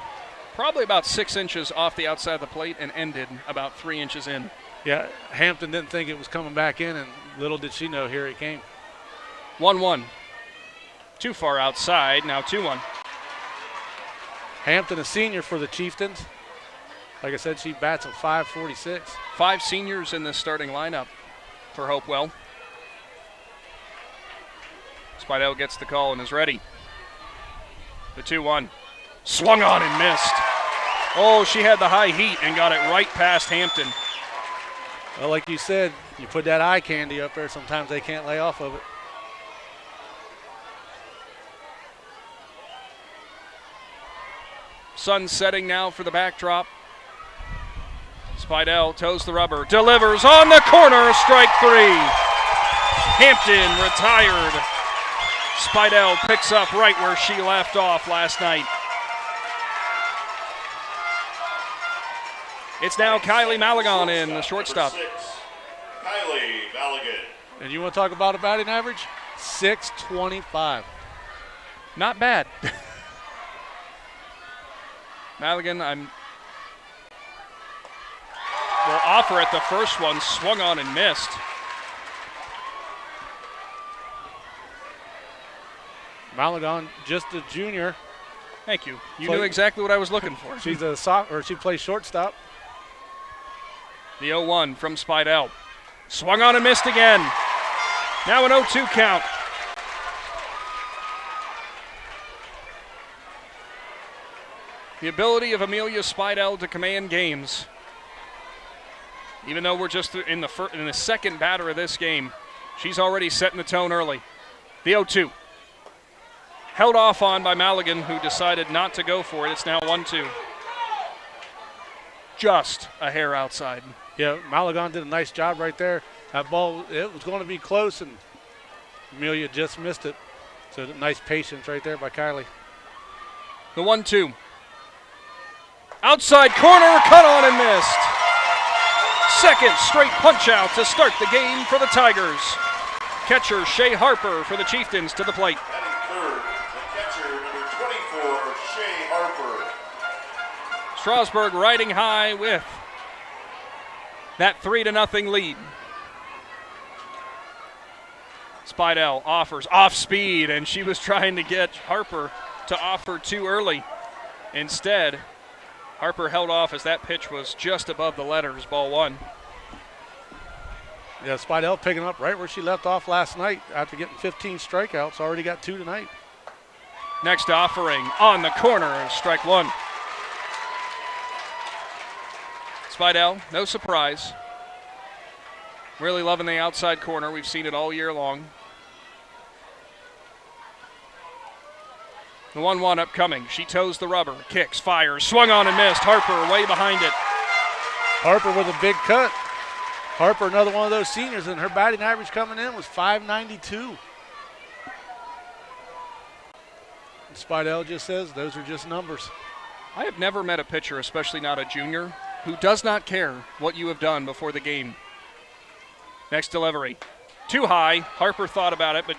probably about 6 inches off the outside of the plate and ended about 3 inches in. Yeah, Hampton didn't think it was coming back in, and little did she know here it came. 1-1. Too far outside, now 2-1. Hampton, a senior for the Chieftains. Like I said, she bats a .546. 5 seniors in this starting lineup for Hopewell. Speidel gets the call and is ready. The 2-1. Swung on and missed. Oh, she had the high heat and got it right past Hampton. Well, like you said, you put that eye candy up there, sometimes they can't lay off of it. Sun setting now for the backdrop. Speidel toes the rubber, delivers on the corner, strike 3. Hampton retired. Speidel picks up right where she left off last night. It's now Kylie Maligan in the shortstop. Kylie Maligan. And you want to talk about a batting average? .625. Not bad. Maligan, will offer at the first one, swung on and missed. Maligan, just a junior. Thank you. You knew exactly what I was looking for. She's she plays shortstop. The 0-1 from Speidel. Swung on and missed again. Now an 0-2 count. The ability of Amelia Speidel to command games. Even though we're just in the second batter of this game, she's already setting the tone early. The 0-2. Held off on by Maligan, who decided not to go for it. It's now 1-2. Just a hair outside. Yeah, Maligan did a nice job right there. That ball, it was going to be close, and Amelia just missed it. So nice patience right there by Kylie. The 1-2. Outside corner, cut on and missed. Second straight punch out to start the game for the Tigers. Catcher Shea Harper for the Chieftains to the plate. Third, the catcher, number 24, Shea Harper. Strasburg riding high with that 3-0 lead. Speidel offers off speed, and she was trying to get Harper to offer too early. Instead, Harper held off as that pitch was just above the letters, ball 1. Yeah, Speidel picking up right where she left off last night after getting 15 strikeouts. Already got 2 tonight. Next offering on the corner, strike 1. Speidel, no surprise. Really loving the outside corner. We've seen it all year long. The 1-1 upcoming. She toes the rubber, kicks, fires, swung on and missed. Harper way behind it. Harper with a big cut. Harper, another one of those seniors, and her batting average coming in was .592. Speidel just says those are just numbers. I have never met a pitcher, especially not a junior, who does not care what you have done before the game. Next delivery. Too high. Harper thought about it, but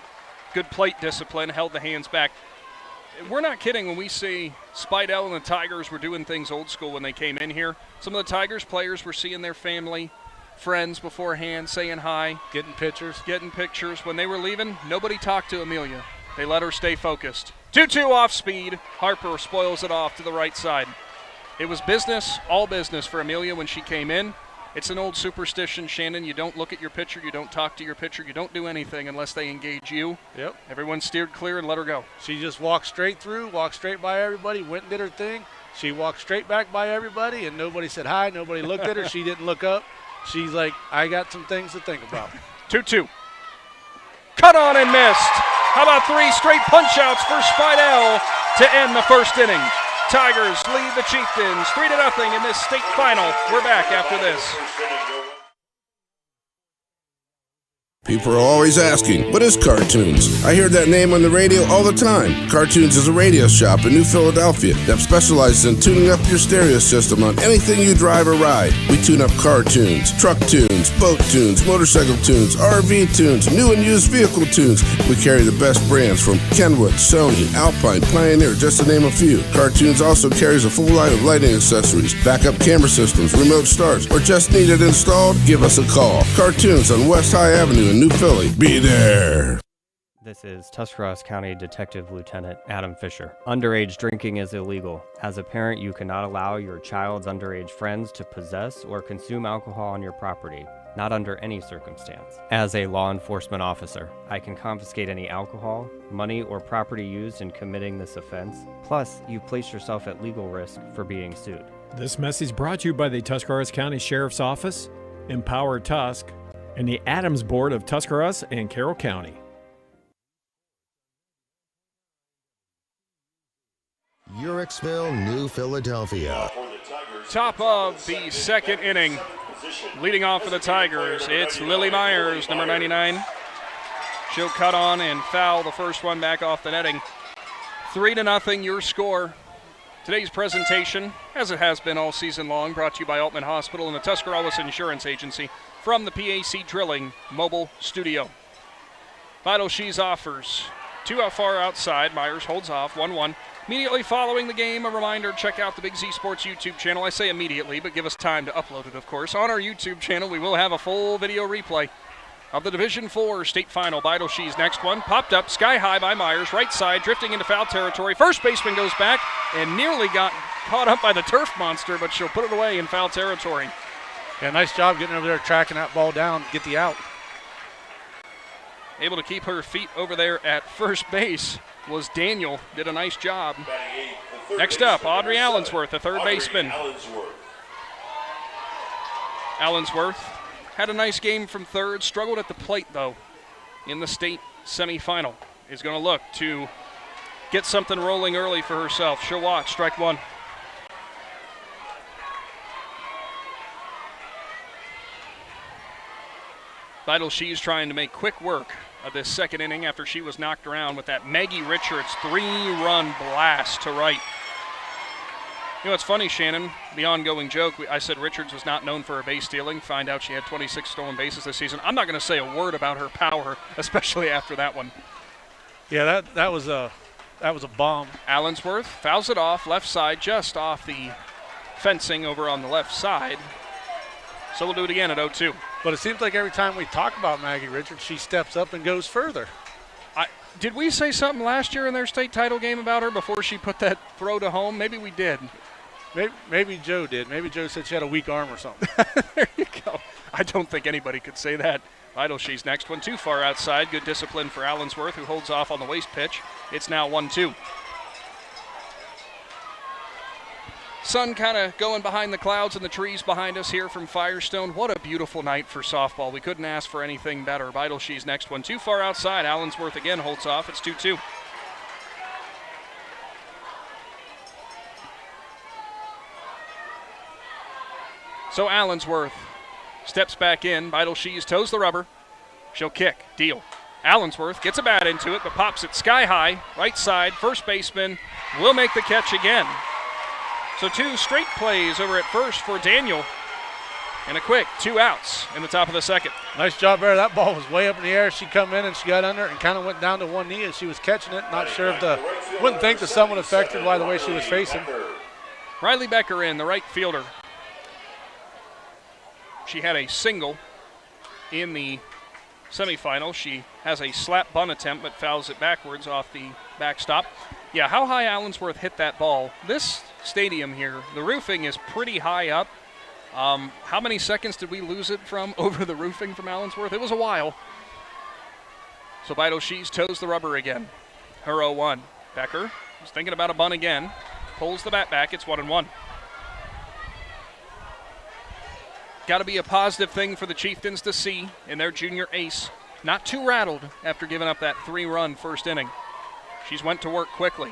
good plate discipline, held the hands back. We're not kidding when we say Speidel and the Tigers were doing things old school when they came in here. Some of the Tigers players were seeing their family friends beforehand, saying hi. Getting pictures. When they were leaving, nobody talked to Amelia. They let her stay focused. 2-2 off speed. Harper spoils it off to the right side. It was business, all business for Amelia when she came in. It's an old superstition, Shannon. You don't look at your pitcher. You don't talk to your pitcher. You don't do anything unless they engage you. Yep. Everyone steered clear and let her go. She just walked straight through, walked straight by everybody, went and did her thing. She walked straight back by everybody, and nobody said hi. Nobody looked at her. She didn't look up. She's like, I got some things to think about. 2-2. Cut on and missed. How about 3 straight punch-outs for Speidel to end the first inning? Tigers lead the Chieftains 3-0 in this state final. We're back after this. People are always asking, what is Cartoons? I hear that name on the radio all the time. Cartoons is a radio shop in New Philadelphia that specializes in tuning up your stereo system on anything you drive or ride. We tune up car tunes, truck tunes, boat tunes, motorcycle tunes, RV tunes, new and used vehicle tunes. We carry the best brands from Kenwood, Sony, Alpine, Pioneer, just to name a few. Cartoons also carries a full line of lighting accessories, backup camera systems, remote starts, or just need it installed? Give us a call. Cartoons on West High Avenue in New Philly. Be there. This is Tuscarawas County Detective Lieutenant Adam Fisher. Underage drinking is illegal. As a parent, you cannot allow your child's underage friends to possess or consume alcohol on your property, not under any circumstance. As a law enforcement officer, I can confiscate any alcohol, money, or property used in committing this offense. Plus, you place yourself at legal risk for being sued. This message brought to you by the Tuscarawas County Sheriff's Office, Empower Tusk, and the Adams Board of Tuscarawas and Carroll County. Uricksville, New Philadelphia. Top of the second inning. Leading off for the Tigers, it's Lily Myers, number 99. She'll cut on and foul the first one back off the netting. 3-0 your score. Today's presentation, as it has been all season long, brought to you by Altman Hospital and the Tuscarawas Insurance Agency from the PAC Drilling Mobile Studio. Vital She's offers 2 out far outside. Myers holds off 1-1. Immediately following the game, a reminder, check out the Big Z Sports YouTube channel. I say immediately, but give us time to upload it, of course. On our YouTube channel, we will have a full video replay of the Division IV state final. Vital She's next one. Popped up sky high by Myers, right side, drifting into foul territory. First baseman goes back and nearly got caught up by the turf monster, but she'll put it away in foul territory. Yeah, nice job getting over there, tracking that ball down, get the out. Able to keep her feet over there at first base was Daniel. Did a nice job. Next up, Audrey Allensworth, the third baseman. Allensworth had a nice game from third, struggled at the plate, though, in the state semifinal. Is going to look to get something rolling early for herself. She'll watch, strike one. Vital She's trying to make quick work of this second inning after she was knocked around with that Maggie Richards 3-run blast to right. You know, it's funny, Shannon, the ongoing joke, I said Richards was not known for her base stealing. Find out she had 26 stolen bases this season. I'm not going to say a word about her power, especially after that one. Yeah, that was a bomb. Allensworth fouls it off, left side, just off the fencing over on the left side. So we'll do it again at 0-2. But it seems like every time we talk about Maggie Richards, she steps up and goes further. Did we say something last year in their state title game about her before she put that throw to home? Maybe we did. Maybe Joe did. Maybe Joe said she had a weak arm or something. There you go. I don't think anybody could say that. Vital She's next one, too far outside. Good discipline for Allensworth, who holds off on the waste pitch. It's now 1-2. Sun kind of going behind the clouds and the trees behind us here from Firestone. What a beautiful night for softball. We couldn't ask for anything better. Vital She's next one, too far outside. Allensworth again holds off. It's 2-2. So Allensworth steps back in. Vital She's toes the rubber. She'll kick. Deal. Allensworth gets a bat into it, but pops it sky high. Right side. First baseman will make the catch again. So 2 straight plays over at first for Daniel. And a quick 2 outs in the top of the second. Nice job there. That ball was way up in the air. She come in and she got under it and kind of went down to one knee as she was catching it. Not sure if wouldn't think that someone affected by the way she was facing. Riley Becker in, the right fielder. She had a single in the semifinal. She has a slap bunt attempt but fouls it backwards off the backstop. Yeah, how high Allensworth hit that ball. This stadium here, the roofing is pretty high up. How many seconds did we lose it from over the roofing from Allensworth? It was a while. So Speidel, she's toes the rubber again. Her 0-1. Becker is thinking about a bunt again. Pulls the bat back. It's 1-1. Got to be a positive thing for the Chieftains to see in their junior ace. Not too rattled after giving up that 3-run first inning. She's went to work quickly.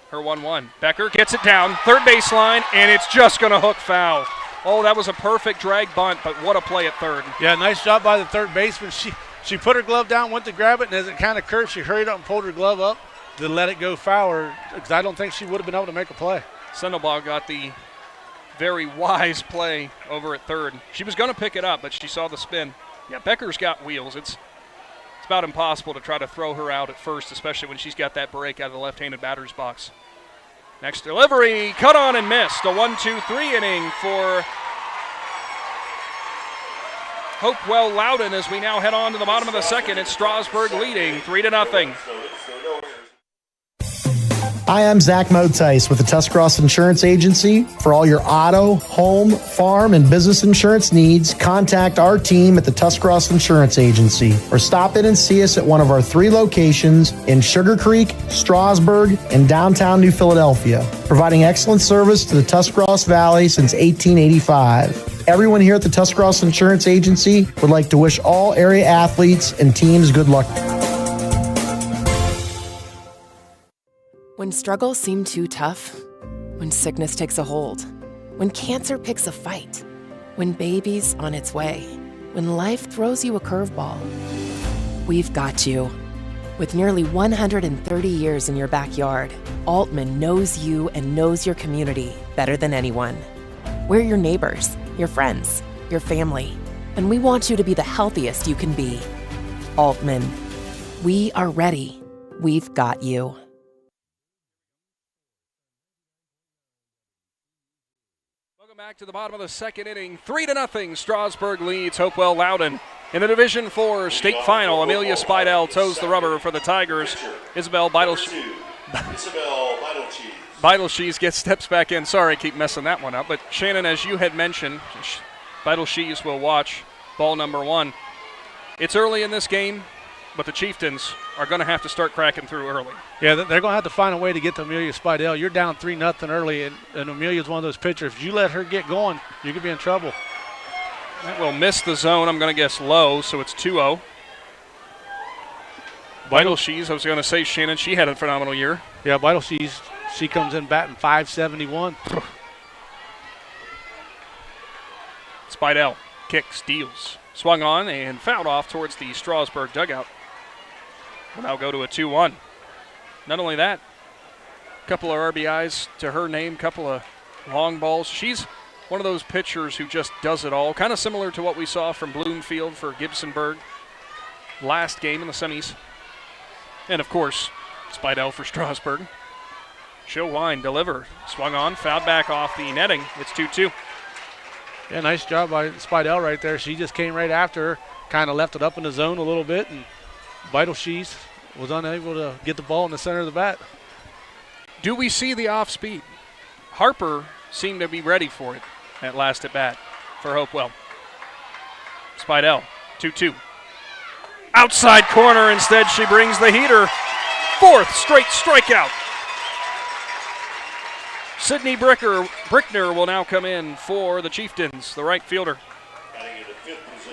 Her 1-1. Becker gets it down, third baseline, and it's just going to hook foul. Oh, that was a perfect drag bunt, but what a play at third. Yeah, nice job by the third baseman. She put her glove down, went to grab it, and as it kind of curved, she hurried up and pulled her glove up to let it go foul, because I don't think she would have been able to make a play. Sandoval got the very wise play over at third. She was going to pick it up, but she saw the spin. Yeah, Becker's got wheels. It's about impossible to try to throw her out at first, especially when she's got that break out of the left-handed batter's box. Next delivery, cut on and missed. A 1-2-3 inning for Hopewell Loudon as we now head on to the bottom of the second. It's Strasburg leading 3-0. Hi, I'm Zach Motice with the Tuscarawas Insurance Agency. For all your auto, home, farm, and business insurance needs, contact our team at the Tuscarawas Insurance Agency or stop in and see us at one of our 3 locations in Sugar Creek, Strasburg, and downtown New Philadelphia, providing excellent service to the Tuscarawas Valley since 1885. Everyone here at the Tuscarawas Insurance Agency would like to wish all area athletes and teams good luck. When struggles seem too tough, when sickness takes a hold, when cancer picks a fight, when baby's on its way, when life throws you a curveball, we've got you. With nearly 130 years in your backyard, Altman knows you and knows your community better than anyone. We're your neighbors, your friends, your family, and we want you to be the healthiest you can be. Altman, we are ready. We've got you. Back to the bottom of the second inning, 3-0. Strasburg leads Hopewell Loudon. In the Division 4 state final, Amelia Speidel toes the rubber for the Tigers. Isabel Beidelshees gets steps back in. Sorry, I keep messing that one up. But Shannon, as you had mentioned, Beidelshees will watch ball number 1. It's early in this game, but the Chieftains are going to have to start cracking through early. Yeah, they're going to have to find a way to get to Amelia Speidel. You're down 3-0 early, and Amelia's one of those pitchers. If you let her get going, you could be in trouble. That will miss the zone. I'm going to guess low, so it's 2-0. Beidelshees, I was going to say, Shannon, she had a phenomenal year. Yeah, Beidelshees, she comes in batting .571. Speidel kicks, deals. Swung on and fouled off towards the Strasburg dugout. We'll now go to a 2-1. Not only that, a couple of RBIs to her name, couple of long balls. She's one of those pitchers who just does it all, kind of similar to what we saw from Bloomfield for Gibsonburg last game in the semis. And, of course, Speidel for Strasburg. She'll wind, deliver. Swung on, fouled back off the netting. It's 2-2. Yeah, nice job by Speidel right there. She just came right after her, kind of left it up in the zone a little bit, and Beidelshees was unable to get the ball in the center of the bat. Do we see the off speed? Harper seemed to be ready for it at last at bat for Hopewell. Speidel, 2-2. Outside corner, instead she brings the heater. 4th straight strikeout. Sydney Brickner will now come in for the Chieftains, the right fielder.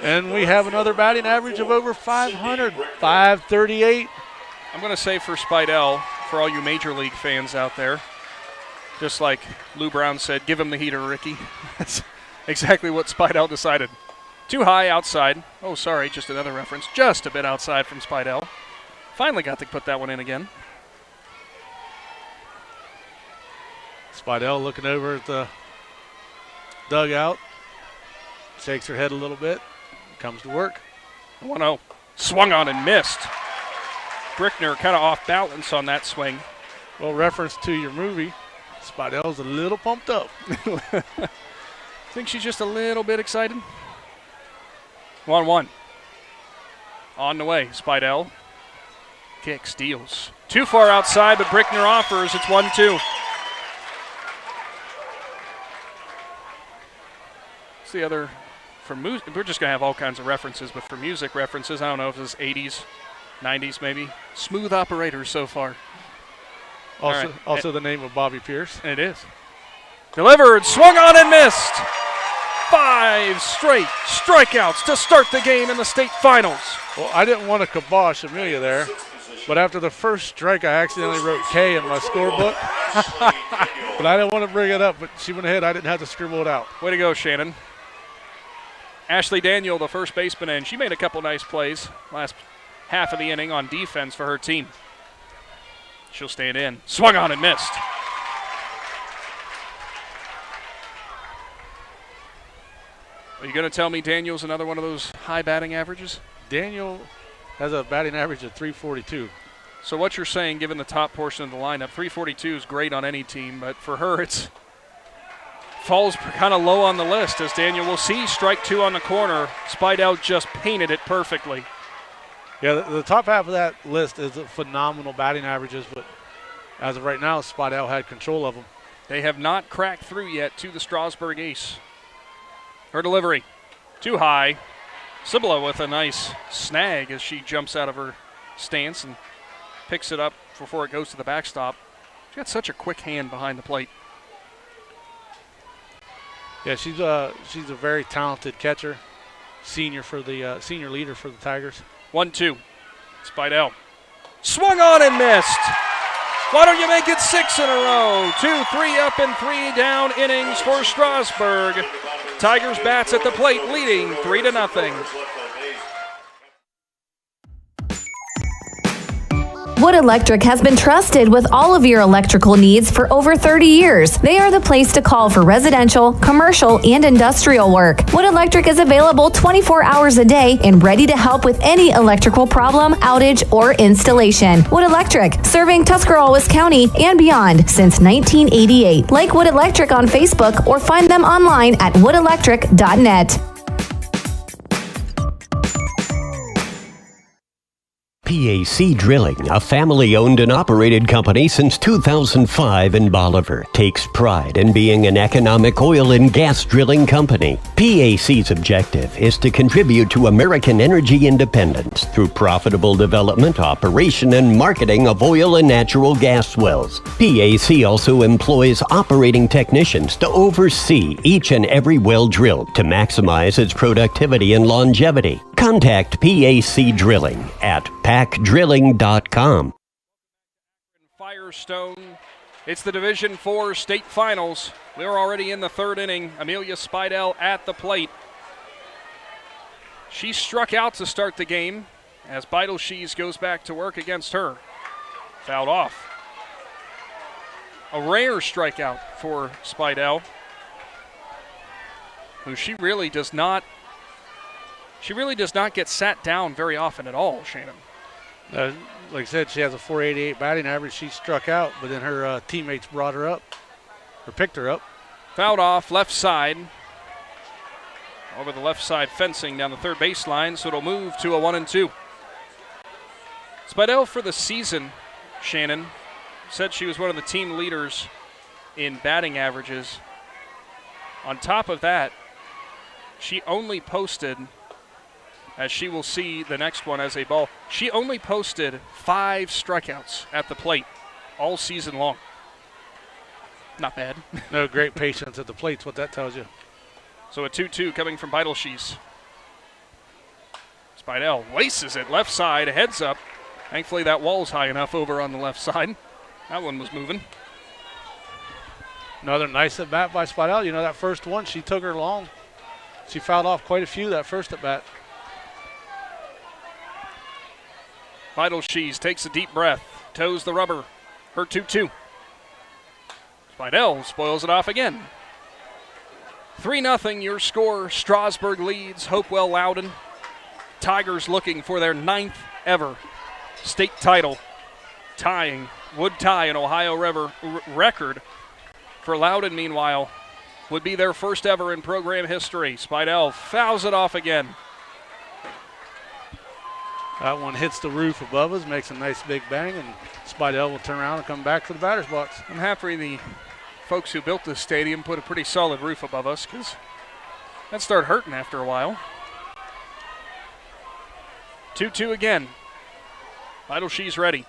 And we have another batting average of over 500, 538. I'm going to say for Speidel, for all you Major League fans out there, just like Lou Brown said, give him the heater, Ricky. That's exactly what Speidel decided. Too high outside. Oh, sorry, just another reference. Just a bit outside from Speidel. Finally got to put that one in again. Speidel looking over at the dugout. Shakes her head a little bit. Comes to work. 1-0. Swung on and missed. Brickner kind of off balance on that swing. Well, reference to your movie, Speidel's a little pumped up. Think she's just a little bit excited? 1-1. On the way, Speidel. Kick, steals. Too far outside, but Brickner offers. It's 1-2. What's the other? For music, we're just going to have all kinds of references, but for music references, I don't know if this is 80s, 90s maybe. Smooth operators so far. Also the name of Bobby Pierce. It is. Delivered, swung on and missed. 5 straight strikeouts to start the game in the state finals. Well, I didn't want to kibosh Amelia there, but after the first strike, I accidentally wrote K in my scorebook. But I didn't want to bring it up, but she went ahead. I didn't have to scribble it out. Way to go, Shannon. Ashley Daniel, the first baseman, and she made a couple nice plays last half of the inning on defense for her team. She'll stand in. Swung on and missed. Are you going to tell me Daniel's another one of those high batting averages? Daniel has a batting average of 342. So what you're saying, given the top portion of the lineup, 342 is great on any team, but for her it's falls kind of low on the list, as Daniel will see. Strike 2 on the corner. Speidel just painted it perfectly. Yeah, the top half of that list is phenomenal batting averages, but as of right now, Speidel had control of them. They have not cracked through yet to the Strasburg ace. Her delivery, too high. Cibolo with a nice snag as she jumps out of her stance and picks it up before it goes to the backstop. She's got such a quick hand behind the plate. Yeah, she's a very talented catcher, senior leader for the Tigers. 1-2. Speidel swung on and missed. Why don't you make it 6 in a row? 2, 3 up and 3 down innings for Strasburg. Tigers bats at the plate, leading 3-0. Wood Electric has been trusted with all of your electrical needs for over 30 years. They are the place to call for residential, commercial, and industrial work. Wood Electric is available 24 hours a day and ready to help with any electrical problem, outage, or installation. Wood Electric, serving Tuscarawas County and beyond since 1988. Like Wood Electric on Facebook or find them online at woodelectric.net. PAC Drilling, a family-owned and operated company since 2005 in Bolivar, takes pride in being an economic oil and gas drilling company. PAC's objective is to contribute to American energy independence through profitable development, operation, and marketing of oil and natural gas wells. PAC also employs operating technicians to oversee each and every well drilled to maximize its productivity and longevity. Contact PAC Drilling at pacdrilling.com. Firestone. It's the Division IV state finals. We're already in the third inning. Amelia Speidel at the plate. She struck out to start the game as Beidelshees goes back to work against her. Fouled off. A rare strikeout for Speidel, who she really does not get sat down very often at all, Shannon. Like I said, she has a 488 batting average. She struck out, but then her teammates brought her up, or picked her up. Fouled off, left side. Over the left side fencing down the third baseline, so it'll move to a 1-2. Speidel for the season, Shannon, said she was one of the team leaders in batting averages. On top of that, she only posted, as she will see the next one as a ball, she only posted 5 strikeouts at the plate all season long. Not bad. No, great patience at the plate's what that tells you. So a 2-2 coming from Beidelshees. Speidel laces it left side, heads up. Thankfully that wall's high enough over on the left side. That one was moving. Another nice at bat by Speidel. You know, that first one, she took her long. She fouled off quite a few that first at bat. Beidelshees takes a deep breath, toes the rubber. Her 2-2. Speidel spoils it off again. 3-0 your score. Strasburg leads Hopewell Loudon. Tigers looking for their 9th ever state title. Would tie an Ohio record. For Loudon, meanwhile, would be their first ever in program history. Speidel fouls it off again. That one hits the roof above us, makes a nice big bang, and Speidel will turn around and come back to the batter's box. I'm happy the folks who built this stadium put a pretty solid roof above us, because that started hurting after a while. 2-2 again. Speidel, she's ready.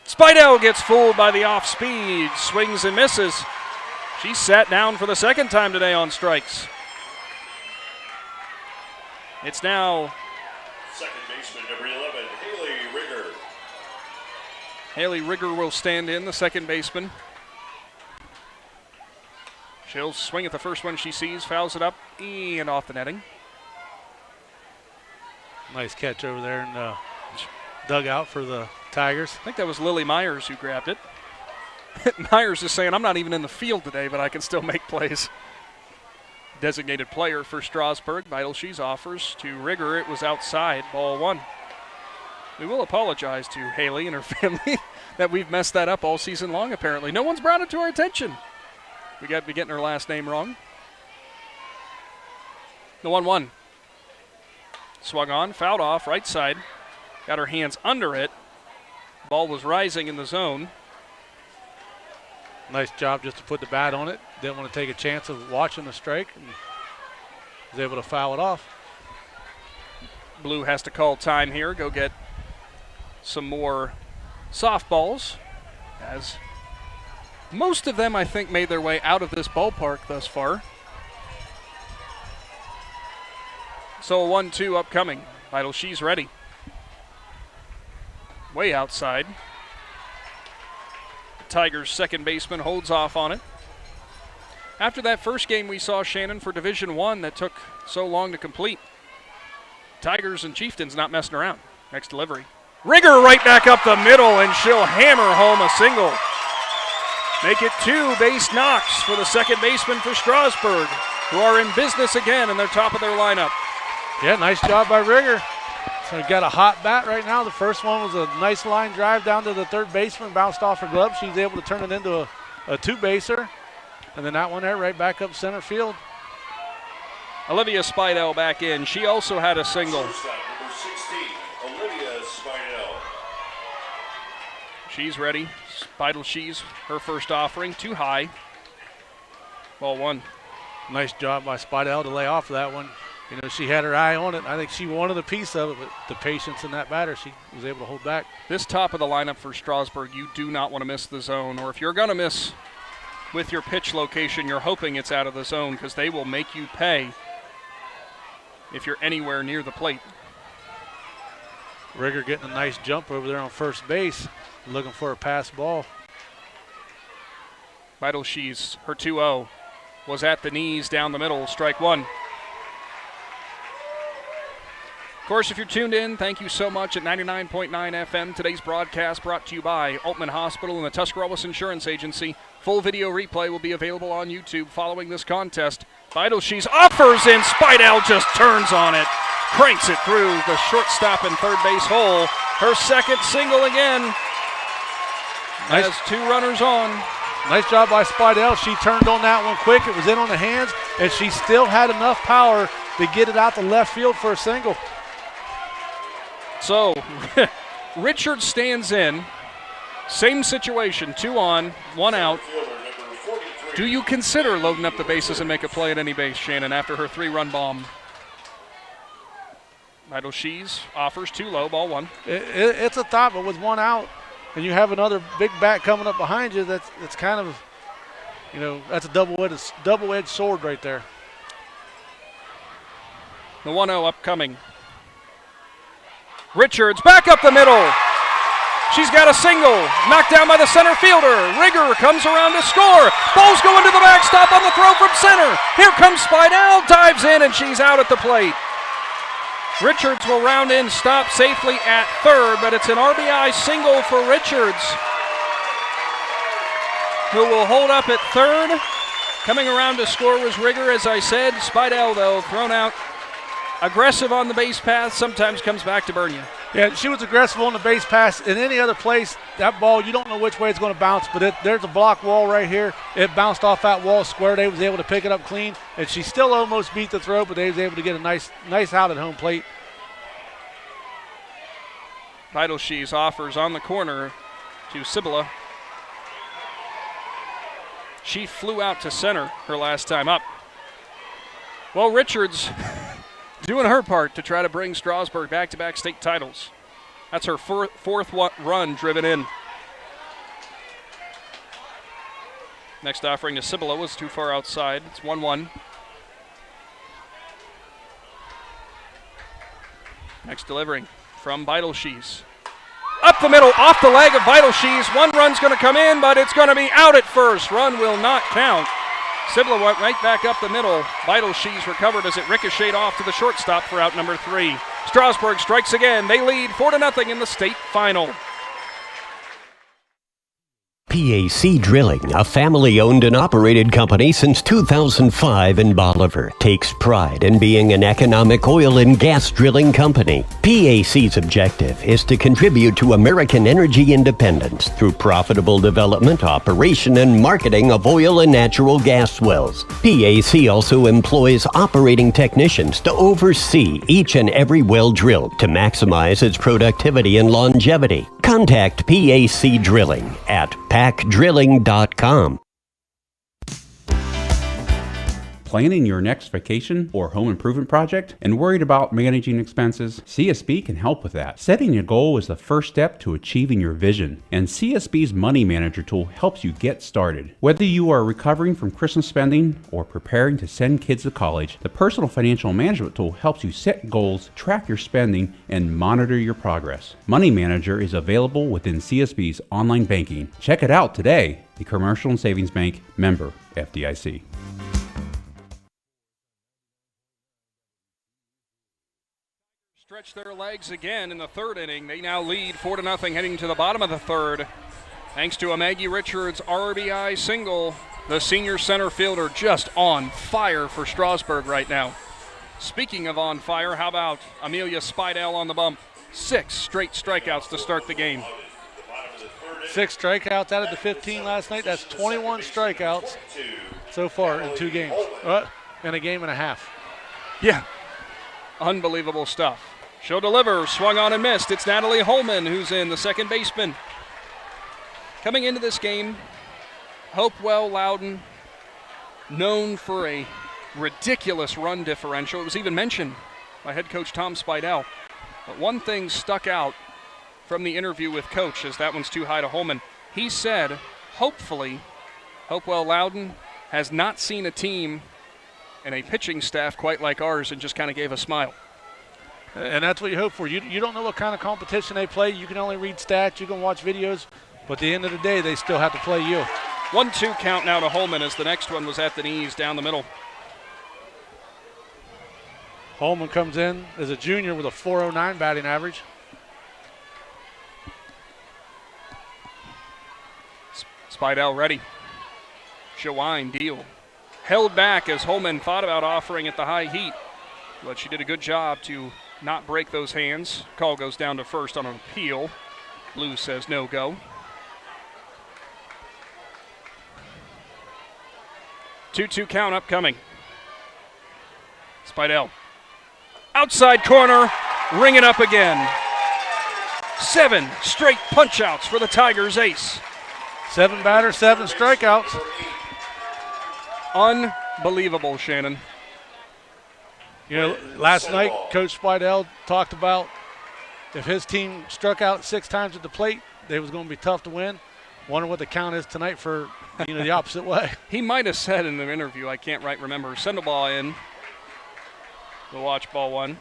Speidel gets fooled by the off speed, swings and misses. She's sat down for the second time today on strikes. It's now second baseman, number 11, Haley Rigger. Haley Rigger will stand in, the second baseman. She'll swing at the first one she sees, fouls it up and off the netting. Nice catch over there in the dugout for the Tigers. I think that was Lily Myers who grabbed it. Myers is saying, I'm not even in the field today, but I can still make plays. Designated player for Strasburg. She's offers to Rigger. It was outside, ball one. We will apologize to Haley and her family that we've messed that up all season long, apparently. No one's brought it to our attention. We got to be getting her last name wrong. The 1-1. Swung on, fouled off, right side. Got her hands under it. Ball was rising in the zone. Nice job just to put the bat on it. Didn't want to take a chance of watching the strike, and was able to foul it off. Blue has to call time here, go get some more softballs, as most of them, I think, made their way out of this ballpark thus far. So a 1-2 upcoming. She's ready. Way outside. Tigers' second baseman holds off on it. After that first game we saw, Shannon, for Division I that took so long to complete, Tigers and Chieftains not messing around. Next delivery. Rigger right back up the middle, and she'll hammer home a single. Make it 2 base knocks for the second baseman for Strasburg, who are in business again in their top of their lineup. Yeah, nice job by Rigger. So got a hot bat right now. The first one was a nice line drive down to the third baseman, bounced off her glove. She's able to turn it into a two-baser. And then that one there right back up center field. Amelia Speidel back in. She also had a single. Number 16, Amelia Speidel. She's ready. Speidel, she's her first offering. Too high. Ball one. Nice job by Speidel to lay off that one. You know, she had her eye on it. I think she wanted a piece of it, but the patience in that batter, she was able to hold back. This top of the lineup for Strasburg, you do not want to miss the zone, or if you're going to miss with your pitch location, you're hoping it's out of the zone, because they will make you pay if you're anywhere near the plate. Rigger getting a nice jump over there on first base, looking for a pass ball. She's her 2-0 was at the knees down the middle, strike one. Of course, if you're tuned in, thank you so much at 99.9 FM. Today's broadcast brought to you by Altman Hospital and the Tuscarawas Insurance Agency. Full video replay will be available on YouTube following this contest. She's offers, and Speidel just turns on it. Cranks it through the shortstop and third base hole. Her second single again. Nice. Has 2 runners on. Nice job by Speidel. She turned on that one quick. It was in on the hands, and she still had enough power to get it out to left field for a single. So, Richard stands in. Same situation, 2 on, 1 out. Do you consider loading up the bases and make a play at any base, Shannon, after her 3-run bomb? She's offers too low, ball one. It's a thought, but with 1 out, and you have another big bat coming up behind you, that's kind of, you know, that's a double-edged sword right there. The 1-0 upcoming. Richards back up the middle. She's got a single, knocked down by the center fielder. Rigger comes around to score. Ball's going to the backstop on the throw from center. Here comes Speidel, dives in, and she's out at the plate. Richards will round in, stop safely at third, but it's an RBI single for Richards, who will hold up at third. Coming around to score was Rigger, as I said. Speidel, though, thrown out. Aggressive on the base path, sometimes comes back to burn you. Yeah, she was aggressive on the base pass. In any other place, that ball, you don't know which way it's going to bounce, but there's a block wall right here. It bounced off that wall square. They was able to pick it up clean, and she still almost beat the throw, but they was able to get a nice out at home plate. Vital She's offers on the corner to Sibila. She flew out to center her last time up. Well, Richards doing her part to try to bring Strasburg back-to-back state titles. That's her fourth run driven in. Next offering to Sibila was too far outside. It's 1-1. Next delivering from Vital She's. Up the middle, off the leg of Vital She's. One run's going to come in, but it's going to be out at first. Run will not count. Sibila went right back up the middle. Vital She's recovered as it ricocheted off to the shortstop for out number 3. Strasburg strikes again. They lead 4-0 in the state final. PAC Drilling, a family-owned and operated company since 2005 in Bolivar, takes pride in being an economic oil and gas drilling company. PAC's objective is to contribute to American energy independence through profitable development, operation, and marketing of oil and natural gas wells. PAC also employs operating technicians to oversee each and every well drilled to maximize its productivity and longevity. Contact PAC Drilling at pacdrilling.com. Planning your next vacation or home improvement project and worried about managing expenses? CSB can help with that. Setting a goal is the first step to achieving your vision, and CSB's Money Manager tool helps you get started. Whether you are recovering from Christmas spending or preparing to send kids to college, the Personal Financial Management tool helps you set goals, track your spending, and monitor your progress. Money Manager is available within CSB's online banking. Check it out today. The Commercial and Savings Bank, member FDIC. Stretch their legs again in the third inning. They now lead 4-0 heading to the bottom of the third. Thanks to a Maggie Richards RBI single. The senior center fielder just on fire for Strasburg right now. Speaking of on fire, how about Amelia Speidel on the bump? 6 straight strikeouts to start the game. 6 strikeouts out of the 15 last night. That's 21 strikeouts so far in 2 games. In a game and a half. Yeah. Unbelievable stuff. She'll deliver, swung on and missed. It's Natalie Holman who's in, the second baseman. Coming into this game, Hopewell Loudon, known for a ridiculous run differential. It was even mentioned by head coach Tom Speidel. But one thing stuck out from the interview with coach, as that one's too high to Holman. He said, hopefully, Hopewell Loudon has not seen a team and a pitching staff quite like ours, and just kind of gave a smile. And that's what you hope for. You don't know what kind of competition they play. You can only read stats. You can watch videos. But at the end of the day, they still have to play you. 1-2 count now to Holman as the next one was at the knees down the middle. Holman comes in as a junior with a .409 batting average. Speidel ready. Shawine deal. Held back as Holman thought about offering at the high heat, but she did a good job to not break those hands. Call goes down to first on an appeal. Blue says no go. 2-2 count upcoming. Speidel. Outside corner, ring it up again. 7 straight punch-outs for the Tigers ace. 7 batters, 7 strikeouts. Unbelievable, Shannon. You know, last night, Coach Speidel talked about if his team struck out 6 times at the plate, they was going to be tough to win. Wonder what the count is tonight for, the opposite way. He might have said in the interview, I can't remember, send the ball in. We'll watch ball 1.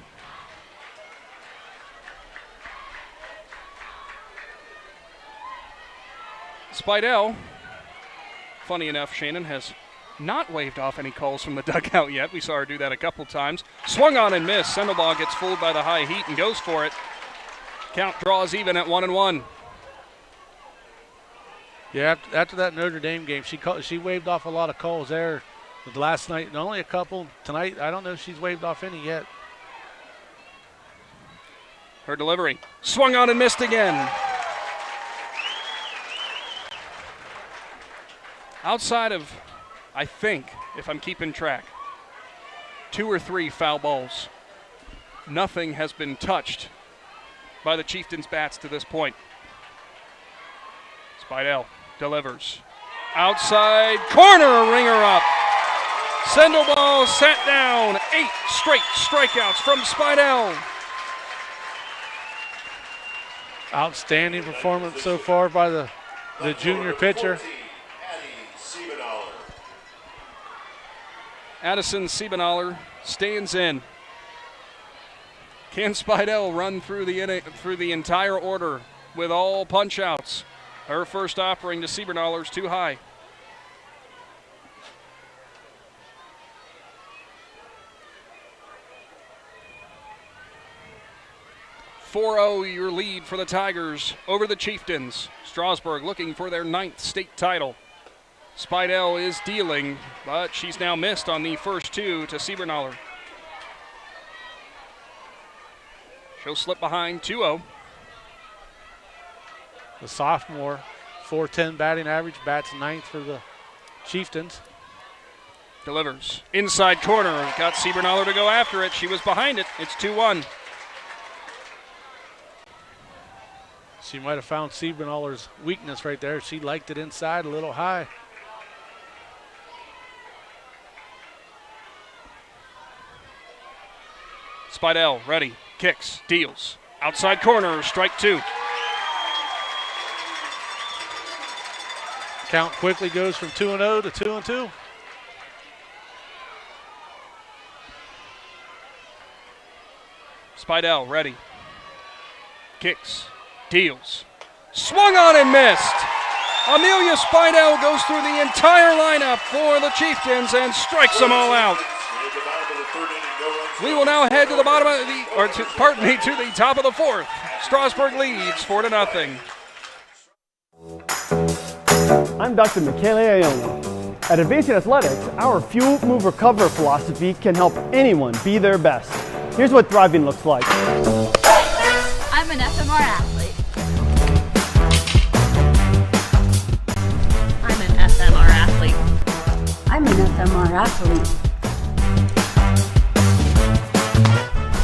Speidel, funny enough, Shannon, has not waved off any calls from the dugout yet. We saw her do that a couple times. Swung on and missed. Sandoval gets fooled by the high heat and goes for it. Count draws even at 1-1. Yeah, after that Notre Dame game, she waved off a lot of calls there. But last night, and only a couple. Tonight, I don't know if she's waved off any yet. Her delivery. Swung on and missed again. Outside of, I think, if I'm keeping track, 2 or 3 foul balls, nothing has been touched by the Chieftains' bats to this point. Speidel delivers. Outside corner, ringer up. Sandoval sat down. 8 straight strikeouts from Speidel. Outstanding performance so far by the junior pitcher. Addison Siebenaller stands in. Can Speidel run through the entire order with all punch-outs? Her first offering to Siebenaller's too high. .40 your lead for the Tigers over the Chieftains. Strasburg looking for their 9th state title. Speidel is dealing, but she's now missed on the first 2 to Siebenaller. She'll slip behind 2-0. The sophomore, .410 batting average, bats 9th for the Chieftains. Delivers. Inside corner. Got Siebenaller to go after it. She was behind it. It's 2-1. She might have found Siebenaller's weakness right there. She liked it inside a little high. Speidel ready. Kicks. Deals. Outside corner. Strike 2. Count quickly goes from 2-0 to 2-2. Speidel ready. Kicks. Deals. Swung on and missed. Amelia Speidel goes through the entire lineup for the Chieftains and strikes them all out. We will now head to the bottom of to the top of the 4th. Strasburg leads 4-0. I'm Dr. Michele Iona. At Advancing Athletics, our Fuel, Move, Recover philosophy can help anyone be their best. Here's what thriving looks like. I'm an FMR athlete. I'm an FMR athlete. I'm an FMR athlete.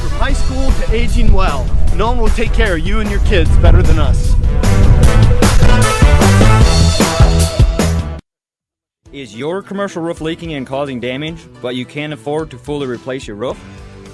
From high school to aging well, no one will take care of you and your kids better than us. Is your commercial roof leaking and causing damage, but you can't afford to fully replace your roof?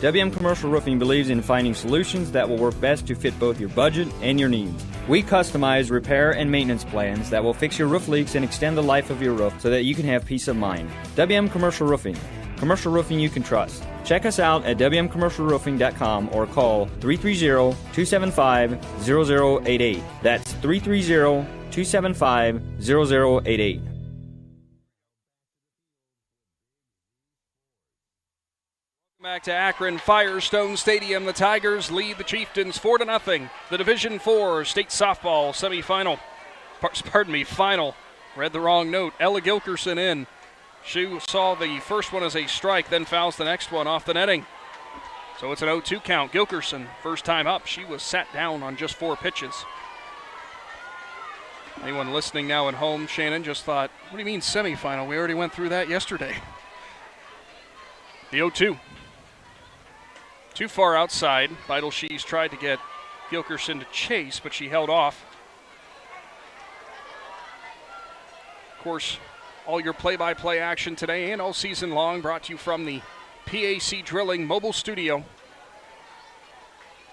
WM Commercial Roofing believes in finding solutions that will work best to fit both your budget and your needs. We customize repair and maintenance plans that will fix your roof leaks and extend the life of your roof so that you can have peace of mind. WM Commercial Roofing. Commercial roofing you can trust. Check us out at wmcommercialroofing.com or call 330-275-0088. That's 330-275-0088. Back to Akron Firestone Stadium. The Tigers lead the Chieftains 4-0. The Division IV state softball semifinal. Final. Read the wrong note. Ella Gilkerson in. She saw the first one as a strike, then fouls the next one off the netting. So it's an 0-2 count. Gilkerson, first time up, she was sat down on just 4 pitches. Anyone listening now at home, Shannon, just thought, what do you mean semifinal? We already went through that yesterday. The 0-2. Too far outside. Vital She's tried to get Gilkerson to chase, but she held off. Of course, all your play-by-play action today and all season long brought to you from the PAC Drilling Mobile Studio.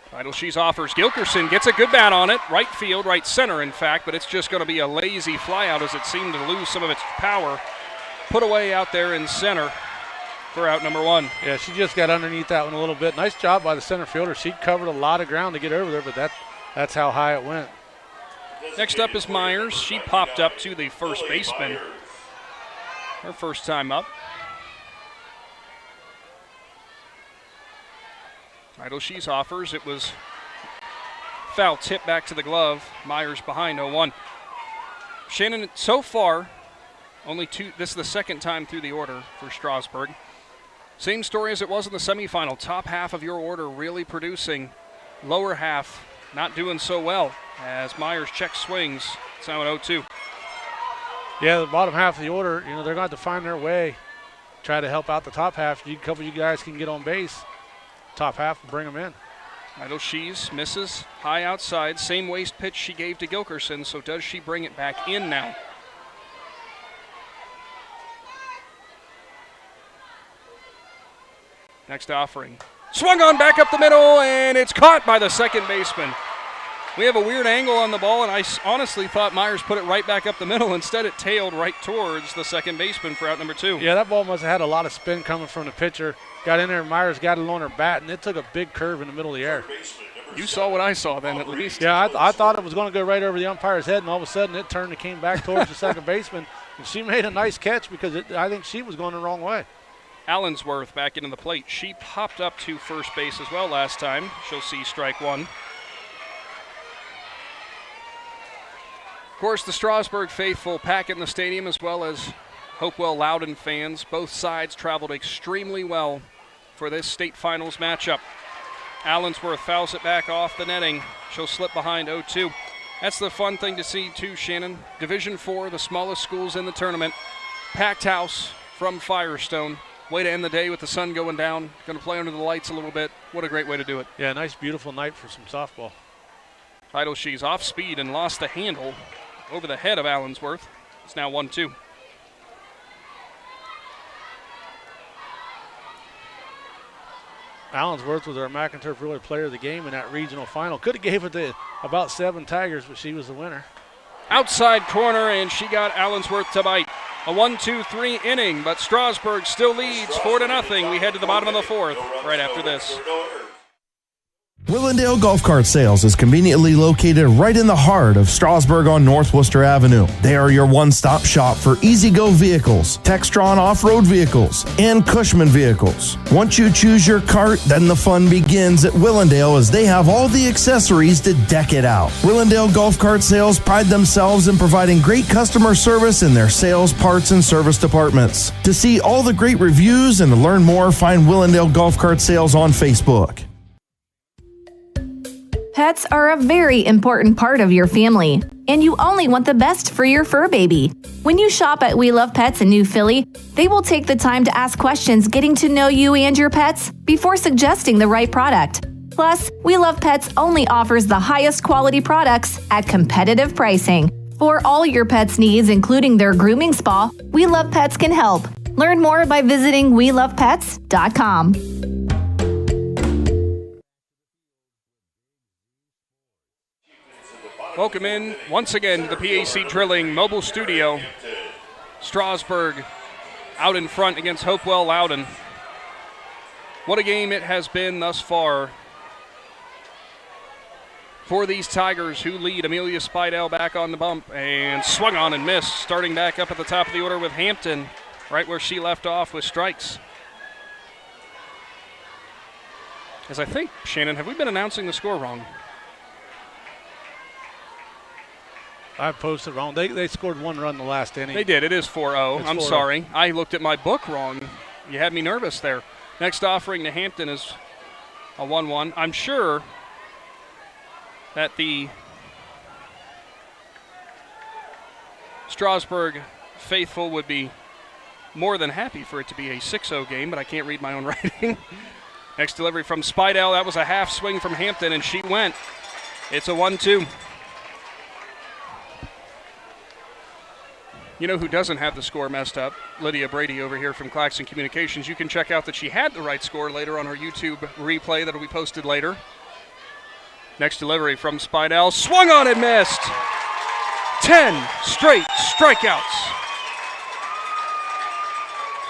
Vital She's offers. Gilkerson gets a good bat on it. Right field, right center, in fact, but it's just going to be a lazy flyout as it seemed to lose some of its power. Put away out there in center for out number 1. Yeah, she just got underneath that one a little bit. Nice job by the center fielder. She covered a lot of ground to get over there, but that's how high it went. Next up is Myers. She popped up to the first baseman. Her first time up. Vital She's offers. It was foul tip back to the glove. Myers behind 0-1. Shannon, so far, only 2. This is the second time through the order for Strasburg. Same story as it was in the semifinal. Top half of your order really producing lower half not doing so well as Myers check swings. It's now an 0-2. Yeah, the bottom half of the order, they're going to have to find their way, try to help out the top half. A couple of you guys can get on base. Top half will bring them in. Idle Shees misses high outside. Same waste pitch she gave to Gilkerson, so does she bring it back in now? Next offering. Swung on back up the middle, and it's caught by the second baseman. We have a weird angle on the ball, and I honestly thought Myers put it right back up the middle. Instead, it tailed right towards the second baseman for out number 2. Yeah, that ball must have had a lot of spin coming from the pitcher. Got in there, Myers got it on her bat, and it took a big curve in the middle of the air. You saw what I saw then, at least. Yeah, I thought it was going to go right over the umpire's head, and all of a sudden it turned and came back towards the second baseman. And she made a nice catch because I think she was going the wrong way. Allensworth back into the plate. She popped up to first base as well last time. She'll see strike 1. Of course, the Strasburg faithful pack in the stadium, as well as Hopewell Loudon fans. Both sides traveled extremely well for this state finals matchup. Allensworth fouls it back off the netting. She'll slip behind 0-2. That's the fun thing to see too, Shannon. Division 4, the smallest schools in the tournament. Packed house from Firestone. Way to end the day with the sun going down. Going to play under the lights a little bit. What a great way to do it. Yeah, nice, beautiful night for some softball. Idle She's off speed and lost the handle over the head of Allensworth. It's now 1-2. Allensworth was our McInturf Ruler Player of the Game in that regional final. Could have gave it to about 7 Tigers, but she was the winner. Outside corner, and she got Allensworth to bite. A 1-2-3 inning, but Strasburg still leads 4-0. We head to the bottom of the 4th right after this. Willendale Golf Cart Sales is conveniently located right in the heart of Strasburg on North Worcester Avenue. They are your one-stop shop for easy-go vehicles, Textron off-road vehicles, and Cushman vehicles. Once you choose your cart, then the fun begins at Willendale as they have all the accessories to deck it out. Willendale Golf Cart Sales pride themselves in providing great customer service in their sales, parts, and service departments. To see all the great reviews and to learn more, find Willendale Golf Cart Sales on Facebook. Pets are a very important part of your family, and you only want the best for your fur baby. When you shop at We Love Pets in New Philly, they will take the time to ask questions getting to know you and your pets before suggesting the right product. Plus, We Love Pets only offers the highest quality products at competitive pricing. For all your pets' needs, including their grooming spa, We Love Pets can help. Learn more by visiting WeLovePets.com. Welcome in once again to the PAC Drilling Mobile Studio. Strasburg out in front against Hopewell Loudon. What a game it has been thus far for these Tigers, who lead. Amelia Speidel back on the bump and swung on and missed. Starting back up at the top of the order with Hampton, right where she left off with strikes. As I think, Shannon, have we been announcing the score wrong? I posted wrong. They scored 1 run in the last inning. They did. It is 4-0. I'm 4-0. sorry. I looked at my book wrong. You had me nervous there. Next offering to Hampton is a 1-1. I'm sure that the Strasburg faithful would be more than happy for it to be a 6-0 game, but I can't read my own writing. Next delivery from Speidel. That was a half swing from Hampton, and she went. It's a 1-2. You know who doesn't have the score messed up? Lydia Brady over here from Claxon Communications. You can check out that she had the right score later on her YouTube replay that will be posted later. Next delivery from Speidel. Swung on and missed. 10 straight strikeouts.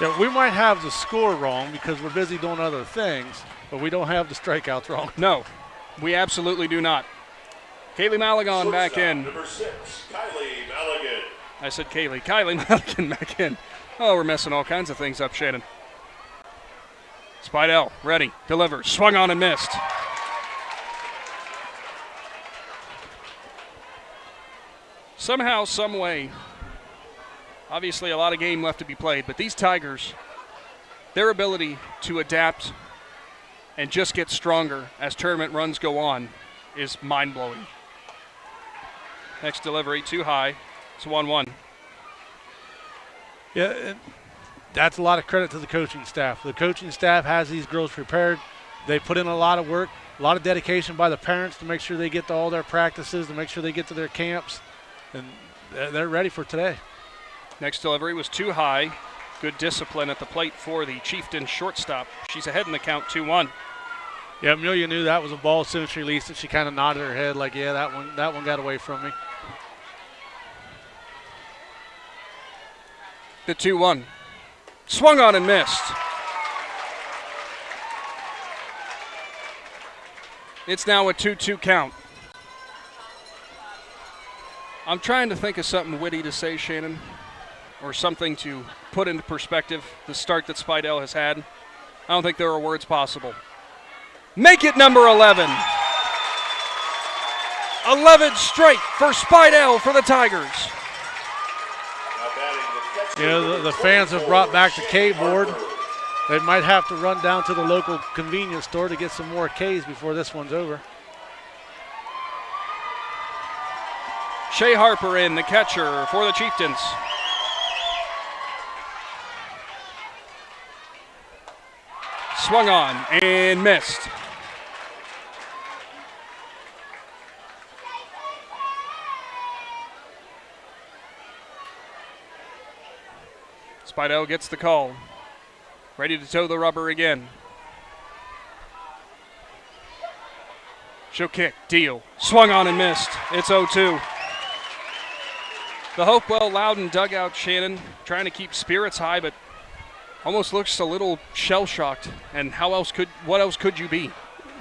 Yeah, we might have the score wrong because we're busy doing other things, but we don't have the strikeouts wrong. No, we absolutely do not. Kaylee Malagon back in. Number 6, Kylie Maligan. I said Kylie Maligan back in. Oh, we're messing all kinds of things up, Shannon. Speidel, ready, delivers, swung on and missed. Somehow, some way, obviously a lot of game left to be played, but these Tigers, their ability to adapt and just get stronger as tournament runs go on is mind-blowing. Next delivery, too high. It's 1-1. Yeah, and that's a lot of credit to the coaching staff. The coaching staff has these girls prepared. They put in a lot of work, a lot of dedication by the parents to make sure they get to all their practices, to make sure they get to their camps, and they're ready for today. Next delivery was too high. Good discipline at the plate for the Chieftains shortstop. She's ahead in the count, 2-1. Yeah, Amelia knew that was a ball as soon as she released it. She kind of nodded her head like, yeah, that one got away from me. The 2-1. Swung on and missed. It's now a 2-2 count. I'm trying to think of something witty to say, Shannon, or something to put into perspective the start that Speidel has had. I don't think there are words possible. Make it number 11. 11 straight for Speidel for the Tigers. Yeah, the fans have brought back the K board. They might have to run down to the local convenience store to get some more Ks before this one's over. Shea Harper in, the catcher for the Chieftains. Swung on and missed. Speidel gets the call. Ready to toe the rubber again. She'll kick, deal. Swung on and missed. It's 0-2. The Hopewell Loudon dugout, Shannon, trying to keep spirits high, but almost looks a little shell-shocked. And what else could you be?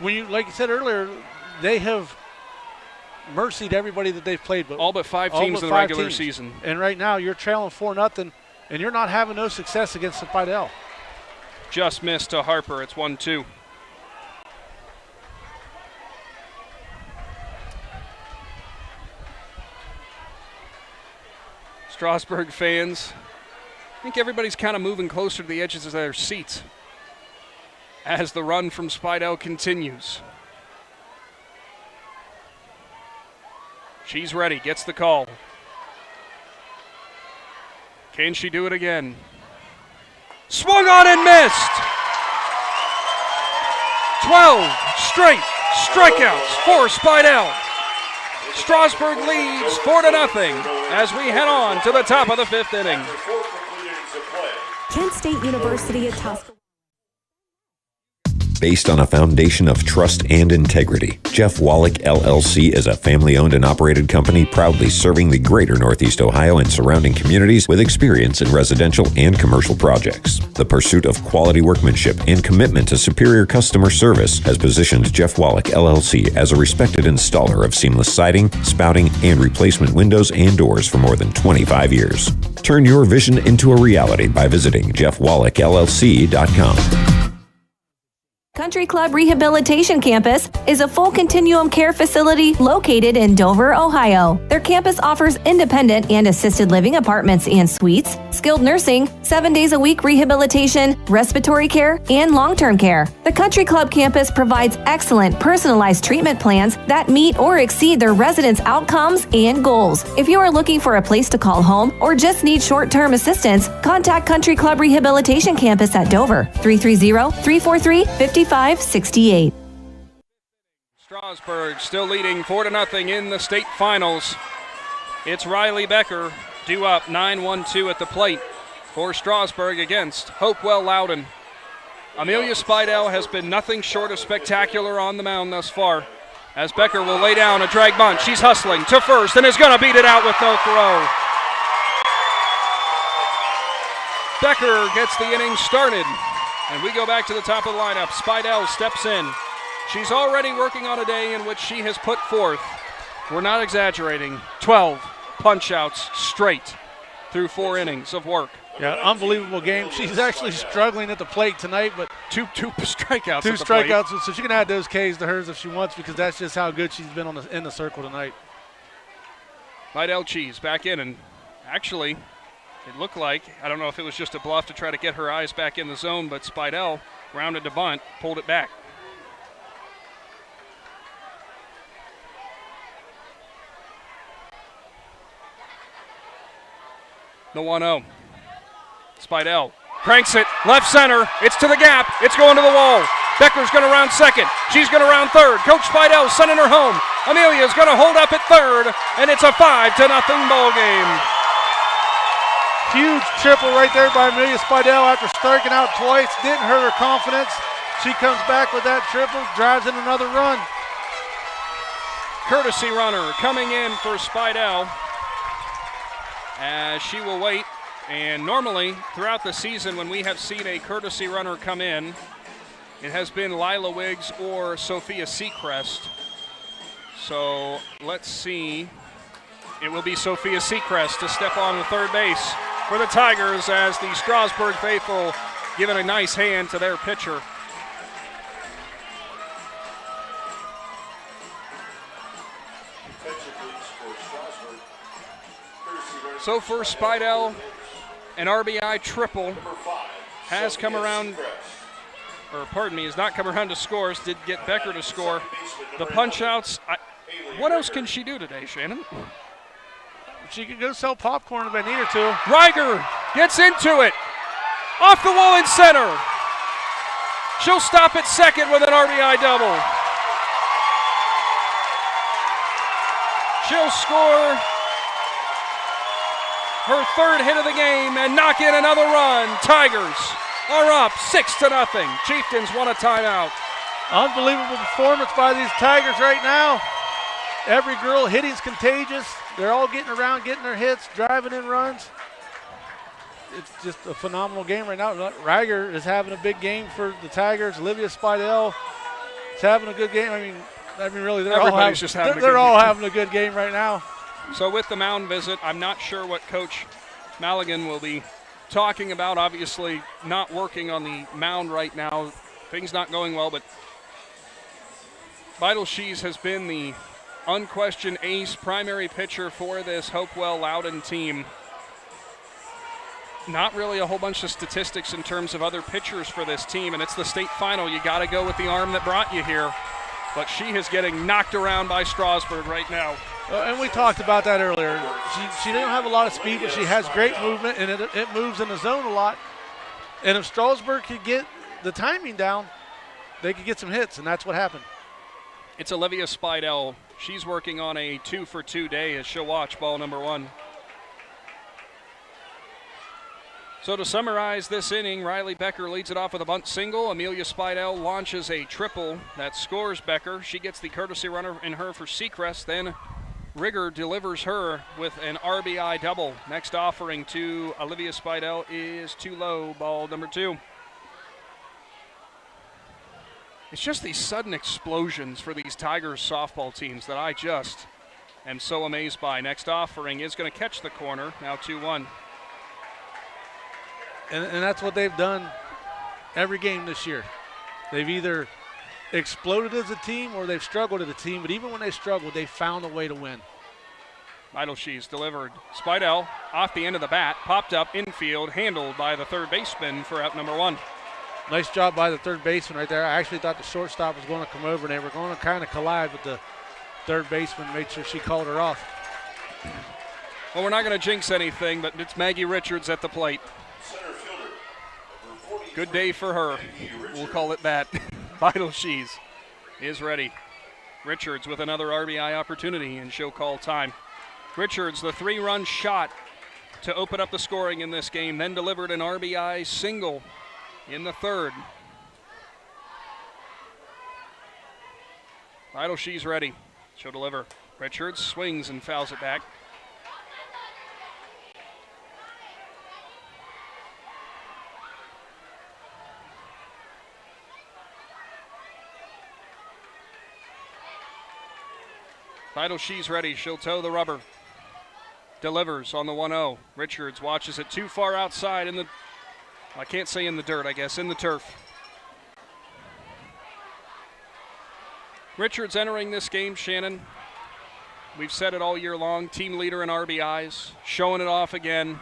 When you, like you said earlier, they have mercied everybody that they've played, but all but five teams in the regular season. And right now you're trailing 4-0, and you're not having no success against the Speidel. Just missed to Harper. It's 1-2. Strasburg fans, I think everybody's kind of moving closer to the edges of their seats as the run from Speidel continues. She's ready, gets the call. Can she do it again? Swung on and missed! 12 straight strikeouts for Speidel. Strasburg leads 4-0 as we head on to the top of the fifth inning. Kent State University at Tuscaloosa. Based on a foundation of trust and integrity, Jeff Wallach LLC is a family-owned and operated company proudly serving the greater Northeast Ohio and surrounding communities with experience in residential and commercial projects. The pursuit of quality workmanship and commitment to superior customer service has positioned Jeff Wallach LLC as a respected installer of seamless siding, spouting, and replacement windows and doors for more than 25 years. Turn your vision into a reality by visiting jeffwallachllc.com. Country Club Rehabilitation Campus is a full continuum care facility located in Dover, Ohio. Their campus offers independent and assisted living apartments and suites, skilled nursing, 7 days a week rehabilitation, respiratory care, and long-term care. The Country Club campus provides excellent personalized treatment plans that meet or exceed their residents' outcomes and goals. If you are looking for a place to call home or just need short-term assistance, contact Country Club Rehabilitation Campus at Dover, 330-343-5568. Strasburg still leading 4-0 in the state finals. It's Riley Becker due up 9-1-2 at the plate for Strasburg against Hopewell Loudon. Amelia Speidel has been nothing short of spectacular on the mound thus far as Becker will lay down a drag bunt. She's hustling to first and is going to beat it out with no throw. Becker gets the inning started. And we go back to the top of the lineup. Speidel steps in. She's already working on a day in which she has put forth, we're not exaggerating, 12 punch-outs straight through 4 innings of work. Yeah, unbelievable game. She's actually struggling at the plate tonight, but two strikeouts. Two strikeouts, so she can add those Ks to hers if she wants because that's just how good she's been in the circle tonight. Speidel Cheese back in, and actually, it looked like, I don't know if it was just a bluff to try to get her eyes back in the zone, but Speidel rounded to bunt, pulled it back. The 1-0. Speidel cranks it, left center. It's to the gap. It's going to the wall. Becker's going to round second. She's going to round third. Coach Speidel sending her home. Amelia's going to hold up at third, and it's a 5-0 ball game. Huge triple right there by Amelia Speidel after striking out twice. Didn't hurt her confidence. She comes back with that triple, drives in another run. Courtesy runner coming in for Speidel as she will wait. And normally throughout the season when we have seen a courtesy runner come in, it has been Lila Wiggs or Sophia Seacrest. So let's see. It will be Sophia Seacrest to step on the third base for the Tigers as the Strasburg faithful giving a nice hand to their pitcher. So for Speidel, an RBI triple has come around, or pardon me, has not come around to scores, did get Becker to score. The punch-outs, what else can she do today, Shannon? She could go sell popcorn if I need her to. Reiger gets into it. Off the wall in center. She'll stop at second with an RBI double. She'll score her third hit of the game and knock in another run. Tigers are up 6-0. Chieftains want a timeout. Unbelievable performance by these Tigers right now. Every girl hitting's contagious. They're all getting around, getting their hits, driving in runs. It's just a phenomenal game right now. Reiger is having a big game for the Tigers. Olivia Speidel is having a good game. I mean, really, they're all having a good game right now. So with the mound visit, I'm not sure what Coach Maligan will be talking about. Obviously not working on the mound right now. Things not going well, but Speidel Shees has been the unquestioned ace primary pitcher for this Hopewell Loudon team. Not really a whole bunch of statistics in terms of other pitchers for this team, and it's the state final. You got to go with the arm that brought you here. But she is getting knocked around by Strasburg right now. And we talked about that earlier. She didn't have a lot of speed, but she has great movement, and it moves in the zone a lot. And if Strasburg could get the timing down, they could get some hits, and that's what happened. It's Olivia Speidel. She's working on a 2-for-2 day as she'll watch ball number 1. So to summarize this inning, Riley Becker leads it off with a bunt single. Amelia Speidel launches a triple that scores Becker. She gets the courtesy runner in her for Seacrest. Then Rigger delivers her with an RBI double. Next offering to Olivia Speidel is too low, ball number 2. It's just these sudden explosions for these Tigers softball teams that I just am so amazed by. Next offering is going to catch the corner, now 2-1. And that's what they've done every game this year. They've either exploded as a team or they've struggled as a team, but even when they struggled, they found a way to win. Idle She's delivered. Speidel off the end of the bat, popped up infield, handled by the third baseman for out number 1. Nice job by the third baseman right there. I actually thought the shortstop was going to come over and they were going to kind of collide with the third baseman, made sure she called her off. Well, we're not going to jinx anything, but it's Maggie Richards at the plate. Good day for her. We'll call it that. Vital She's is ready. Richards with another RBI opportunity and show call time. Richards, the 3-run shot to open up the scoring in this game, then delivered an RBI single in the third. Vital She's ready. She'll deliver. Richards swings and fouls it back. Vital She's ready. She'll toe the rubber. Delivers on the 1-0. Richards watches it too far outside in the, I can't say in the dirt, I guess, in the turf. Richards entering this game, Shannon. We've said it all year long. Team leader in RBIs. Showing it off again.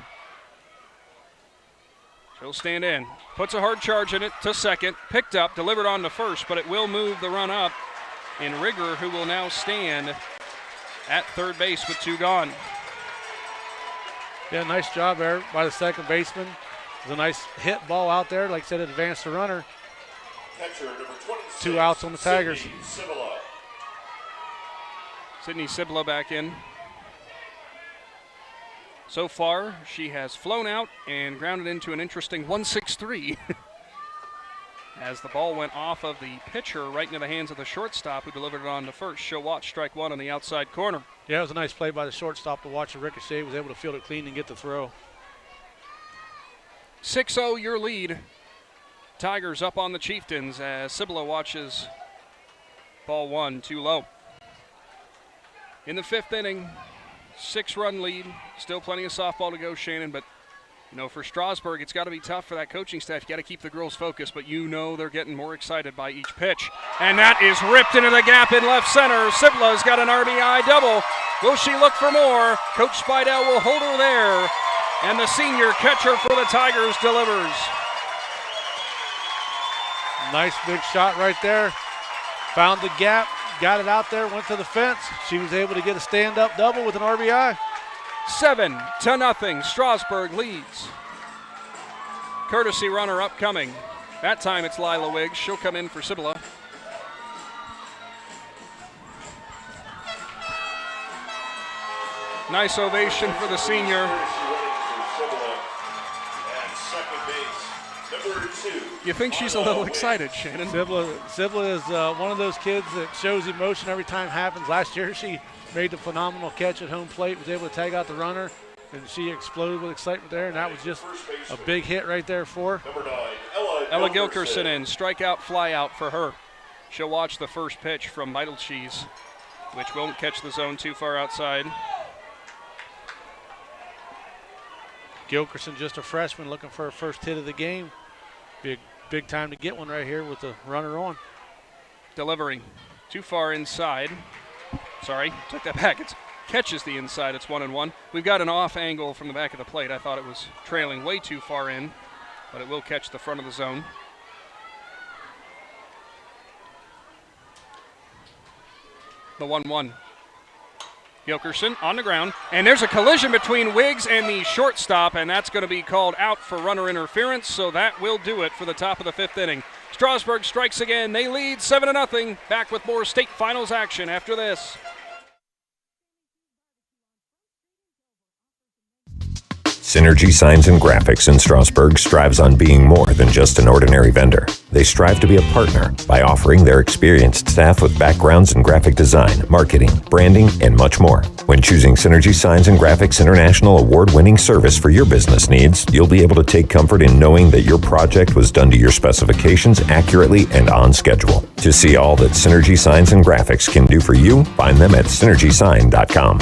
She'll stand in. Puts a hard charge in it to second. Picked up, delivered on to first, but it will move the run up in Rigger, who will now stand at third base with 2 gone. Yeah, nice job there by the second baseman. It was a nice hit ball out there. Like I said, it advanced the runner. Catcher number 26, 2 outs on the Tigers. Sydney Cibolo back in. So far, she has flown out and grounded into an interesting 1-6-3 as the ball went off of the pitcher right into the hands of the shortstop who delivered it on to first. She'll watch strike one on the outside corner. Yeah, it was a nice play by the shortstop to watch the ricochet. Was able to field it clean and get the throw. 6-0 your lead. Tigers up on the Chieftains as Cibolo watches ball one too low. In the fifth inning, 6-run lead. Still plenty of softball to go, Shannon, but you know, for Strasburg, it's got to be tough for that coaching staff. You got to keep the girls focused, but you know they're getting more excited by each pitch. And that is ripped into the gap in left center. Cibolo's got an RBI double. Will she look for more? Coach Speidel will hold her there, and the senior catcher for the Tigers delivers. Nice big shot right there. Found the gap, got it out there, went to the fence. She was able to get a stand-up double with an RBI. 7-0, Strasburg leads. Courtesy runner upcoming. That time it's Lila Wiggs. She'll come in for Cibolo. Nice ovation for the senior. You think she's a little excited, Shannon? Cibolo is one of those kids that shows emotion every time it happens. Last year she made the phenomenal catch at home plate, was able to tag out the runner, and she exploded with excitement there, and that was just a big hit right there for her. Ella Gilkerson in, strikeout, fly out for her. She'll watch the first pitch from Vital Cheese, which won't catch the zone too far outside. Gilkerson, just a freshman, looking for her first hit of the game. Big time to get one right here with the runner on. Delivering too far inside. Sorry, took that back. It catches the inside. It's 1-1. We've got an off angle from the back of the plate. I thought it was trailing way too far in, but it will catch the front of the zone. The 1-1. Gilkerson on the ground, and there's a collision between Wiggs and the shortstop, and that's going to be called out for runner interference, so that will do it for the top of the fifth inning. Strasburg strikes again. They lead 7-0. Back with more state finals action after this. Synergy Signs and Graphics in Strasburg strives on being more than just an ordinary vendor. They strive to be a partner by offering their experienced staff with backgrounds in graphic design, marketing, branding, and much more. When choosing Synergy Signs and Graphics International award-winning service for your business needs, you'll be able to take comfort in knowing that your project was done to your specifications accurately and on schedule. To see all that Synergy Signs and Graphics can do for you, find them at synergysign.com.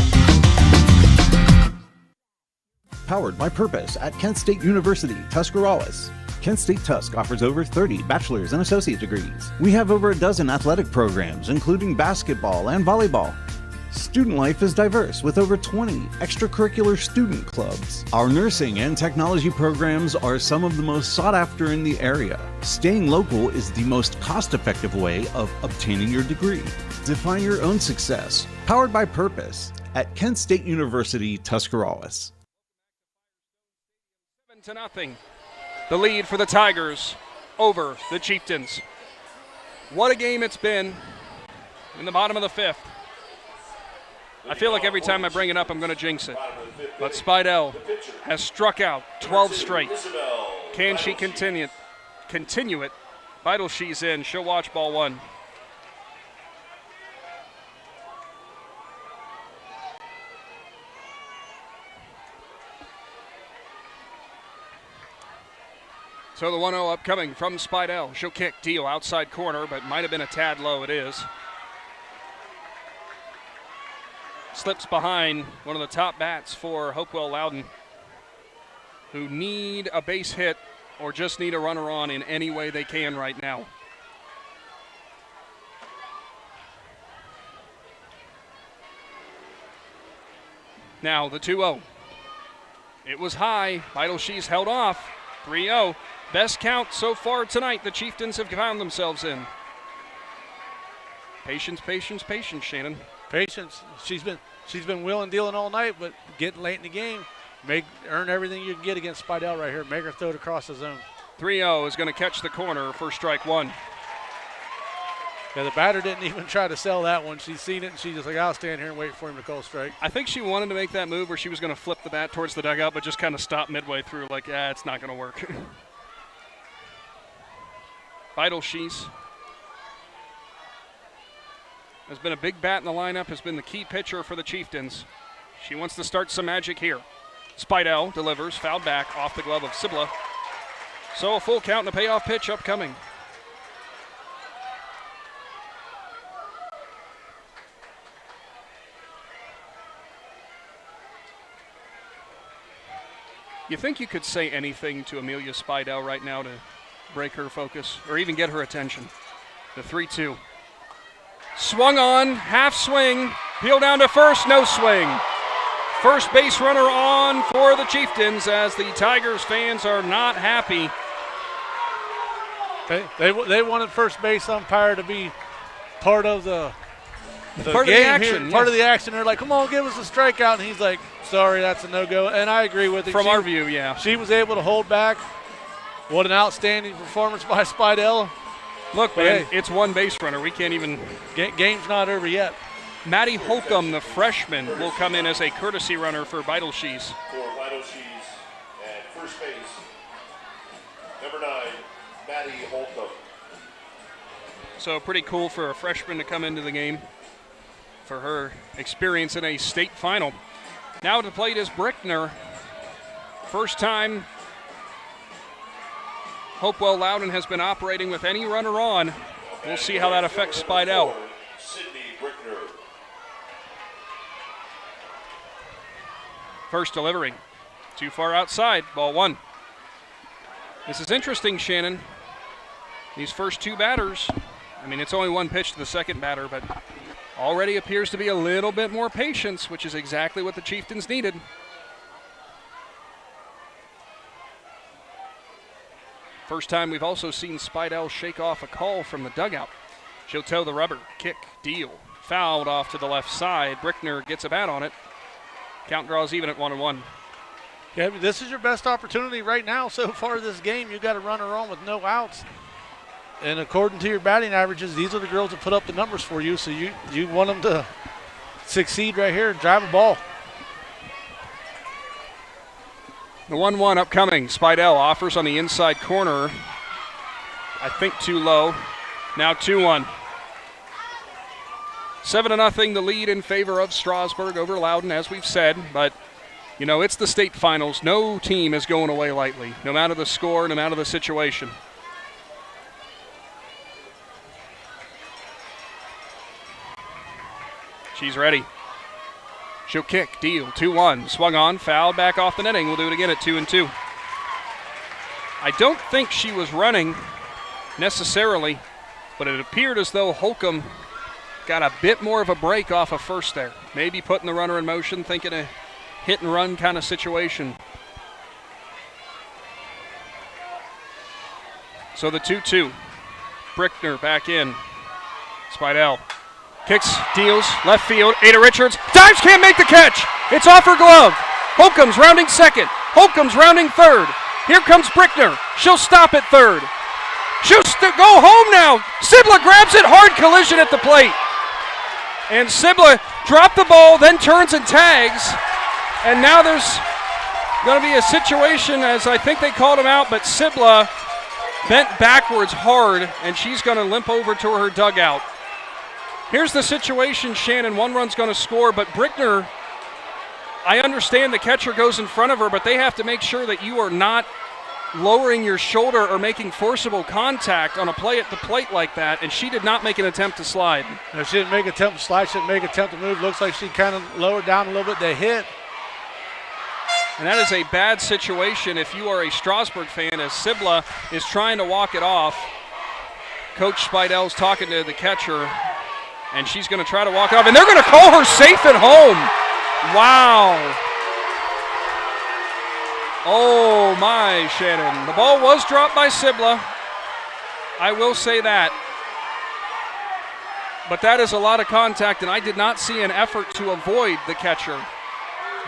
Powered by Purpose at Kent State University, Tuscarawas. Kent State Tusk offers over 30 bachelor's and associate degrees. We have over a dozen athletic programs, including basketball and volleyball. Student life is diverse with over 20 extracurricular student clubs. Our nursing and technology programs are some of the most sought after in the area. Staying local is the most cost-effective way of obtaining your degree. Define your own success. Powered by Purpose at Kent State University, Tuscarawas. 7-0. The lead for the Tigers over the Chieftains. What a game it's been in the bottom of the fifth. I feel like every time I bring it up, I'm going to jinx it. But Speidel has struck out 12 straight. Can she continue it? Vital, she's in. She'll watch ball one. So the 1-0 upcoming from Speidel. She'll kick, deal, outside corner, but might have been a tad low. It is. Slips behind one of the top bats for Hopewell Loudon, who need a base hit or just need a runner on in any way they can right now. Now the 2-0. It was high. Vital She's held off. 3-0. Best count so far tonight the Chieftains have found themselves in. Patience, patience, patience, Shannon. Patience. She's been wheeling dealing all night, but getting late in the game. Earn everything you can get against Speidel right here. Make her throw it across the zone. 3-0 is going to catch the corner for strike one. Yeah, the batter didn't even try to sell that one. She's seen it, and she's just like, I'll stand here and wait for him to call strike. I think she wanted to make that move where she was going to flip the bat towards the dugout, but just kind of stopped midway through, like, yeah, it's not going to work. Speidel has been a big bat in the lineup, has been the key pitcher for the Chieftains. She wants to start some magic here. Speidel delivers, fouled back off the glove of Sibla. So a full count and a payoff pitch upcoming. You think you could say anything to Amelia Speidel right now to break her focus or even get her attention? The 3-2. Swung on, half swing, peel down to first, no swing. First base runner on for the Chieftains as the Tigers fans are not happy. They wanted first base umpire to be part of the part game of the action, here, part of the action. They're like, come on, give us a strikeout. And he's like, sorry, that's a no-go. And I agree with it. From our view, yeah. She was able to hold back. What an outstanding performance by Speidel. Look, man, it's one base runner. We can't even. Game's not over yet. Maddie Holcomb, the freshman, will come in as a courtesy runner for Beidelshees. For Beidelshees at first base, number 9, Maddie Holcomb. So pretty cool for a freshman to come into the game for her experience in a state final. Now to the plate is Brickner. First time Hopewell Loudon has been operating with any runner on. We'll see how that affects Speidel. First delivery. Too far outside. Ball one. This is interesting, Shannon. These first two batters, I mean, it's only one pitch to the second batter, but already appears to be a little bit more patience, which is exactly what the Chieftains needed. First time we've also seen Speidel shake off a call from the dugout. She'll toe the rubber. Kick, deal. Fouled off to the left side. Brickner gets a bat on it. Count draws even at 1-1. Yeah, this is your best opportunity right now so far this game. You've got a runner on with no outs. And according to your batting averages, these are the girls that put up the numbers for you, so you want them to succeed right here and drive a ball. The 1-1 upcoming. Speidel offers on the inside corner. I think too low. Now 2-1. 7-0 the lead in favor of Strasburg over Loudon, as we've said. But, you know, it's the state finals. No team is going away lightly, no matter the score, no matter the situation. She's ready. She'll kick, deal, 2-1. Swung on, fouled back off the netting. We'll do it again at 2-2. I don't think she was running necessarily, but it appeared as though Holcomb got a bit more of a break off of first there. Maybe putting the runner in motion, thinking a hit and run kind of situation. So the 2-2. Brickner back in. Speidel kicks, deals, left field. Ada Richards dives, can't make the catch. It's off her glove. Holcomb's rounding second. Holcomb's rounding third. Here comes Brickner. She'll stop at third. She'll go home now. Sibla grabs it, hard collision at the plate. And Sibla dropped the ball, then turns and tags. And now there's going to be a situation, as I think they called him out, but Sibla bent backwards hard, and she's going to limp over to her dugout. Here's the situation, Shannon. One run's going to score, but Brickner, I understand the catcher goes in front of her, but they have to make sure that you are not lowering your shoulder or making forcible contact on a play at the plate like that, and she did not make an attempt to slide. No, she didn't make an attempt to slide. She didn't make an attempt to move. Looks like she kind of lowered down a little bit. They hit. And that is a bad situation if you are a Strasburg fan, as Sibla is trying to walk it off. Coach Speidel's talking to the catcher, and she's going to try to walk off, and they're going to call her safe at home. Wow. Oh, my, Shannon. The ball was dropped by Sibla. I will say that. But that is a lot of contact, and I did not see an effort to avoid the catcher.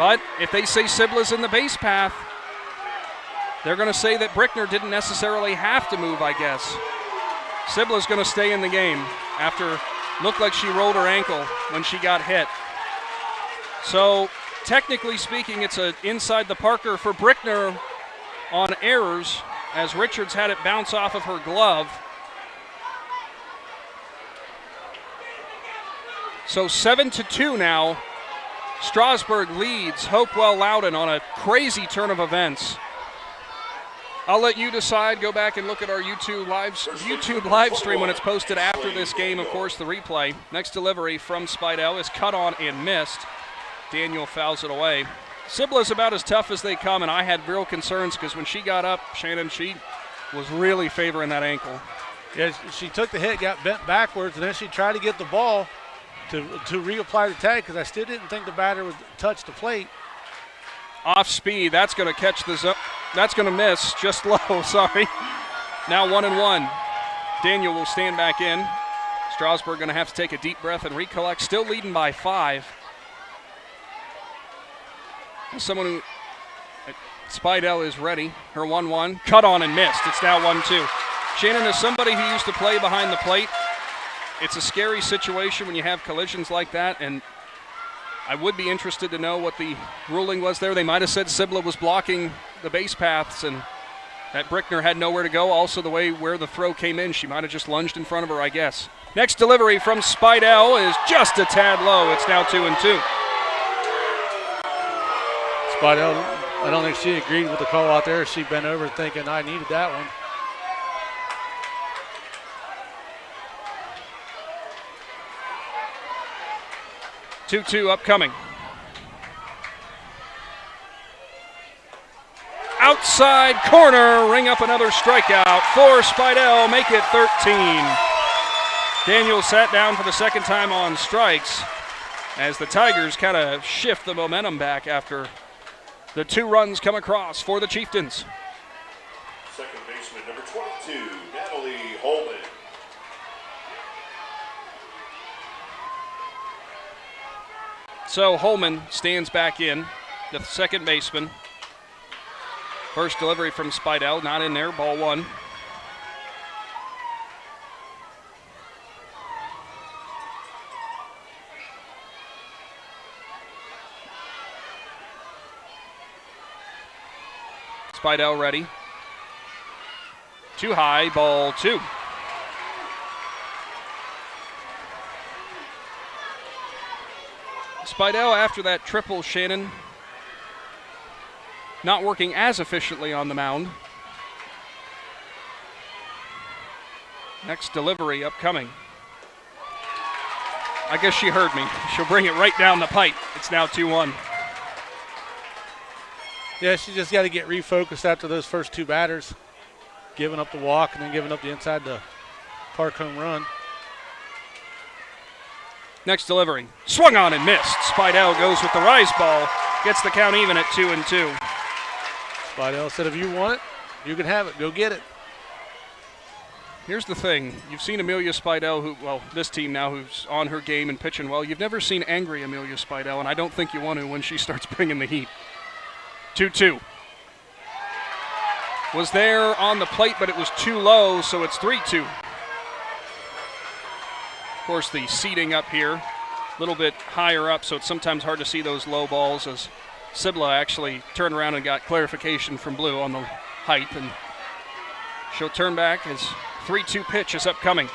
But if they say Sibla's in the base path, they're going to say that Brickner didn't necessarily have to move, I guess. Sibla's going to stay in the game after looked like she rolled her ankle when she got hit. So technically speaking, it's an inside the Parker for Brickner on errors, as Richards had it bounce off of her glove. So 7-2 now. Strasburg leads Hopewell Loudon on a crazy turn of events. I'll let you decide. Go back and look at our YouTube live stream when it's posted after this game, of course, the replay. Next delivery from Speidel is cut on and missed. Daniel fouls it away. Sibla's about as tough as they come, and I had real concerns because when she got up, Shannon, she was really favoring that ankle. Yeah, she took the hit, got bent backwards, and then she tried to get the ball to reapply the tag because I still didn't think the batter would touch the plate. Off speed, that's going to catch the zone. That's going to miss, just low, sorry. Now 1-1. Daniel will stand back in. Strasburg going to have to take a deep breath and recollect, still leading by 5. Someone who, Speidel is ready. Her 1-1, cut on and missed. It's now 1-2. Shannon is somebody who used to play behind the plate. It's a scary situation when you have collisions like that, and I would be interested to know what the ruling was there. They might have said Sibla was blocking the base paths and that Brickner had nowhere to go. Also, the way where the throw came in, she might have just lunged in front of her, I guess. Next delivery from Speidel is just a tad low. It's now 2-2. Speidel, I don't think she agreed with the call out there. She bent over thinking, I needed that one. Two upcoming. Outside corner, ring up another strikeout for Speidel, make it 13. Daniel sat down for the second time on strikes as the Tigers kind of shift the momentum back after the 2 runs come across for the Chieftains. Second baseman, number 22, Natalie Holman. So Holman stands back in, the second baseman. First delivery from Speidel, not in there, ball 1. Speidel ready. Too high, ball 2. Speidel, after that triple, Shannon, not working as efficiently on the mound. Next delivery upcoming. I guess she heard me. She'll bring it right down the pipe. It's now 2-1. Yeah, she just got to get refocused after those first 2 batters, giving up the walk and then giving up the inside the park home run. Next delivery, swung on and missed. Speidel goes with the rise ball, gets the count even at 2-2. Speidel said, if you want it, you can have it. Go get it. Here's the thing. You've seen Amelia Speidel, who, well, this team now who's on her game and pitching well. You've never seen angry Amelia Speidel, and I don't think you want to when she starts bringing the heat. 2-2. Was there on the plate, but it was too low, so it's 3-2. Of course, the seating up here, a little bit higher up, so it's sometimes hard to see those low balls, as Sibla actually turned around and got clarification from Blue on the height, and she'll turn back as 3-2 pitch is upcoming.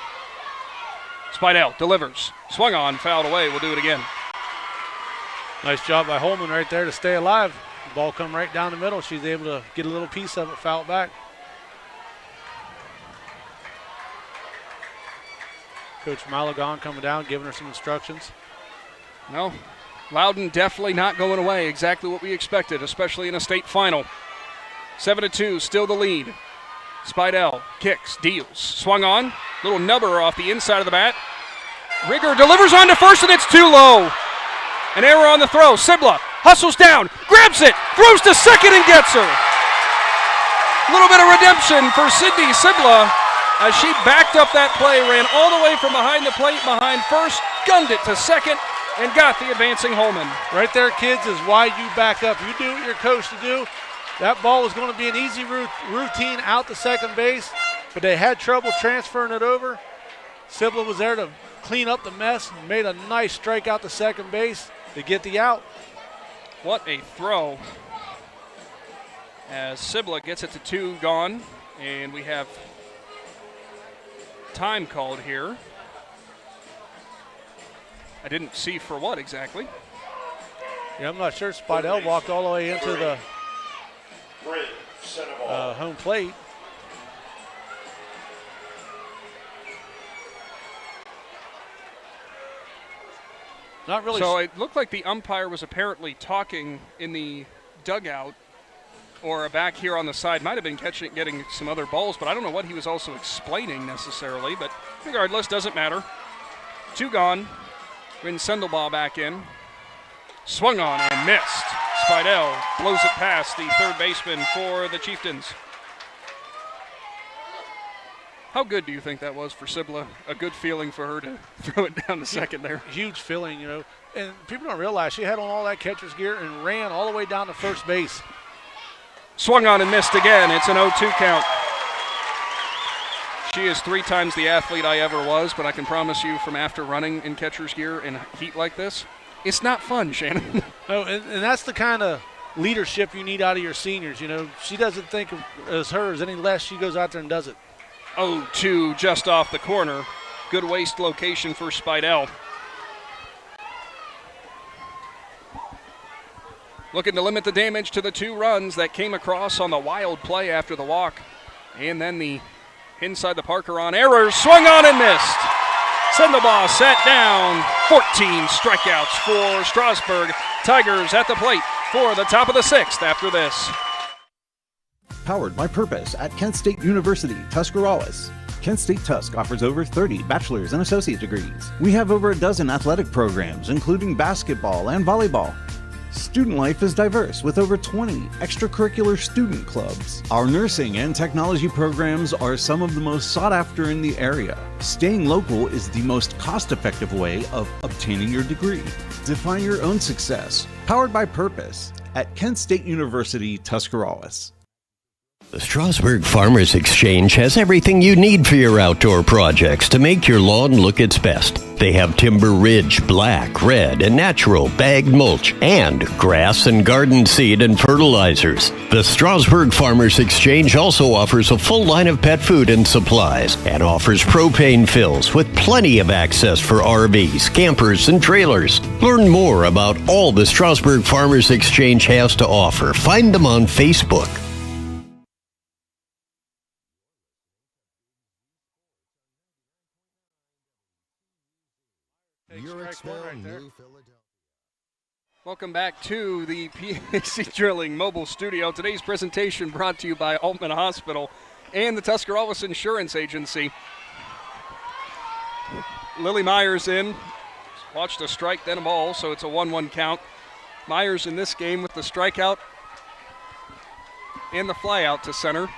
Speidel delivers, swung on, fouled away. We'll do it again. Nice job by Holman right there to stay alive. The ball come right down the middle. She's able to get a little piece of it, foul it back. Coach Malagon coming down, giving her some instructions. No, Loudon definitely not going away. Exactly what we expected, especially in a state final. 7-2, still the lead. Speidel kicks, deals, swung on. Little nubber off the inside of the bat. Rigger delivers on to first, and it's too low. An error on the throw. Sibla hustles down, grabs it, throws to second, and gets her. A little bit of redemption for Sydney Sibla as she backed up that play, ran all the way from behind the plate, behind first, gunned it to second, and got the advancing Holman. Right there, kids, is why you back up. You do what you're coached to do. That ball was going to be an easy routine out to second base, but they had trouble transferring it over. Sibla was there to clean up the mess and made a nice strike out to second base to get the out. What a throw. As Sibla gets it to 2 gone, and we have time called here. I didn't see for what exactly. Yeah, I'm not sure. Speidel walked all the way into the home plate. Not really. So it looked like the umpire was apparently talking in the dugout or back here on the side. Might have been getting some other balls, but I don't know what he was also explaining necessarily. But regardless, doesn't matter. 2 gone. Bryn Sendelbaugh back in. Swung on and missed. Speidel blows it past the third baseman for the Chieftains. How good do you think that was for Sibla? A good feeling for her to throw it down to second there. Huge feeling, you know. And people don't realize she had on all that catcher's gear and ran all the way down to first base. Swung on and missed again. It's an 0-2 count. She is 3 times the athlete I ever was, but I can promise you from after running in catcher's gear in heat like this, it's not fun, Shannon. Oh, and that's the kind of leadership you need out of your seniors. You know, she doesn't think of as hers any less. She goes out there and does it. 0-2 just off the corner. Good waste location for Speidel. Looking to limit the damage to the 2 runs that came across on the wild play after the walk. And then the inside the Parker on errors. Swung on and missed. Sendelbaugh sat down. 14 strikeouts for Strasburg. Tigers at the plate for the top of the 6th after this. Powered by Purpose at Kent State University, Tuscarawas. Kent State Tusk offers over 30 bachelor's and associate degrees. We have over a dozen athletic programs, including basketball and volleyball. Student life is diverse with over 20 extracurricular student clubs. Our nursing and technology programs are some of the most sought after in the area. Staying local is the most cost-effective way of obtaining your degree. Define your own success. Powered by Purpose at Kent State University, Tuscarawas. The Strasburg Farmers Exchange has everything you need for your outdoor projects to make your lawn look its best. They have Timber Ridge, black, red, and natural bagged mulch, and grass and garden seed and fertilizers. The Strasburg Farmers Exchange also offers a full line of pet food and supplies, and offers propane fills with plenty of access for RVs, campers, and trailers. Learn more about all the Strasburg Farmers Exchange has to offer. Find them on Facebook. Welcome back to the PAC Drilling Mobile Studio. Today's presentation brought to you by Altman Hospital and the Tuscarawas Insurance Agency. Lily Myers in. Watched a strike, then a ball, so it's a 1-1 count. Myers in this game with the strikeout and the flyout to center.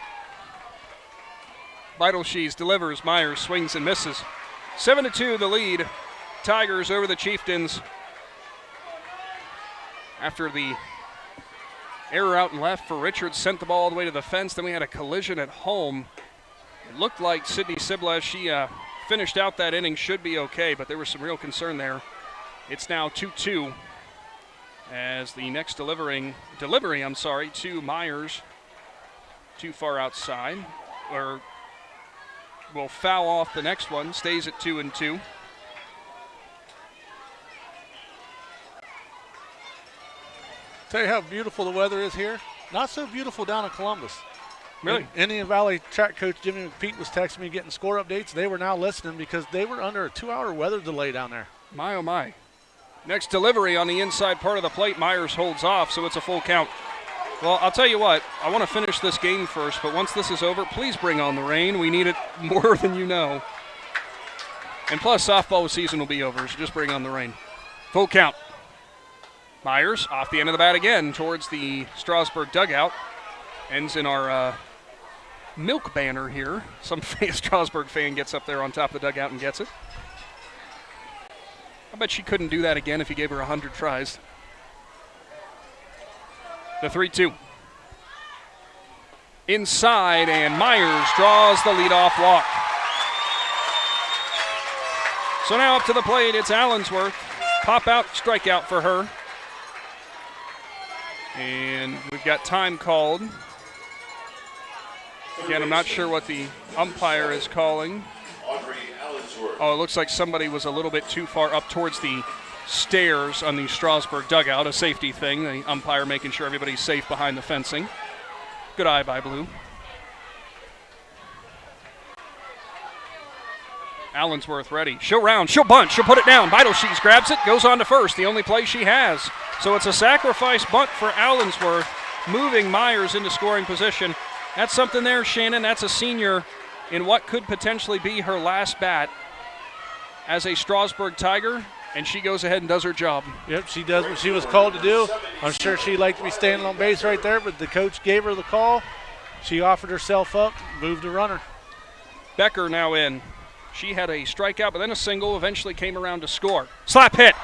Beidelshees delivers. Myers swings and misses. 7-2 the lead. Tigers over the Chieftains. After the error out and left for Richards, sent the ball all the way to the fence. Then we had a collision at home. It looked like Sydney Sibla, she finished out that inning, should be okay, but there was some real concern there. It's now 2-2 as the next delivery to Myers, too far outside, or will foul off the next one, stays at 2-2. Tell you how beautiful the weather is here. Not so beautiful down in Columbus. Really? Indian Valley track coach Jimmy McPeak was texting me getting score updates. They were now listening because they were under a 2-hour weather delay down there. My, oh my. Next delivery on the inside part of the plate. Myers holds off, so it's a full count. Well, I'll tell you what. I want to finish this game first, but once this is over, please bring on the rain. We need it more than you know. And plus, softball season will be over, so just bring on the rain. Full count. Myers off the end of the bat again towards the Strasburg dugout. Ends in our milk banner here. Some Strasburg fan gets up there on top of the dugout and gets it. How I bet she couldn't do that again if you gave her 100 tries. The 3-2. Inside, and Myers draws the leadoff walk. So now up to the plate, it's Allensworth. Pop out, strikeout for her. And we've got time called. Again, I'm not sure what the umpire is calling. Oh, it looks like somebody was a little bit too far up towards the stairs on the Strasburg dugout, a safety thing. The umpire making sure everybody's safe behind the fencing. Good eye by Blue. Allensworth ready. She'll round, she'll bunt, she'll put it down. Beidelshees grabs it, goes on to first, the only play she has. So it's a sacrifice bunt for Allensworth, moving Myers into scoring position. That's something there, Shannon. That's a senior in what could potentially be her last bat as a Strasburg Tiger, and she goes ahead and does her job. Yep, she does what she was called to do. I'm sure she'd like to be standing on base right there, but the coach gave her the call. She offered herself up, moved the runner. Becker now in. She had a strikeout, but then a single, eventually came around to score. Slap hit.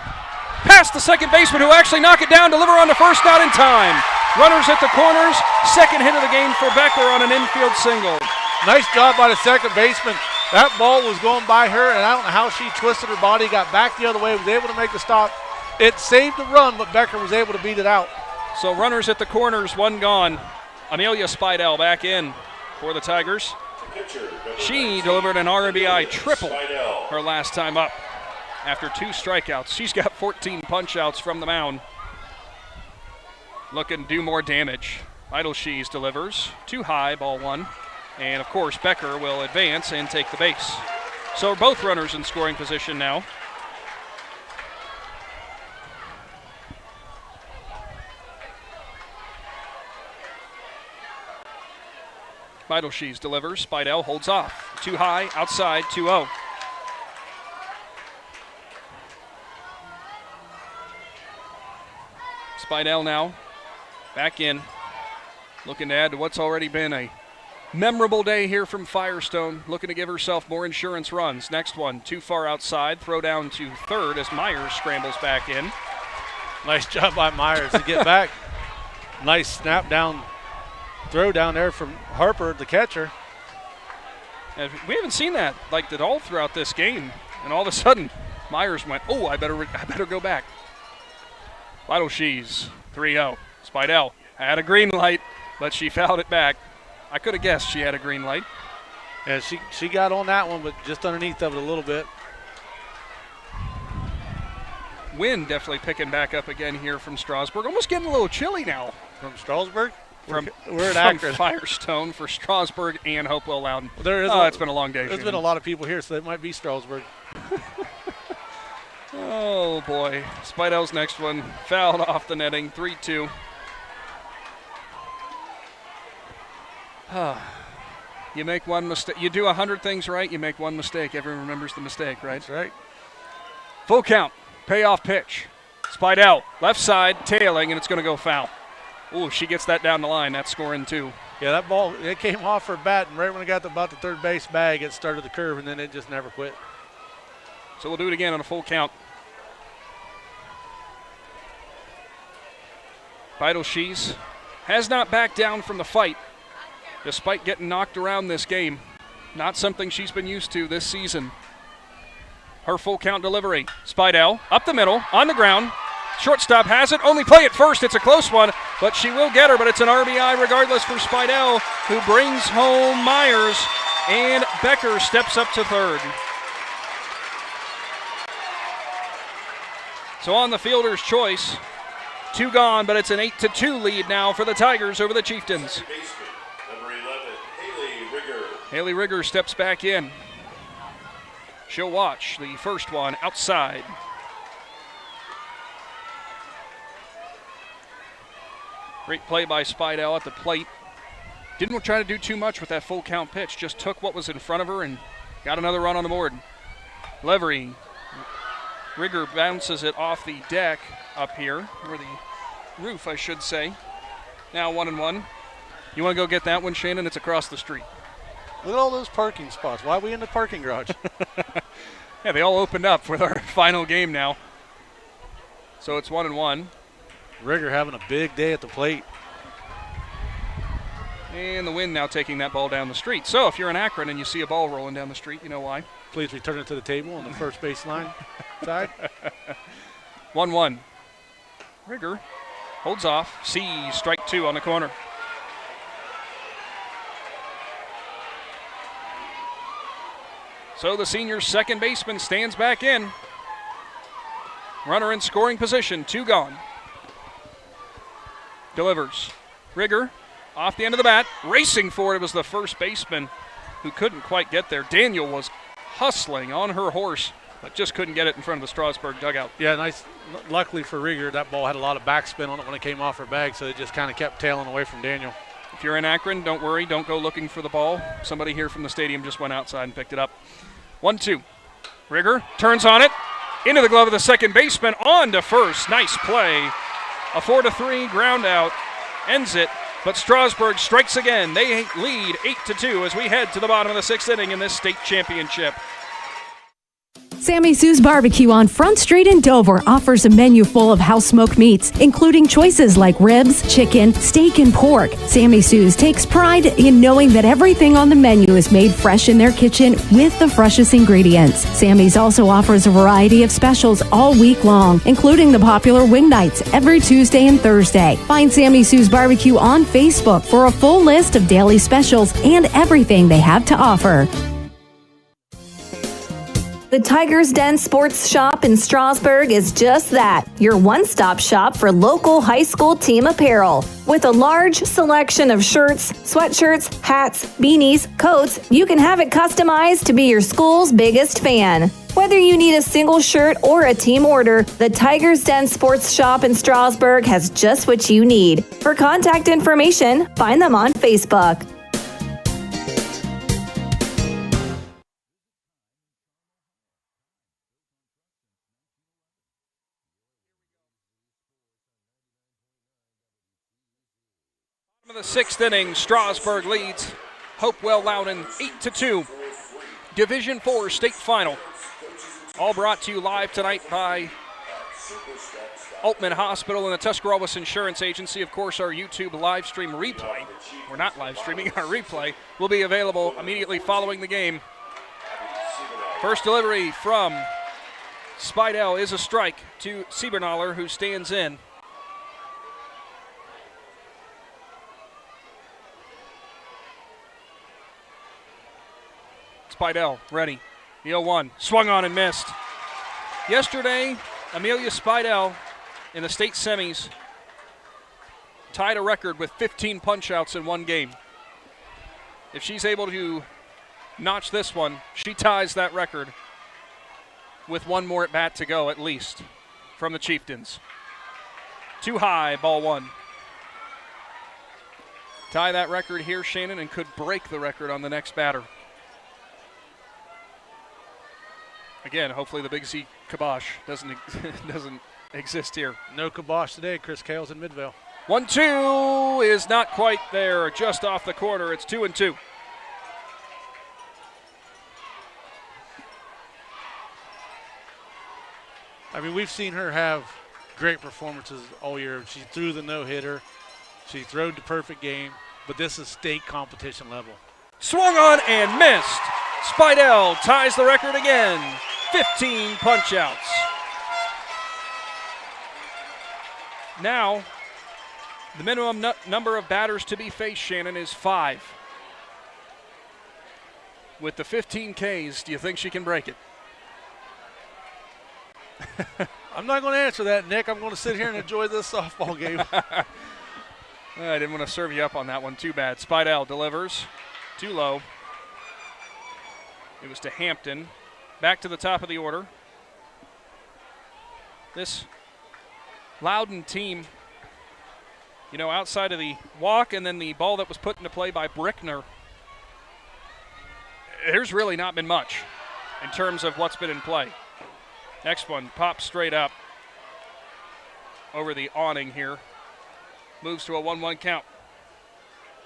Past the second baseman, who actually knock it down, deliver on to first, not in time. Runners at the corners. Second hit of the game for Becker on an infield single. Nice job by the second baseman. That ball was going by her, and I don't know how she twisted her body, got back the other way, was able to make the stop. It saved the run, but Becker was able to beat it out. So runners at the corners, one gone. Amelia Speidel back in for the Tigers. She delivered an RBI triple her last time up after 2 strikeouts. She's got 14 punch-outs from the mound. Looking to do more damage. Beidelshees delivers. Too high, ball 1. And, of course, Becker will advance and take the base. So both runners in scoring position now. Beidelshees delivers. Speidel holds off. Too high, outside, 2-0. Speidel now back in, looking to add to what's already been a memorable day here from Firestone, looking to give herself more insurance runs. Next one, too far outside, throw down to third as Myers scrambles back in. Nice job by Myers to get back. Nice snap down, throw down there from Harper, the catcher. And we haven't seen that like at all throughout this game, and all of a sudden Myers went, oh, I better go back. Beidelshees, 3-0. Speidel had a green light, but she fouled it back. I could have guessed she had a green light. Yeah, she got on that one, but just underneath of it a little bit. Wind definitely picking back up again here from Strasburg. Almost getting a little chilly now. From Strasburg? We're at Akron. Firestone for Strasburg and Hopewell Loudon. Well, it's been a long day. There's been a lot of people here, so it might be Strasburg. Oh, boy. Speidel's next one fouled off the netting, 3-2. You make one mistake. You do 100 things right, you make one mistake. Everyone remembers the mistake, right? That's right. Full count. Payoff pitch. Speidel, left side, tailing, and it's going to go foul. Ooh, she gets that down the line. That's scoring 2. Yeah, that ball, it came off her bat, and right when it got to about the third base bag, it started the curve, and then it just never quit. So we'll do it again on a full count. Beidelshees has not backed down from the fight, despite getting knocked around this game. Not something she's been used to this season. Her full count delivery. Speidel up the middle, on the ground. Shortstop has it. Only play at first. It's a close one, but she will get her. But it's an RBI regardless for Speidel, who brings home Myers, and Becker steps up to third. So on the fielder's choice, 2 gone, but it's an 8-2 lead now for the Tigers over the Chieftains. Number 11, Haley Rigger. Haley Rigger steps back in. She'll watch the first one outside. Great play by Speidel at the plate. Didn't try to do too much with that full count pitch, just took what was in front of her and got another run on the board. Levery. Rigger bounces it off the deck up here, or the roof, I should say. Now 1-1. You want to go get that one, Shannon? It's across the street. Look at all those parking spots. Why are we in the parking garage? Yeah, they all opened up with our final game now. So it's 1-1. Rigger having a big day at the plate. And the wind now taking that ball down the street. So if you're in Akron and you see a ball rolling down the street, you know why. Please return it to the table on the first baseline side. 1-1. Rigger holds off. Sees strike 2 on the corner. So the senior second baseman stands back in. Runner in scoring position, 2 gone. Delivers. Rigger off the end of the bat, racing for it was the first baseman who couldn't quite get there. Daniel was hustling on her horse, but just couldn't get it in front of the Strasburg dugout. Yeah, nice. Luckily for Rigger, that ball had a lot of backspin on it when it came off her bag, so it just kind of kept tailing away from Daniel. If you're in Akron, don't worry, don't go looking for the ball. Somebody here from the stadium just went outside and picked it up. 1-2. Rigger turns on it, into the glove of the second baseman, on to first. Nice play. A 4-3 ground out ends it. But Strasburg strikes again. They lead 8-2 as we head to the bottom of the 6th inning in this state championship. Sammy Sue's Barbecue on Front Street in Dover offers a menu full of house-smoked meats, including choices like ribs, chicken, steak, and pork. Sammy Sue's takes pride in knowing that everything on the menu is made fresh in their kitchen with the freshest ingredients. Sammy's also offers a variety of specials all week long, including the popular wing nights every Tuesday and Thursday. Find Sammy Sue's Barbecue on Facebook for a full list of daily specials and everything they have to offer. The Tiger's Den Sports Shop in Strasburg is just that, your one-stop shop for local high school team apparel. With a large selection of shirts, sweatshirts, hats, beanies, coats, you can have it customized to be your school's biggest fan. Whether you need a single shirt or a team order, the Tiger's Den Sports Shop in Strasburg has just what you need. For contact information, find them on Facebook. In the 6th inning, Strasburg leads Hopewell Loudon 8-2. Division 4 state final. All brought to you live tonight by Altman Hospital and the Tuscarawas Insurance Agency. Of course, our YouTube live stream replay, we're not live streaming, our replay will be available immediately following the game. First delivery from Speidel is a strike to Siebernaller, who stands in. Speidel ready. The 0-1 swung on and missed. Yesterday, Amelia Speidel in the state semis tied a record with 15 punch-outs in one game. If she's able to notch this one, she ties that record with one more at bat to go at least from the Chieftains. Too high, ball 1. Tie that record here, Shannon, and could break the record on the next batter. Again, hopefully the Big Z kibosh doesn't exist here. No kibosh today. Chris Kale's in Midvale. 1-2 is not quite there, just off the corner. It's 2-2. I mean, we've seen her have great performances all year. She threw the no-hitter. She throwed the perfect game, but this is state competition level. Swung on and missed. Speidel ties the record again. 15 punch-outs. Now, the minimum number of batters to be faced, Shannon, is 5. With the 15 Ks, do you think she can break it? I'm not going to answer that, Nick. I'm going to sit here and enjoy this softball game. I didn't want to serve you up on that one. Too bad. Speidel delivers. Too low. It was to Hampton. Back to the top of the order. This Loudon team, you know, outside of the walk and then the ball that was put into play by Brickner, there's really not been much in terms of what's been in play. Next one pops straight up over the awning here. Moves to a 1-1 count.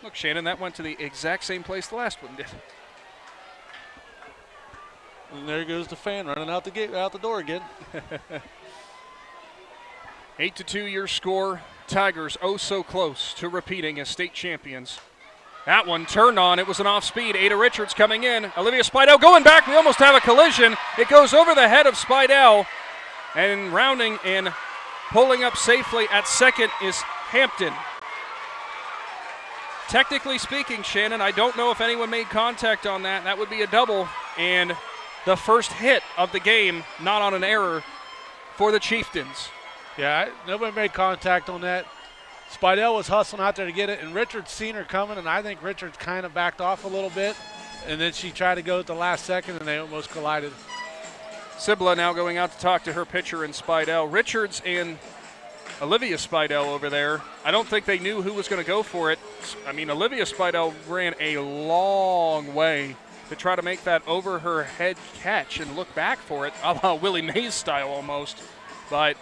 Look, Shannon, that went to the exact same place the last one did. And there goes the fan running out the door again. 8-2 your score. Tigers oh so close to repeating as state champions. That one turned on. It was an off-speed. Ada Richards coming in. Amelia Speidel going back. We almost have a collision. It goes over the head of Speidel. And rounding and pulling up safely at second is Hampton. Technically speaking, Shannon, I don't know if anyone made contact on that. That would be a double. And the first hit of the game, not on an error for the Chieftains. Yeah, nobody made contact on that. Speidel was hustling out there to get it, and Richards seen her coming, and I think Richards kind of backed off a little bit, and then she tried to go at the last second, and they almost collided. Sibla now going out to talk to her pitcher in Speidel. Richards and Olivia Speidel over there, I don't think they knew who was going to go for it. I mean, Olivia Speidel ran a long way to try to make that over her head catch and look back for it, a la Willie Mays style almost. But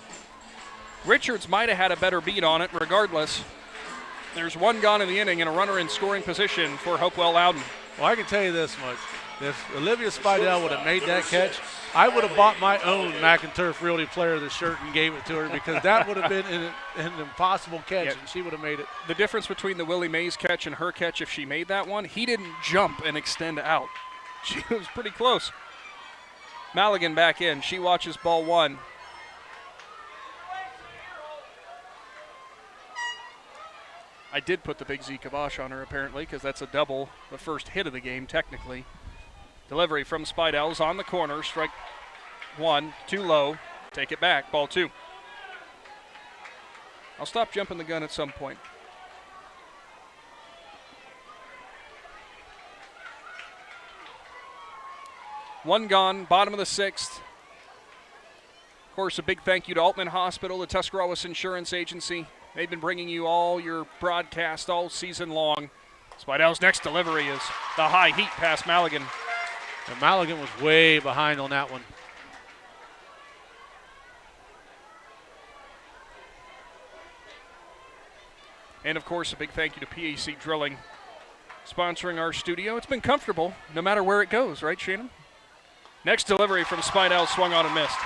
Richards might have had a better beat on it. Regardless, there's one gone in the inning and a runner in scoring position for Hopewell Loudon. Well, I can tell you this much. If Olivia Speidel would have made that catch, I would have bought my own Mac and Turf Realty Player of the shirt and gave it to her, because that would have been an impossible catch, and she would have made it. The difference between the Willie Mays catch and her catch, if she made that one, he didn't jump and extend out. She was pretty close. Maligan back in. She watches ball one. I did put the big Z kibosh on her, apparently, because that's a double, the first hit of the game, technically. Delivery from Speidel's on the corner. Strike one, too low. Take it back, ball two. I'll stop jumping the gun at some point. One gone, bottom of the sixth. Of course, a big thank you to Altman Hospital, the Tuscarawas Insurance Agency. They've been bringing you all your broadcast all season long. Speidel's next delivery is the high heat past Maligan. And Maligan was way behind on that one. And, of course, a big thank you to PAC Drilling sponsoring our studio. It's been comfortable no matter where it goes, right, Shannon? Next delivery from Speidel, swung on and missed.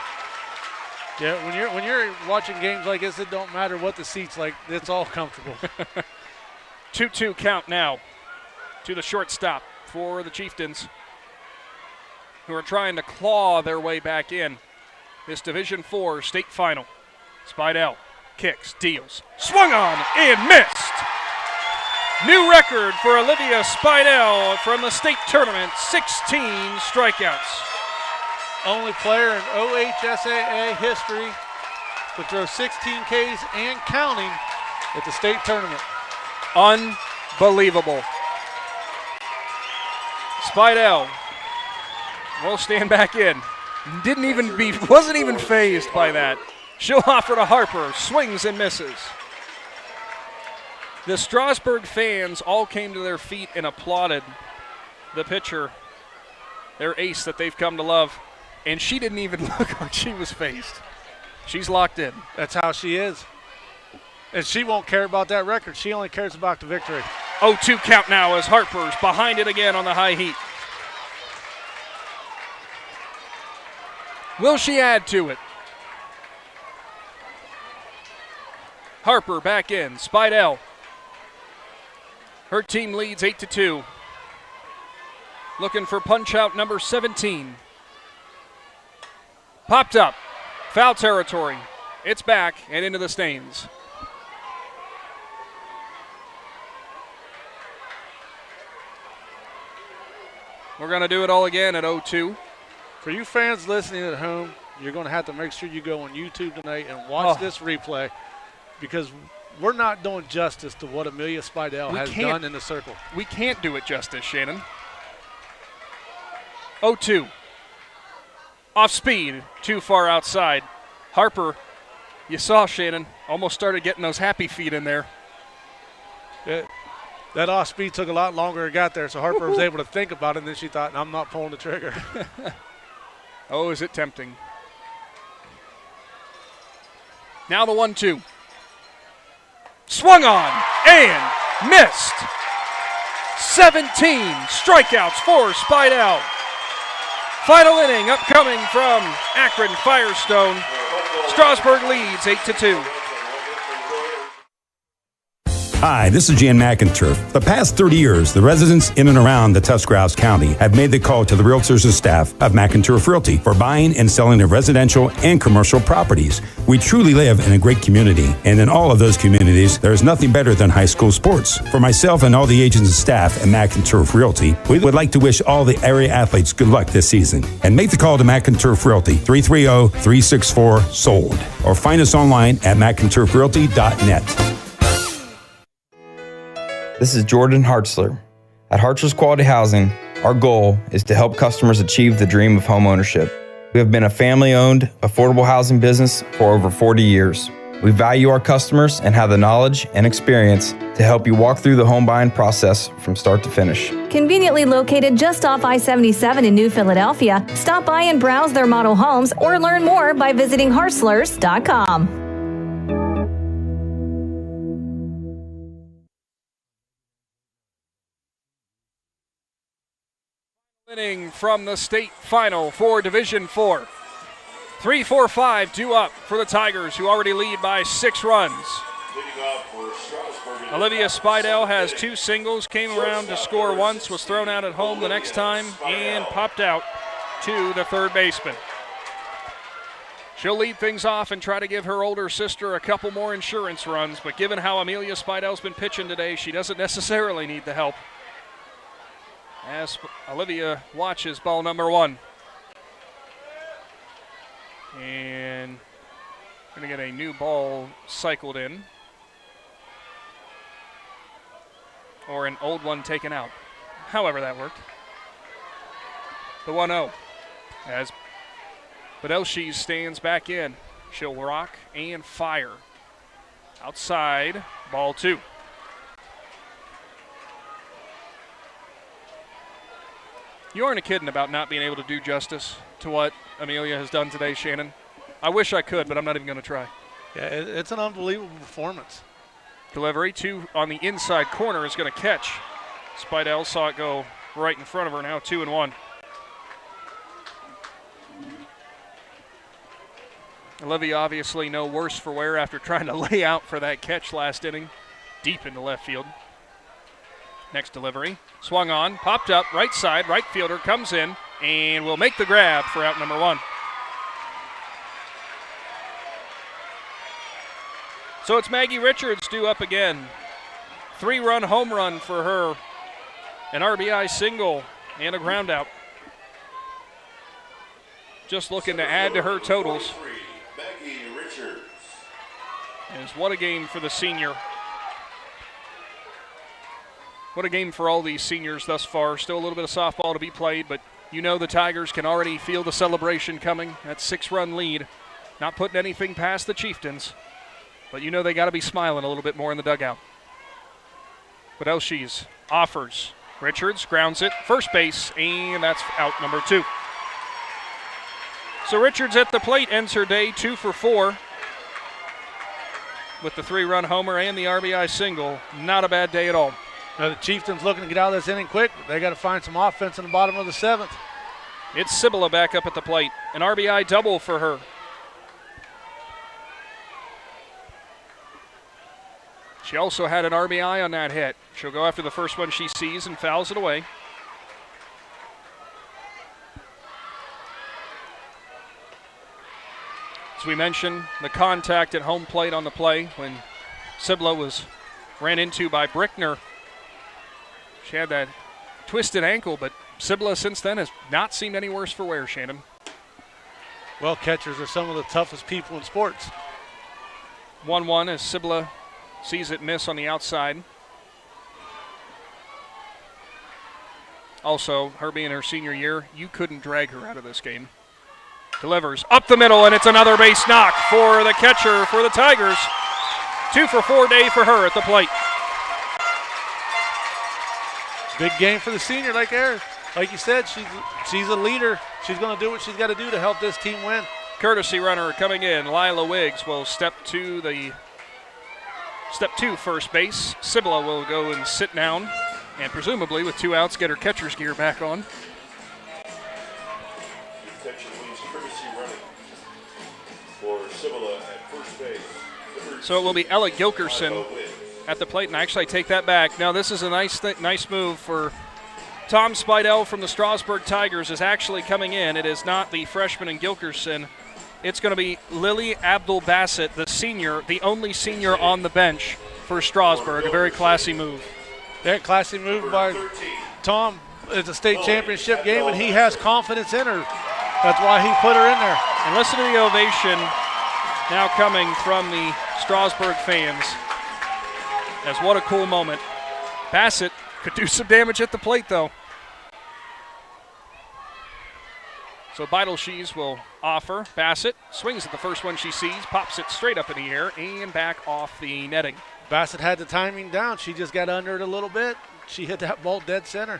Yeah, when you're watching games like this, it don't matter what the seat's like. It's all comfortable. 2-2 count now to the shortstop for the Chieftains, who are trying to claw their way back in this Division IV state final. Speidel kicks, deals, swung on and missed. New record for Olivia Speidel from the state tournament, 16 strikeouts. Only player in OHSAA history to throw 16 Ks and counting at the state tournament. Unbelievable. Speidel will stand back in. Wasn't even fazed by that. She'll offer to Harper, swings and misses. The Strasburg fans all came to their feet and applauded the pitcher, their ace that they've come to love. And she didn't even look like she was fazed. She's locked in. That's how she is. And she won't care about that record. She only cares about the victory. 0-2 count now as Harper's behind it again on the high heat. Will she add to it? Harper back in. Speidel. Her team leads 8-2. Looking for punch out number 17. Popped up. Foul territory. It's back and into the stands. We're going to do it all again at 0-2. For you fans listening at home, you're going to have to make sure you go on YouTube tonight and watch this replay, because we're not doing justice to what Amelia Speidel has done in the circle. We can't do it justice, Shannon. 0-2. Off speed, too far outside. Harper, you saw Shannon, almost started getting those happy feet in there. That off speed took a lot longer to get there, so Harper was able to think about it, and then she thought, I'm not pulling the trigger. Oh, is it tempting. Now the 1-2. Swung on and missed. 17 strikeouts for Speidel. Final inning upcoming from Akron Firestone. Strasburg leads 8-2. Hi, this is Jan McInturf. The past 30 years, the residents in and around the Tuscarawas County have made the call to the realtors and staff of McInturf Realty for buying and selling of residential and commercial properties. We truly live in a great community, and in all of those communities, there is nothing better than high school sports. For myself and all the agents and staff at McInturf Realty, we would like to wish all the area athletes good luck this season. And make the call to McInturf Realty, 330-364-SOLD, or find us online at McInturfRealty.net. This is Jordan Hartzler. At Hartzler's Quality Housing, our goal is to help customers achieve the dream of home ownership. We have been a family-owned, affordable housing business for over 40 years. We value our customers and have the knowledge and experience to help you walk through the home buying process from start to finish. Conveniently located just off I-77 in New Philadelphia, stop by and browse their model homes or learn more by visiting Hartzlers.com. Inning from the state final for Division 4. 3-4-5 due up for the Tigers, who already lead by 6 runs. Amelia Speidel has 2 singles, came around to score once, was thrown out at home the next time, and popped out to the third baseman. She'll lead things off and try to give her older sister a couple more insurance runs, but given how Amelia Speidel's been pitching today, she doesn't necessarily need the help. As Olivia watches ball number 1. And going to get a new ball cycled in. Or an old one taken out. However that worked. The 1-0. As Bedelshi stands back in. She'll rock and fire. Outside, ball 2. You aren't kidding about not being able to do justice to what Amelia has done today, Shannon. I wish I could, but I'm not even going to try. Yeah, it's an unbelievable performance. Delivery, 2 on the inside corner is going to catch. Speidel saw it go right in front of her, now 2-1. Olivia obviously no worse for wear after trying to lay out for that catch last inning, deep into left field. Next delivery, swung on, popped up, right side, right fielder comes in, and will make the grab for out number 1. So it's Maggie Richards due up again. 3-run home run for her, an RBI single, and a ground out. Just looking to add to her totals. Maggie Richards. As what a game for the senior. What a game for all these seniors thus far. Still a little bit of softball to be played, but you know the Tigers can already feel the celebration coming. That 6-run lead. Not putting anything past the Chieftains, but you know they got to be smiling a little bit more in the dugout. But Elshies offers. Richards grounds it, first base, and that's out number 2. So Richards at the plate ends her day 2 for 4 with the 3-run homer and the RBI single. Not a bad day at all. Now the Chieftains looking to get out of this inning quick, but they got to find some offense in the bottom of the 7th. It's Cibilla back up at the plate. An RBI double for her. She also had an RBI on that hit. She'll go after the first one she sees and fouls it away. As we mentioned, the contact at home plate on the play when Cibilla was ran into by Brickner. She had that twisted ankle, but Cibilla since then has not seemed any worse for wear, Shannon. Well, catchers are some of the toughest people in sports. 1-1 as Cibilla sees it miss on the outside. Also, her being her senior year, you couldn't drag her out of this game. Delivers up the middle, and it's another base knock for the catcher for the Tigers. 2 for 4 day for her at the plate. Big game for the senior, like you said, she's a leader. She's going to do what she's got to do to help this team win. Courtesy runner coming in. Lila Wiggs will step to first base. Cibilla will go and sit down, and presumably with 2 outs, get her catcher's gear back on. For Cibula at first base. So it will be Ella Gilkerson at the plate, and actually I take that back. Now this is a nice move for Tom Speidel from the Strasburg Tigers is actually coming in. It is not the freshman in Gilkerson. It's going to be Lily Abdul-Bassett, the senior, the only senior on the bench for Strasburg. A very classy move. That classy move by Tom. It's a state championship game, and he has confidence in her. That's why he put her in there. And listen to the ovation now coming from the Strasburg fans. As what a cool moment. Bassett could do some damage at the plate, though. So Beidelshees will offer. Bassett swings at the first one she sees, pops it straight up in the air and back off the netting. Bassett had the timing down. She just got under it a little bit. She hit that ball dead center.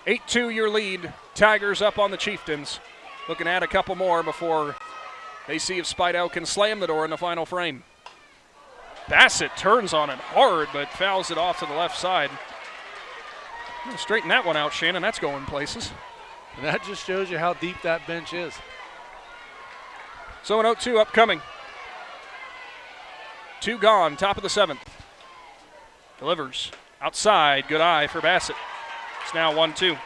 8-2 your lead. Tigers up on the Chieftains. Looking at a couple more before they see if Speidel can slam the door in the final frame. Bassett turns on it hard, but fouls it off to the left side. Straighten that one out, Shannon. That's going places. And that just shows you how deep that bench is. So an 0-2 upcoming. 2 gone, top of the 7th. Delivers outside. Good eye for Bassett. It's now 1-2.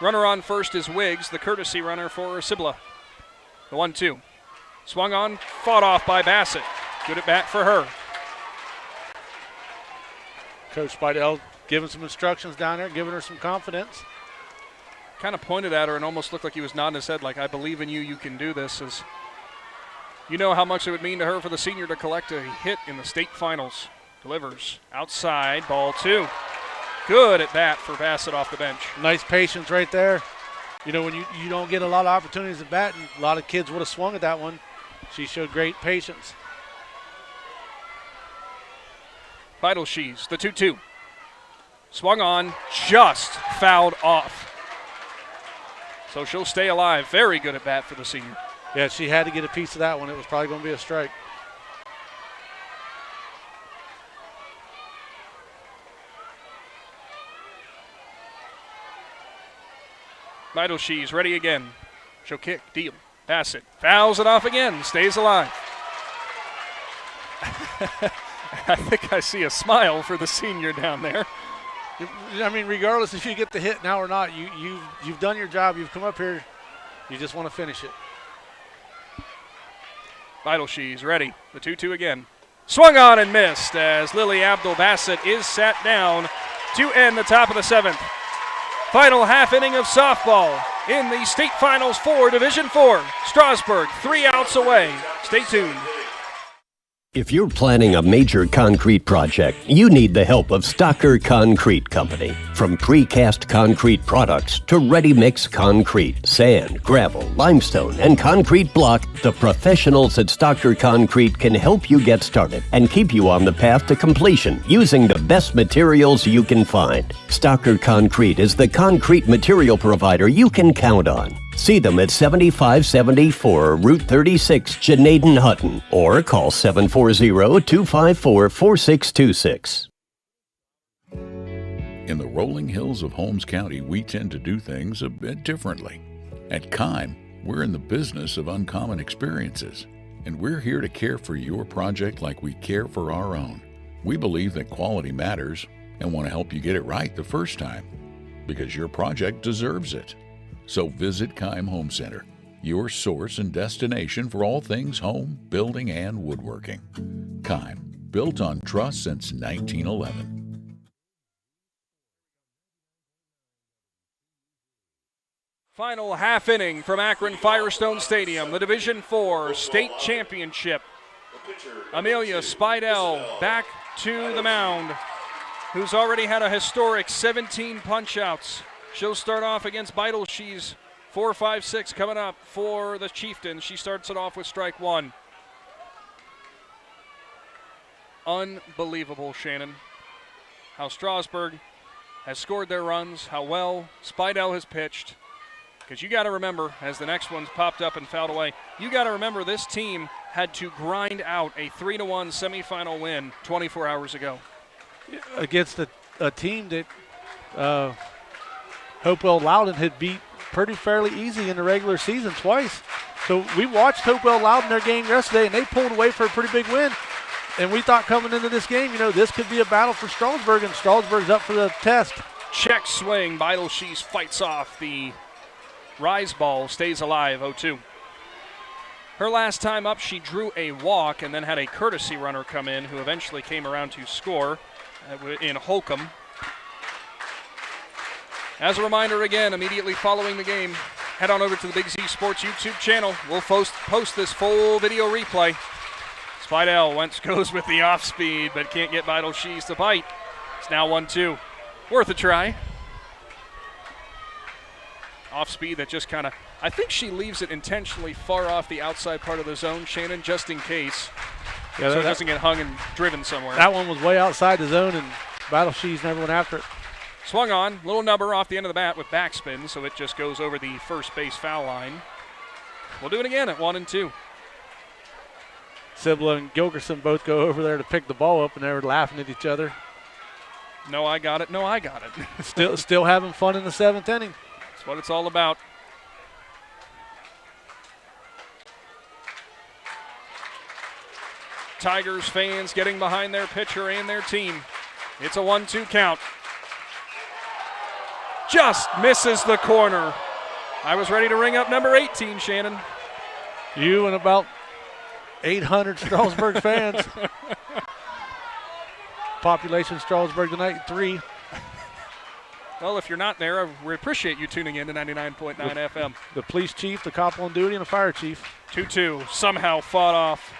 Runner on first is Wiggs, the courtesy runner for Cibula. The 1-2. Swung on, fought off by Bassett. Good at bat for her. Coach Speidel giving some instructions down there, giving her some confidence. Kind of pointed at her and almost looked like he was nodding his head like, I believe in you, you can do this. As you know how much it would mean to her for the senior to collect a hit in the state finals. Delivers outside, ball 2. Good at bat for Bassett off the bench. Nice patience right there. You know, when you don't get a lot of opportunities at bat, and a lot of kids would have swung at that one. She showed great patience. Beidelshees, the 2-2. Swung on, just fouled off. So she'll stay alive. Very good at bat for the senior. Yeah, she had to get a piece of that one. It was probably going to be a strike. Beidelshees ready again. She'll kick, deal. Bassett fouls it off again, stays alive. I think I see a smile for the senior down there. I mean, regardless if you get the hit now or not, you've done your job. You've come up here. You just want to finish it. Beidelshees ready. The 2-2 again. Swung on and missed as Lily Abdul-Bassett is sat down to end the top of the 7th. Final half inning of softball in the state finals for Division 4. Strasburg 3 outs away. Stay tuned. If you're planning a major concrete project, you need the help of Stocker Concrete Company. From precast concrete products to ready-mix concrete, sand, gravel, limestone, and concrete block, the professionals at Stocker Concrete can help you get started and keep you on the path to completion using the best materials you can find. Stocker Concrete is the concrete material provider you can count on. See them at 7574 Route 36, Janaden-Hutton, or call 740-254-4626. In the rolling hills of Holmes County, we tend to do things a bit differently. At Kime, we're in the business of uncommon experiences, and we're here to care for your project like we care for our own. We believe that quality matters and want to help you get it right the first time, because your project deserves it. So visit Kime Home Center, your source and destination for all things home, building, and woodworking. Kime, built on trust since 1911. Final half inning from Akron Firestone Stadium, the Division 4 state championship. Amelia Speidel back to the mound, who's already had a historic 17 punch-outs. She'll start off against Beidelshees. 4-5-6 coming up for the Chieftains. She starts it off with strike 1. Unbelievable, Shannon, how Strasburg has scored their runs, how well Speidel has pitched. Because you got to remember, as the next one's popped up and fouled away, you got to remember this team had to grind out a 3-1 semifinal win 24 hours ago. against a team that Hopewell Loudon had beat pretty fairly easy in the regular season twice. So we watched Hopewell Loudon their game yesterday, and they pulled away for a pretty big win. And we thought coming into this game, this could be a battle for Strasburg, and Strasburg's up for the test. Check swing. Beidel fights off the rise ball, stays alive, 0-2. Her last time up, she drew a walk and then had a courtesy runner come in who eventually came around to score in Holcomb. As a reminder, again, immediately following the game, head on over to the Big Z Sports YouTube channel. We'll post this full video replay. Speidel goes with the off speed, but can't get Beidel to bite. It's now 1-2. Worth a try. Off speed that just kind of, I think she leaves it intentionally far off the outside part of the zone, Shannon, just in case. Yeah, so it doesn't get hung and driven somewhere. That one was way outside the zone, and Beidel never went after it. Swung on, little number off the end of the bat with backspin, so it just goes over the first base foul line. We'll do it again at 1-2. Sibla and Gilkerson both go over there to pick the ball up, and they were laughing at each other. No, I got it. No, I got it. still having fun in the 7th inning. That's what it's all about. Tigers fans getting behind their pitcher and their team. It's a 1-2 count. Just misses the corner. I was ready to ring up number 18, Shannon. You and about 800 Strasburg fans. Population Strasburg tonight, 3. Well, if you're not there, we appreciate you tuning in to 99.9 FM. The police chief, the cop on duty, and the fire chief. 2-2 somehow fought off.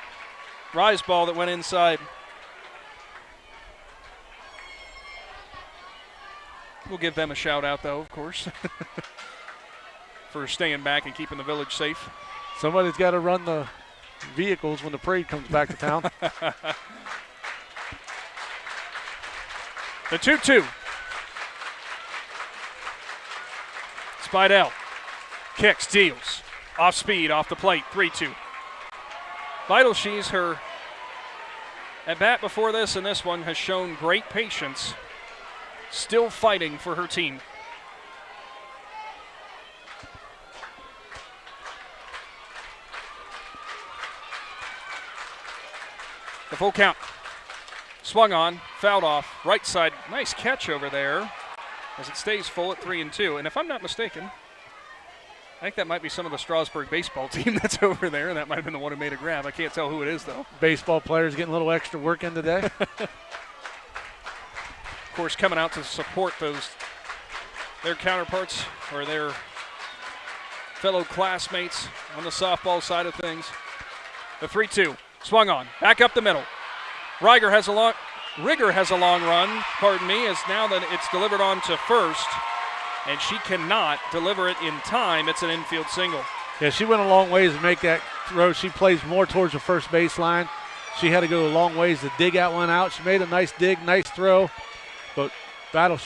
Rise ball that went inside. We'll give them a shout out, though, of course, for staying back and keeping the village safe. Somebody's got to run the vehicles when the parade comes back to town. The 2-2. Speidel kicks, deals. Off speed, off the plate, 3-2. Beidel, her at bat before this and this one has shown great patience. Still fighting for her team. The full count. Swung on, fouled off, right side. Nice catch over there as it stays full at 3-2. And if I'm not mistaken, I think that might be some of the Strasburg baseball team that's over there. That might have been the one who made a grab. I can't tell who it is, though. Baseball players getting a little extra work in today. Of course, coming out to support their counterparts or their fellow classmates on the softball side of things. The 3-2, swung on, back up the middle. Rigger has a long run, as now that it's delivered on to first, and she cannot deliver it in time. It's an infield single. Yeah, she went a long ways to make that throw. She plays more towards the first baseline. She had to go a long ways to dig that one out. She made a nice dig, nice throw. But Beidel,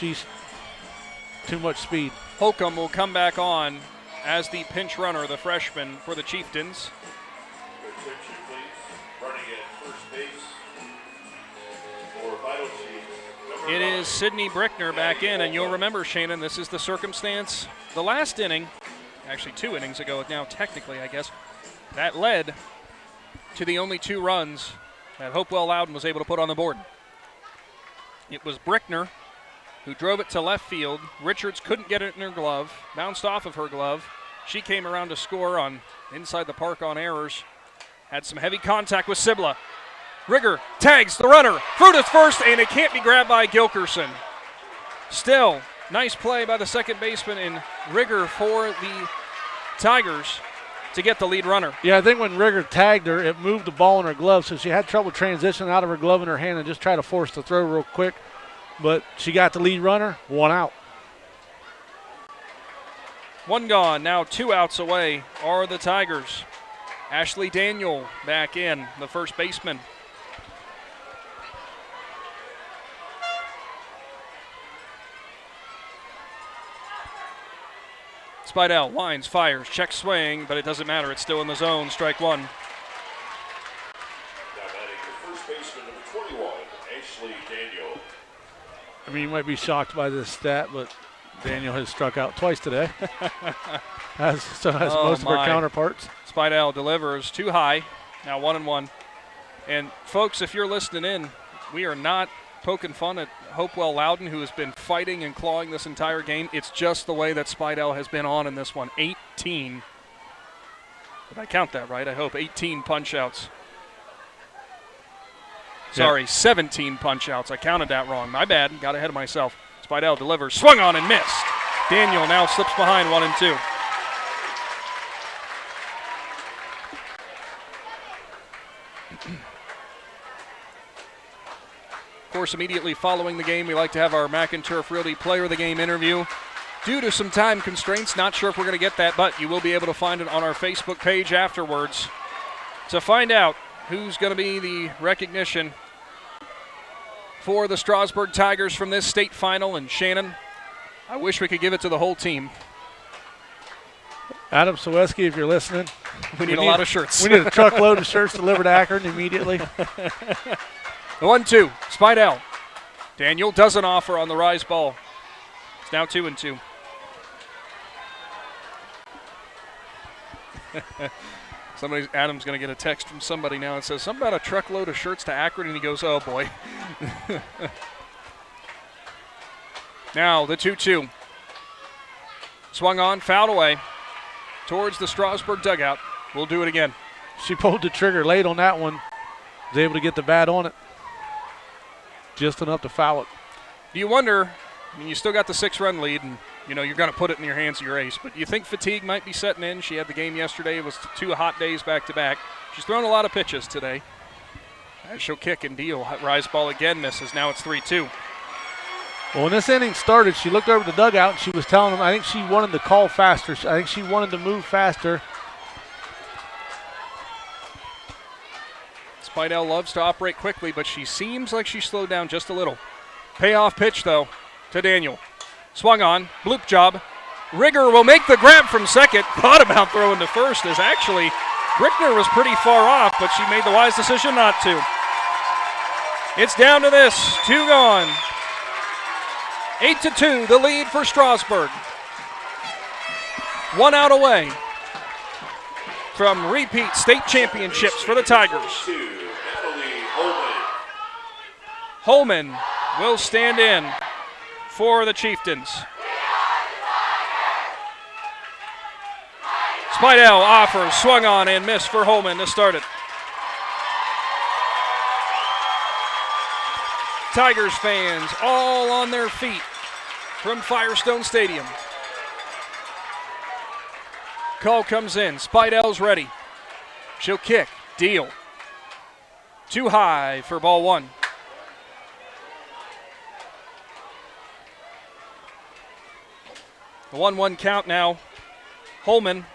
too much speed. Holcomb will come back on as the pinch runner, the freshman for the Chieftains. It is Sydney Brickner back in, and you'll remember, Shannon, this is the circumstance. The last inning, actually 2 innings ago now technically, I guess, that led to the only 2 runs that Hopewell Loudon was able to put on the board. It was Brickner who drove it to left field. Richards couldn't get it in her glove, bounced off of her glove. She came around to score on inside the park on errors. Had some heavy contact with Sibla. Rigger tags the runner. Fruit is first, and it can't be grabbed by Gilkerson. Still, nice play by the second baseman in Rigger for the Tigers to get the lead runner. Yeah, I think when Rigger tagged her, it moved the ball in her glove, so she had trouble transitioning out of her glove in her hand and just tried to force the throw real quick. But she got the lead runner, 1 out. 1 gone, now 2 outs away are the Tigers. Ashley Daniel back in, the first baseman. Speidel winds, fires, check swing, but it doesn't matter. It's still in the zone. Strike 1. Now batting the first baseman, number 21, Ashley Daniel. I mean, you might be shocked by this stat, but Daniel has struck out twice today. Most of our counterparts. Speidel delivers too high. Now 1-1. And folks, if you're listening in, we are not poking fun at Hopewell Loudon, who has been fighting and clawing this entire game. It's just the way that Speidel has been on in this one. 18. Did I count that right? I hope. 18 punch-outs. Sorry, 17 punch-outs. I counted that wrong. My bad. Got ahead of myself. Speidel delivers. Swung on and missed. Daniel now slips behind 1-2. Of course, immediately following the game, we like to have our McInturf Realty Player of the Game interview. Due to some time constraints, not sure if we're going to get that, but you will be able to find it on our Facebook page afterwards to find out who's going to be the recognition for the Strasburg Tigers from this state final. And Shannon, I wish we could give it to the whole team. Adam Soweski, if you're listening. We need a lot of shirts. We need a truckload of shirts delivered to Akron immediately. The 1-2, Speidel. Daniel doesn't offer on the rise ball. It's now 2-2. Adam's going to get a text from somebody now that says something about a truckload of shirts to Akron, and he goes, oh boy. Now the 2-2. Swung on, fouled away towards the Strasburg dugout. We'll do it again. She pulled the trigger late on that one. Was able to get the bat on it. Just enough to foul it. Do you wonder, I mean, you still got the 6-run lead, and, you know, you're going to put it in your hands of your ace, but do you think fatigue might be setting in? She had the game yesterday. It was 2 hot days back-to-back. She's thrown a lot of pitches today. She'll kick and deal. Rise ball again misses. Now it's 3-2. Well, when this inning started, she looked over the dugout, and she was telling them, I think she wanted to call faster. I think she wanted to move faster. Speidel loves to operate quickly, but she seems like she slowed down just a little. Payoff pitch, though, to Daniel. Swung on, bloop job. Rigger will make the grab from second. Thought about throwing to first, as actually Brickner was pretty far off, but she made the wise decision not to. It's down to this, 2 gone. 8-2, the lead for Strasburg. 1 out away from repeat state championships for the Tigers. Holman will stand in for the Chieftains. Speidel offers, swung on and missed for Holman to start it. Tigers fans all on their feet from Firestone Stadium. Call comes in. Speidel's ready. She'll kick. Deal. Too high for ball 1. The 1-1 count now. Holman,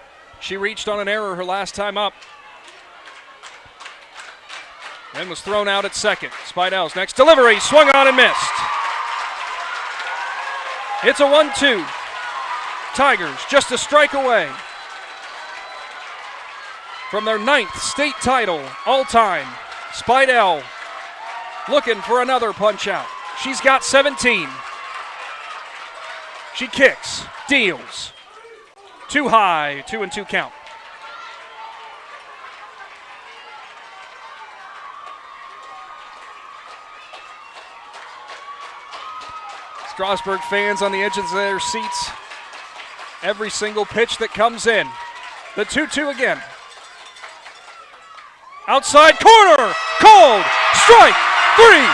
she reached on an error her last time up. Then was thrown out at second. Speidel's next delivery, swung on and missed. It's a 1-2. Tigers just a strike away from their 9th state title all time. Speidel looking for another punch out. She's got 17. She kicks, deals. Too high, 2-2 count. Strasburg fans on the edges of their seats. Every single pitch that comes in. The 2-2 again. Outside corner, called, strike, 3.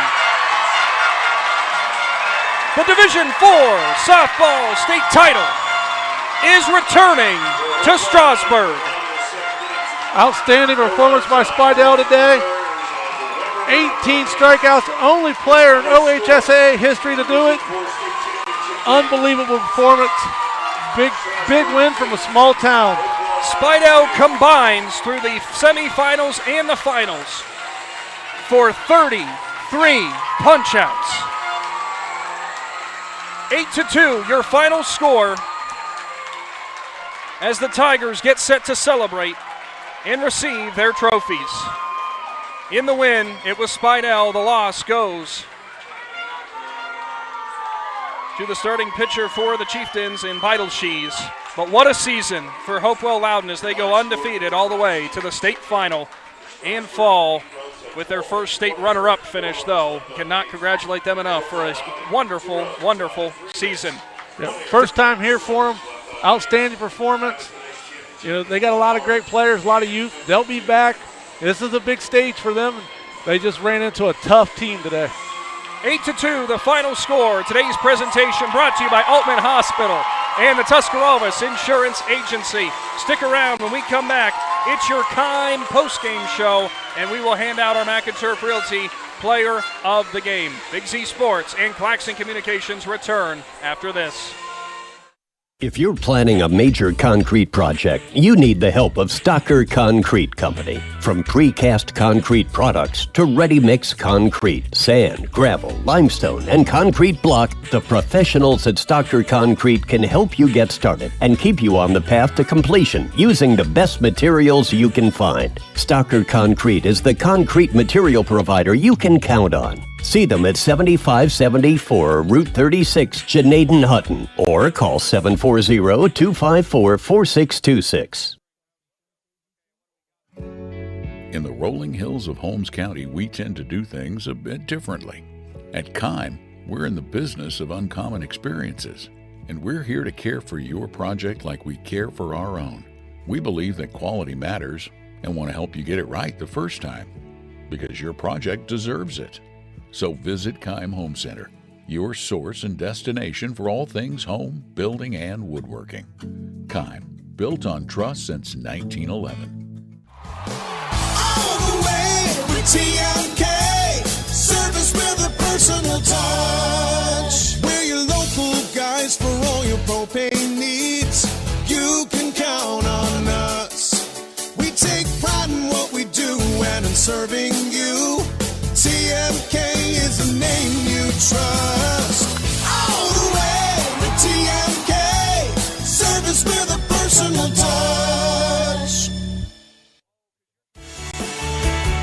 The Division IV softball state title is returning to Strasburg. Outstanding performance by Speidel today. 18 strikeouts, only player in OHSAA history to do it. Unbelievable performance. Big win from a small town. Speidel combines through the semifinals and the finals for 33 punch-outs. 8-2, your final score as the Tigers get set to celebrate and receive their trophies. In the win, it was Speidel. The loss goes to the starting pitcher for the Chieftains in Speidel. But what a season for Hopewell Loudon as they go undefeated all the way to the state final and fall with their first state runner-up finish, though. Cannot congratulate them enough for a wonderful, wonderful season. Yeah, first time here for them. Outstanding performance. You know, they got a lot of great players, a lot of youth. They'll be back. This is a big stage for them. They just ran into a tough team today. 8-2, the final score. Today's presentation brought to you by Altman Hospital and the Tuscarawas Insurance Agency. Stick around when we come back. It's your Kime postgame show, and we will hand out our McInturf Realty Player of the Game. Big Z Sports and Claxon Communications return after this. If you're planning a major concrete project, you need the help of Stocker Concrete Company. From precast concrete products to ready-mix concrete, sand, gravel, limestone, and concrete block, the professionals at Stocker Concrete can help you get started and keep you on the path to completion using the best materials you can find. Stocker Concrete is the concrete material provider you can count on. See them at 7574 Route 36, Janaden-Hutton, or call 740-254-4626. In the rolling hills of Holmes County, we tend to do things a bit differently. At Kime, we're in the business of uncommon experiences, and we're here to care for your project like we care for our own. We believe that quality matters and want to help you get it right the first time, because your project deserves it. So visit Kime Home Center, your source and destination for all things home, building, and woodworking. Kime, built on trust since 1911. All the way with TMK, service with a personal touch. We're your local guys for all your propane needs. You can count on us. We take pride in what we do and in serving you. TMK is the name you trust. All the way with TMK, service with a personal touch.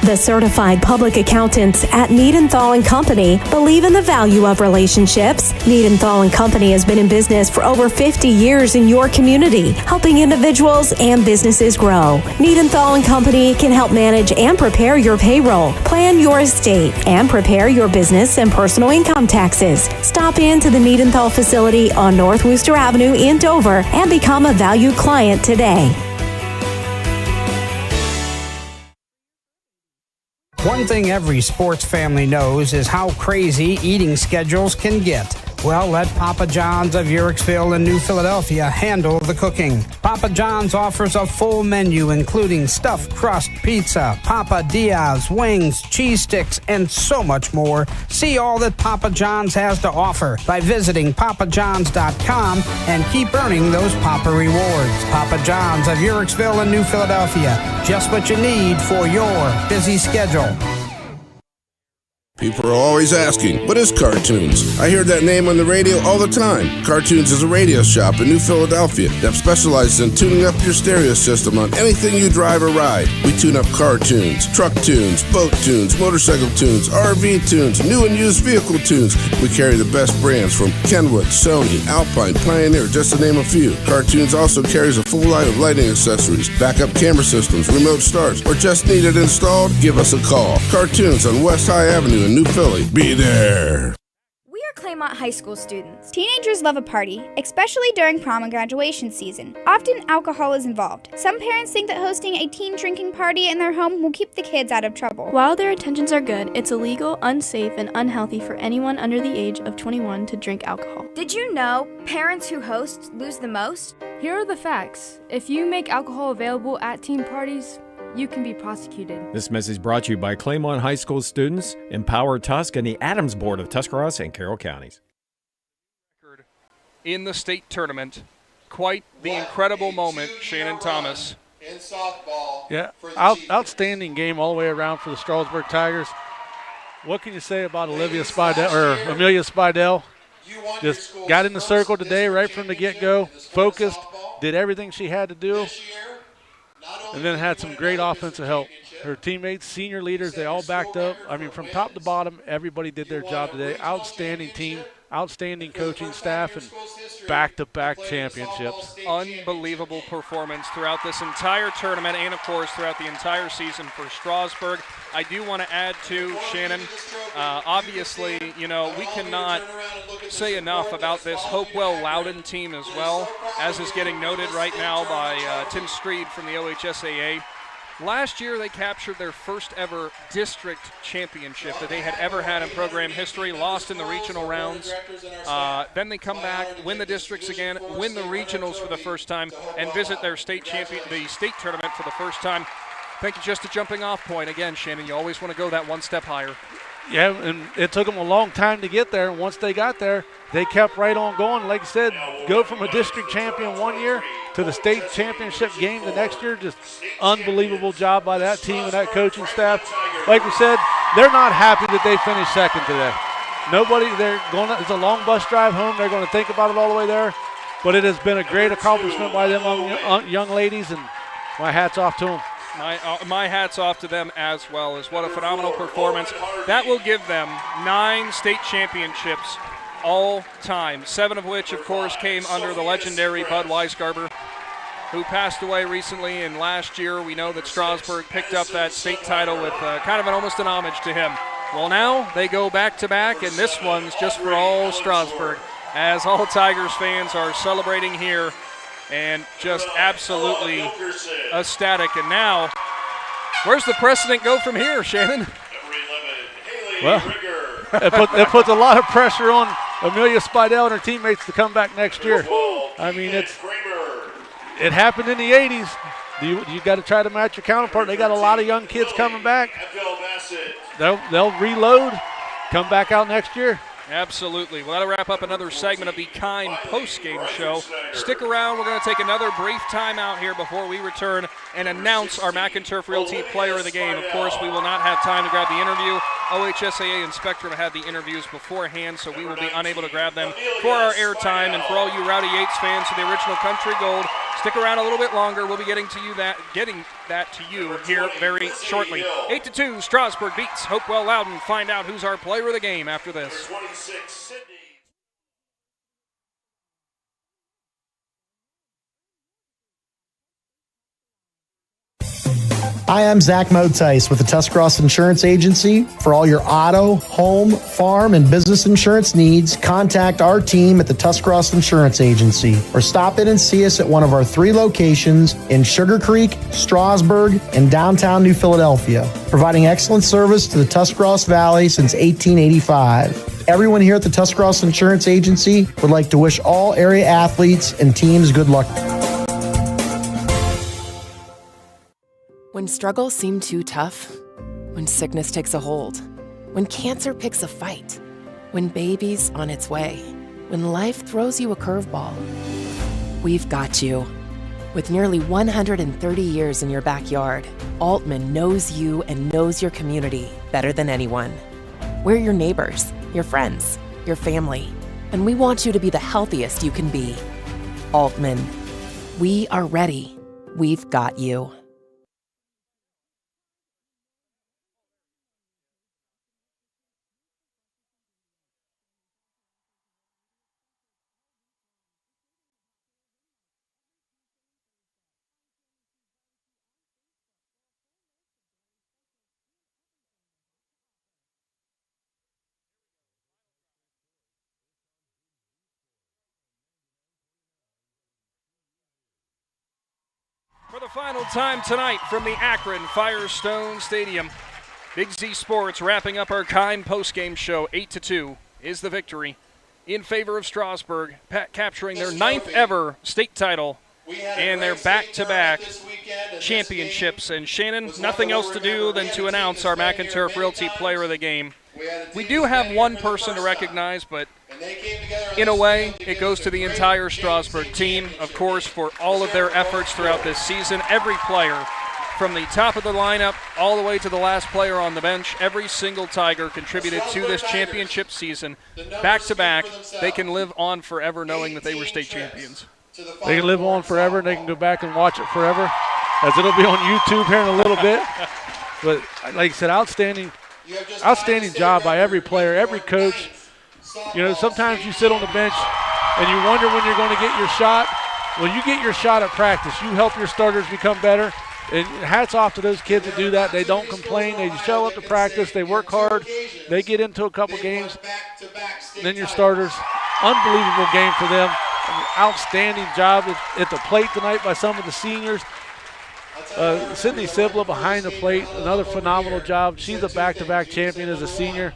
The certified public accountants at Niedenthal & Company believe in the value of relationships. Niedenthal & Company has been in business for over 50 years in your community, helping individuals and businesses grow. Niedenthal & Company can help manage and prepare your payroll, plan your estate, and prepare your business and personal income taxes. Stop into the Niedenthal facility on North Worcester Avenue in Dover and become a valued client today. One thing every sports family knows is how crazy eating schedules can get. Well, let Papa John's of Uricksville and New Philadelphia handle the cooking. Papa John's offers a full menu including stuffed crust pizza, Papa Diaz, wings, cheese sticks, and so much more. See all that Papa John's has to offer by visiting papajohns.com and keep earning those Papa rewards. Papa John's of Uricksville and New Philadelphia. Just what you need for your busy schedule. People are always asking, what is Cartoons? I hear that name on the radio all the time. Cartoons is a radio shop in New Philadelphia that specializes in tuning up your stereo system on anything you drive or ride. We tune up car tunes, truck tunes, boat tunes, motorcycle tunes, RV tunes, new and used vehicle tunes. We carry the best brands from Kenwood, Sony, Alpine, Pioneer, just to name a few. Cartoons also carries a full line of lighting accessories, backup camera systems, remote starts, or just need it installed? Give us a call. Cartoons on West High Avenue in New Philly. Be there. We are Claymont High School students. Teenagers love a party, especially during prom and graduation season. Often alcohol is involved. Some parents think that hosting a teen drinking party in their home will keep the kids out of trouble. While their intentions are good, it's illegal, unsafe, and unhealthy for anyone under the age of 21 to drink alcohol. Did you know parents who host lose the most? Here are the facts. If you make alcohol available at teen parties, you can be prosecuted. This message brought to you by Claymont High School students, Empower Tusk, and the Adams Board of Tuscarawas and Carroll Counties. In the state tournament, quite the incredible moment, Shannon Thomas. In softball. Yeah, outstanding game all the way around for the Strasburg Tigers. What can you say about Amelia Speidel? Just got in the circle today right from the get-go, focused, did everything she had to do, and then had some great offensive help. Her teammates, senior leaders, they all backed up. I mean, from top to bottom, everybody did their job today. Outstanding team. outstanding coaching staff, and back-to-back championships. Unbelievable performance throughout this entire tournament and, of course, throughout the entire season for Strasburg. I do want to add, too, Shannon, obviously, you know, we cannot say enough about this Hopewell Loudon team as well, as is getting noted right now by Tim Streed from the OHSAA. Last year, they captured their first ever district championship that they had ever had in program history, lost in the regional rounds. Then they come back, win the districts again, win the regionals for the first time, and visit their state tournament for the first time. Thank you, just a jumping off point. Again, Shannon, you always want to go that one step higher. Yeah, and it took them a long time to get there. And once they got there, they kept right on going. Like I said, go from a district champion one year to the state championship game the next year. Just unbelievable job by that team and that coaching staff. Like we said, they're not happy that they finished second today. It's a long bus drive home. They're going to think about it all the way there. But it has been a great accomplishment by them young ladies, and my hat's off to them. My hat's off to them as well. What a phenomenal performance. That will give them 9 state championships all time, 7 of which, of course, came under the legendary Bud Weisgarber, who passed away recently. And last year, we know that Strasburg picked up that state title with kind of almost an homage to him. Well, now they go back-to-back, and this one's just for all Strasburg, as all Tigers fans are celebrating here and just absolutely ecstatic. And now, where's the precedent go from here, Shannon? Well, it puts a lot of pressure on Amelia Speidel and her teammates to come back next year. I mean, it happened in the 80s. You got to try to match your counterpart. They got a lot of young kids coming back. They'll reload, come back out next year. Absolutely. Well, that'll wrap up another segment of the Kime postgame show. Stick around. We're going to take another brief timeout here before we return and announce our McInturf Realty player of the game. Of course, we will not have time to grab the interview. OHSAA and Spectrum had the interviews beforehand, so we will be unable to grab them for our airtime. And for all you Rowdy Yates fans of the original Country Gold, stick around a little bit longer. We'll be getting that to you here very shortly. 8-2, Strasburg beats Hopewell Loudon. Find out who's our player of the game after this. Hi, I'm Zach Motice with the Tuscarawas Insurance Agency. For all your auto, home, farm, and business insurance needs, contact our team at the Tuscarawas Insurance Agency or stop in and see us at one of our 3 locations in Sugar Creek, Strasburg, and downtown New Philadelphia, providing excellent service to the Tuscarawas Valley since 1885. Everyone here at the Tuscarawas Insurance Agency would like to wish all area athletes and teams good luck. When struggles seem too tough, when sickness takes a hold, when cancer picks a fight, when baby's on its way, when life throws you a curveball, we've got you. With nearly 130 years in your backyard, Altman knows you and knows your community better than anyone. We're your neighbors, your friends, your family, and we want you to be the healthiest you can be. Altman, we are ready. We've got you. For the final time tonight from the Akron Firestone Stadium, Big Z Sports wrapping up our Kime postgame show. 8-2 is the victory in favor of Strasburg, capturing their 9th ever state title and their back-to-back championships. And Shannon, nothing else to do than to announce our McInturf Realty player of the game. We do have one person to recognize, but in a way, it goes to the entire Strasburg team, of course, for all of their efforts throughout this season. Every player, from the top of the lineup all the way to the last player on the bench, every single Tiger contributed to this championship season. Back-to-back, they can live on forever knowing that they were state champions. They can live on forever, and they can go back and watch it forever, as it'll be on YouTube here in a little bit. But like I said, outstanding job by every player, every coach. sometimes you sit on the bench and you wonder when you're going to get your shot. Well, you get your shot at practice. You help your starters become better. And hats off to those kids that do that. They don't complain. They show up to practice. They work hard. They get into a couple games. And then your starters, unbelievable game for them. Outstanding job at the plate tonight by some of the seniors. Sydney Sibla behind the plate, another phenomenal job. She's a back-to-back champion as a senior.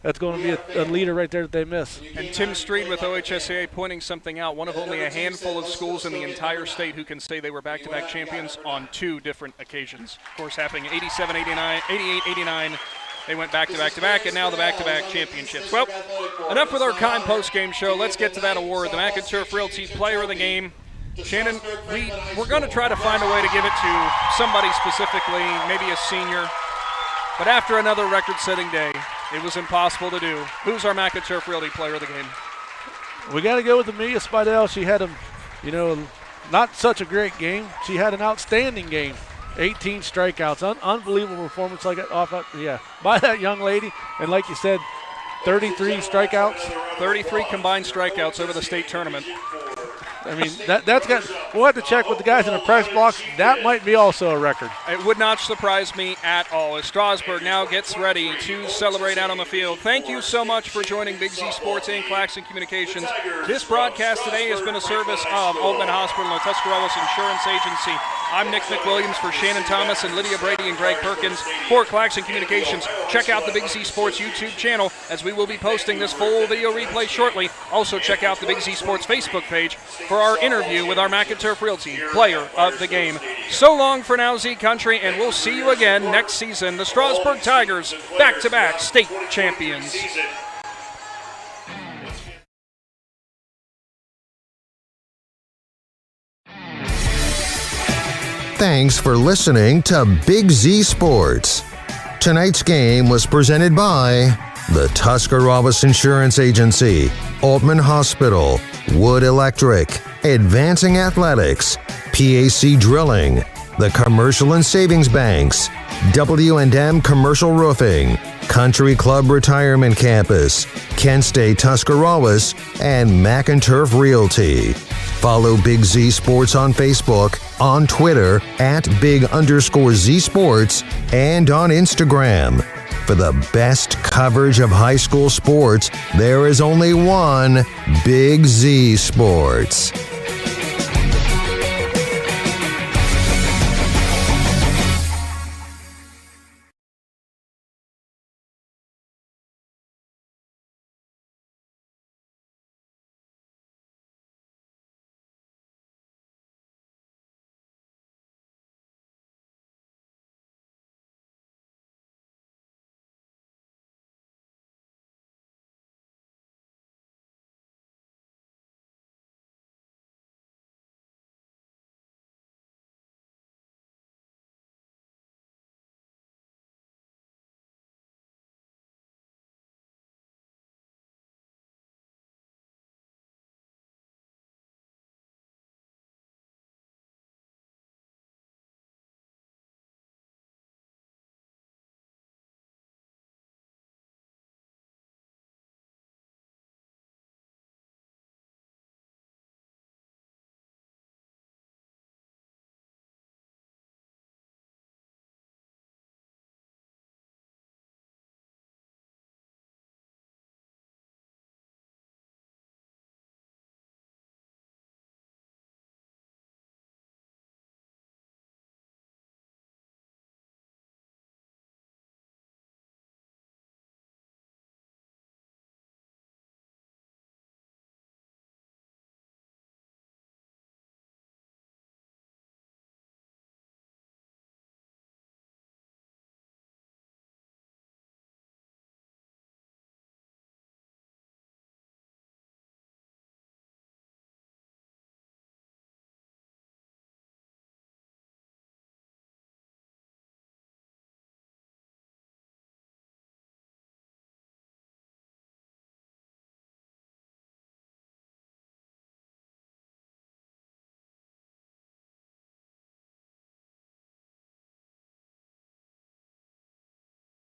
That's going to be a leader right there that they miss. And Tim Street with OHSAA pointing something out, one of only a handful of schools in the entire state who can say they were back-to-back champions on 2 different occasions. Of course, happening 87-89, 88-89. They went back-to-back-to-back, and now the back-to-back championships. Well, enough with our kind post-game show. Let's get to that award, the McInturf Realty Player of the Game. Shannon, we're going to try to find a way to give it to somebody specifically, maybe a senior. But after another record-setting day, it was impossible to do. Who's our McInturf Realty Player of the Game? We got to go with Amelia Speidel. She had not such a great game. She had an outstanding game. 18 strikeouts, unbelievable performance by that young lady. And like you said, 33 strikeouts. 33 combined strikeouts over the state tournament. I mean, that's got. We'll have to check with the guys in the press box. That might be also a record. It would not surprise me at all as Strasburg now gets ready to celebrate out on the field. Thank you so much for joining Big Z Sports and Claxon Communications. This broadcast today has been a service of Altman Hospital and the Tuscarawas Insurance Agency. I'm Nick McWilliams for Shannon Thomas and Lydia Brady and Greg Perkins for Claxon Communications. Check out the Big Z Sports YouTube channel as we will be posting this full video replay shortly. Also check out the Big Z Sports Facebook page for our interview with our McInturf Realty Player of the Game. So long for now, Z Country, and we'll see you again next season. The Strasburg Tigers, back-to-back state champions. Thanks for listening to Big Z Sports. Tonight's game was presented by the Tuscarawas Insurance Agency, Altman Hospital, Wood Electric, Advancing Athletics, PAC Drilling, the Commercial and Savings Banks, W&M Commercial Roofing, Country Club Retirement Campus, Kent State Tuscarawas, and McInturf Realty. Follow Big Z Sports on Facebook, on Twitter @Big_Z Sports, and on Instagram. For the best coverage of high school sports, there is only one Big Z Sports.